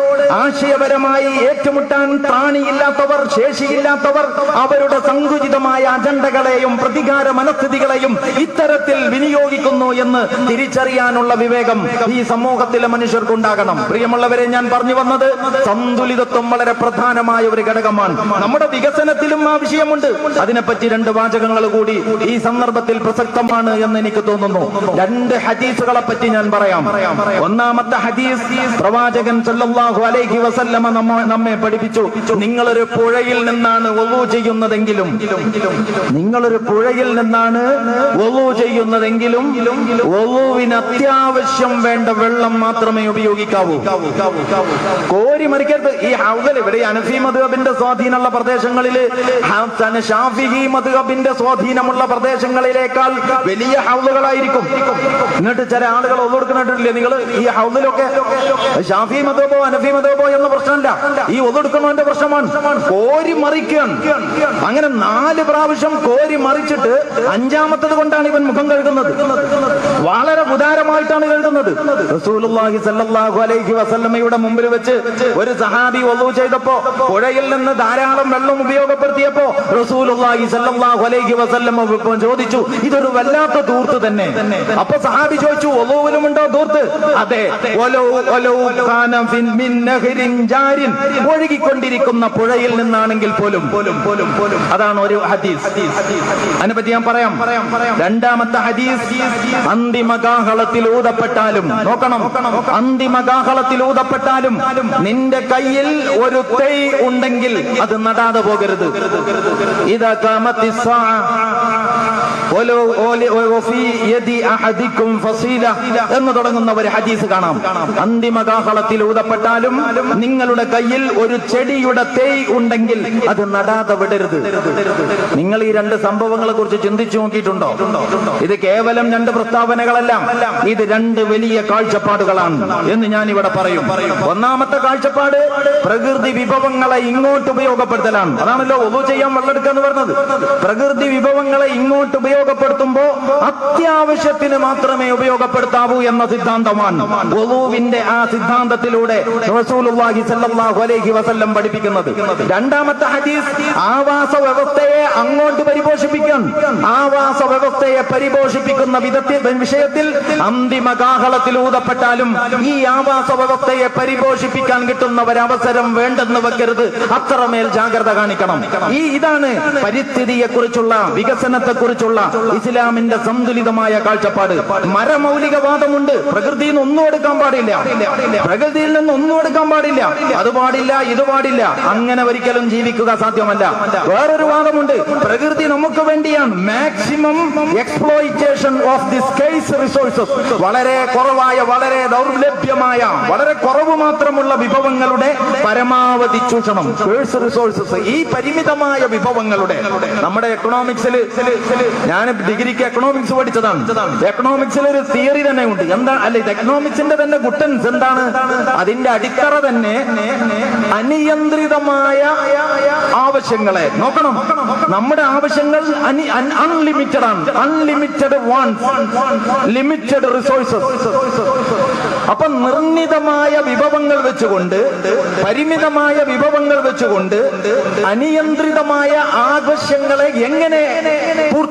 ആശയപരമായി ഏറ്റുമുട്ടാൻ ത്രാണിയില്ലാത്തവർ, ശേഷിയില്ലാത്തവർ, അവരുടെ സങ്കുചിതമായ അജണ്ടകളെയും പ്രതികാര മനസ്ഥിതികളെയും ഇത്തരത്തിൽ വിനിയോഗിക്കുന്നു എന്ന് തിരിച്ചറിയാനുള്ള വിവേകം ഈ സമൂഹത്തിലെ മനുഷ്യർക്കുണ്ടാകണം. പ്രിയമുള്ളവരെ, ഞാൻ പറഞ്ഞു വന്നത് സന്തുലിതത്വം വളരെ പ്രധാനമായ ഒരു ഘടകമാണ്. നമ്മുടെ വികസനത്തിലും ആ വിഷയമുണ്ട്. അതിനെപ്പറ്റി 2 വാചകങ്ങൾ കൂടി ഈ സന്ദർഭത്തിൽ പ്രസക്തമാണ് എന്ന് എനിക്ക് തോന്നുന്നു. 2 ഹദീസുകളെ പറ്റി ഞാൻ പറയാം. ഒന്നാമത്തെ ഹദീസ്, പ്രവാചകൻ സല്ലല്ലാഹു അലൈഹി വസല്ലമ നമ്മെ പഠിപ്പിച്ചു, നിങ്ങളൊരു പുഴയിൽ നിന്നാണ് വുളു ചെയ്യുന്നതെങ്കിലും, നിങ്ങളൊരു പുഴയിൽ നിന്നാണ് വുളു ചെയ്യുന്നതെങ്കിലും വുളുവിന് അത്യാവശ്യം വേണ്ട വെള്ളം മാത്രമേ ഉപയോഗിക്കാവൂ. കോരി മറിക്കരുത്. ഈ ഹൗദൽ ഇവിടെ ഹനഫി മദ്ഹബിന്റെ സ്വാധീനമുള്ള പ്രദേശങ്ങളിൽ, ഷാഫിഈ മദ്ഹബിന്റെ സ്വാധീനമുള്ള പ്രദേശങ്ങളിലേക്കാൾ വലിയ ഹൗദുകളായിരിക്കും. എന്നിട്ട് ചില ആളുകൾ ഒതുകൊടുക്കുന്നില്ലേ നിങ്ങൾ? ഈ ഹൗദിലൊക്കെ ഷാഫി മദ്ഹബോ ഹനഫി മദ്ഹബോ എന്ന പ്രശ്നമല്ല, ഈ ഒതുകൊടുക്കുന്നതിന്റെ പ്രശ്നമാണ്. കോരി മറിക്കുകയാണ്. അങ്ങനെ 4 പ്രാവശ്യം കോരി മറിച്ചിട്ട് 5ാമത്തത് കൊണ്ടാണ് ഇവൻ മുഖം കഴുകുന്നത്. വളരെ ഉദാരമായിട്ടാണ് കഴുകുന്നത്. റസൂലുള്ളാഹി സ്വല്ലല്ലാഹു അലൈഹി വസല്ലമയുടെ മുമ്പിൽ വെച്ച് ഒരു സഹാബി വുളു ചെയ്തപ്പോ പുഴയിൽ നിന്ന് ധാരാളം വെള്ളം ഉപയോഗപ്പെടുത്തിയപ്പോ റസൂലുള്ളാഹി സ്വല്ലല്ലാഹു അലൈഹി വസല്ലമ ചോദിച്ചു, ഇതൊരു വല്ലാത്ത ധൂർത്ത് തന്നെ. അപ്പൊ സഹാബി ചോദിച്ചു, വുളുവിലുമുണ്ടോ ധൂർത്ത്? അതെ. ഒഴുകിക്കൊണ്ടിരിക്കുന്ന പുഴയിൽ നിന്നാണെങ്കിൽ പോലും. അതാണ് ഒരു ഹദീസ്. അതിനെപ്പറ്റി ഞാൻ പറയാം. 2ാമത്തെ ഹദീസ്, അന്തിമകാഹളത്തിൽ ഊതപ്പെട്ടാലും, നോക്കണം, അന്തിമകാഹളത്തിൽ ഊതപ്പെട്ടാലും നിന്റെ കയ്യിൽ ഒരു തൈ ഉണ്ടെങ്കിൽ അത് നടാതെ പോകരുത്. ഇദാ ഖാമത്തിസ് സാഅ എന്ന് തുടങ്ങുന്ന ഒരു ഹദീസ് കാണാം. അന്തിമകാഹളത്തിൽ ഊതപ്പെട്ടാലും നിങ്ങളുടെ കയ്യിൽ ഒരു ചെടിയുടെ തൈ ഉണ്ടെങ്കിൽ അത് നടാതെ വിടരുത്. നിങ്ങൾ ഈ രണ്ട് സംഭവങ്ങളെ കുറിച്ച് ചിന്തിച്ചു നോക്കിയിട്ടുണ്ടോ? ഇത് കേവലം രണ്ട് പ്രസ്താവനകളല്ല, ഇത് രണ്ട് വലിയ കാഴ്ചപ്പാടുകളാണ് എന്ന് ഞാൻ ഇവിടെ പറയും. ഒന്നാമത്തെ കാഴ്ചപ്പാട് പ്രകൃതി വിഭവങ്ങളെ ഇങ്ങോട്ട് ഉപയോഗപ്പെടുത്തലാണ്. അതാണല്ലോ ഒളു ചെയ്യാൻ വെള്ളെടുക്കുക എന്ന് പറഞ്ഞത്. പ്രകൃതി വിഭവങ്ങളെ ഇങ്ങോട്ട് ഉപയോഗപ്പെടുത്തുമ്പോ അത്യാവശ്യത്തിന് മാത്രമേ ഉപയോഗപ്പെടുത്താവൂ എന്ന സിദ്ധാന്തമാണ് ഒളുവിന്റെ ആ സിദ്ധാന്തത്തിലൂടെ റസൂലുള്ളാഹി സ്വല്ലല്ലാഹു അലൈഹി വസല്ലം പഠിപ്പിക്കുന്നത്. രണ്ടാമത്തെ ഹദീസ് ആവാസ വ്യവസ്ഥയെ അങ്ങോട്ട് പരിപോഷിപ്പിക്കാൻ, ആവാസ വ്യവസ്ഥയെ പരിപോഷിപ്പിക്കുന്ന വിഷയത്തിൽ അന്തിമ കാഹളത്തിൽ ഊതപ്പെട്ടാലും ഈ ആവാസ വ്യവസ്ഥയെ പരിപോഷിപ്പിക്കാൻ കിട്ടുന്ന ഒരവസരം വേണ്ടെന്ന് വെക്കരുത്. അത്രമേൽ ജാഗ്രത കാണിക്കണം. ഇതാണ് പരിസ്ഥിതിയെ കുറിച്ചുള്ള, വികസനത്തെ കുറിച്ചുള്ള ഇസ്ലാമിന്റെ സന്തുലിതമായ കാഴ്ചപ്പാട്. മരമൗലികവാദമുണ്ട്. പ്രകൃതിയിൽ നിന്ന് ഒന്നും എടുക്കാൻ പാടില്ല, പ്രകൃതിയിൽ നിന്ന് ഒന്നും എടുക്കാൻ പാടില്ല, അത് പാടില്ല, ഇത് പാടില്ല, അങ്ങനെ ഒരിക്കലും ജീവിക്കുക സാധ്യമല്ല. വേറൊരു വാദമുണ്ട്, പ്രകൃതി നമുക്ക് വേണ്ടിയാണ്. Maximum exploitation of the scarce resources, വളരെ കുറവായ, വളരെ ദൗർലഭ്യമായ, വളരെ കുറവ് മാത്രമുള്ള വിഭവങ്ങളുടെ പരമാവധി ചൂഷണം, സ്കേഴ്സ് റിസോഴ്സസ്. ഈ പരിമിതമായ വിഭവങ്ങളുടെ, നമ്മുടെ എക്കണോമിക്സിൽ, ഞാൻ ഡിഗ്രിക്ക് എക്കണോമിക്സ് പഠിച്ചതാണ്. എക്കണോമിക്സിൽ ഒരു തിയറി തന്നെ ഉണ്ട്. എന്താ അല്ലെ, എക്കണോമിക്സിന്റെ തന്നെ ഗുട്ടൻസ് എന്താണ്? അതിന്റെ അടിത്തറ തന്നെ അനിയന്ത്രിതമായ ആവശ്യങ്ങളെ നോക്കണം. നമ്മുടെ ആവശ്യങ്ങൾ അൺലിമിറ്റഡ് ആണ്. Unlimited wants, limited resources. അപ്പൊ നിർണിതമായ വിഭവങ്ങൾ വെച്ചുകൊണ്ട്, പരിമിതമായ വിഭവങ്ങൾ വെച്ചുകൊണ്ട് അനിയന്ത്രിതമായ ആവശ്യങ്ങളെ എങ്ങനെ പൂർത്തി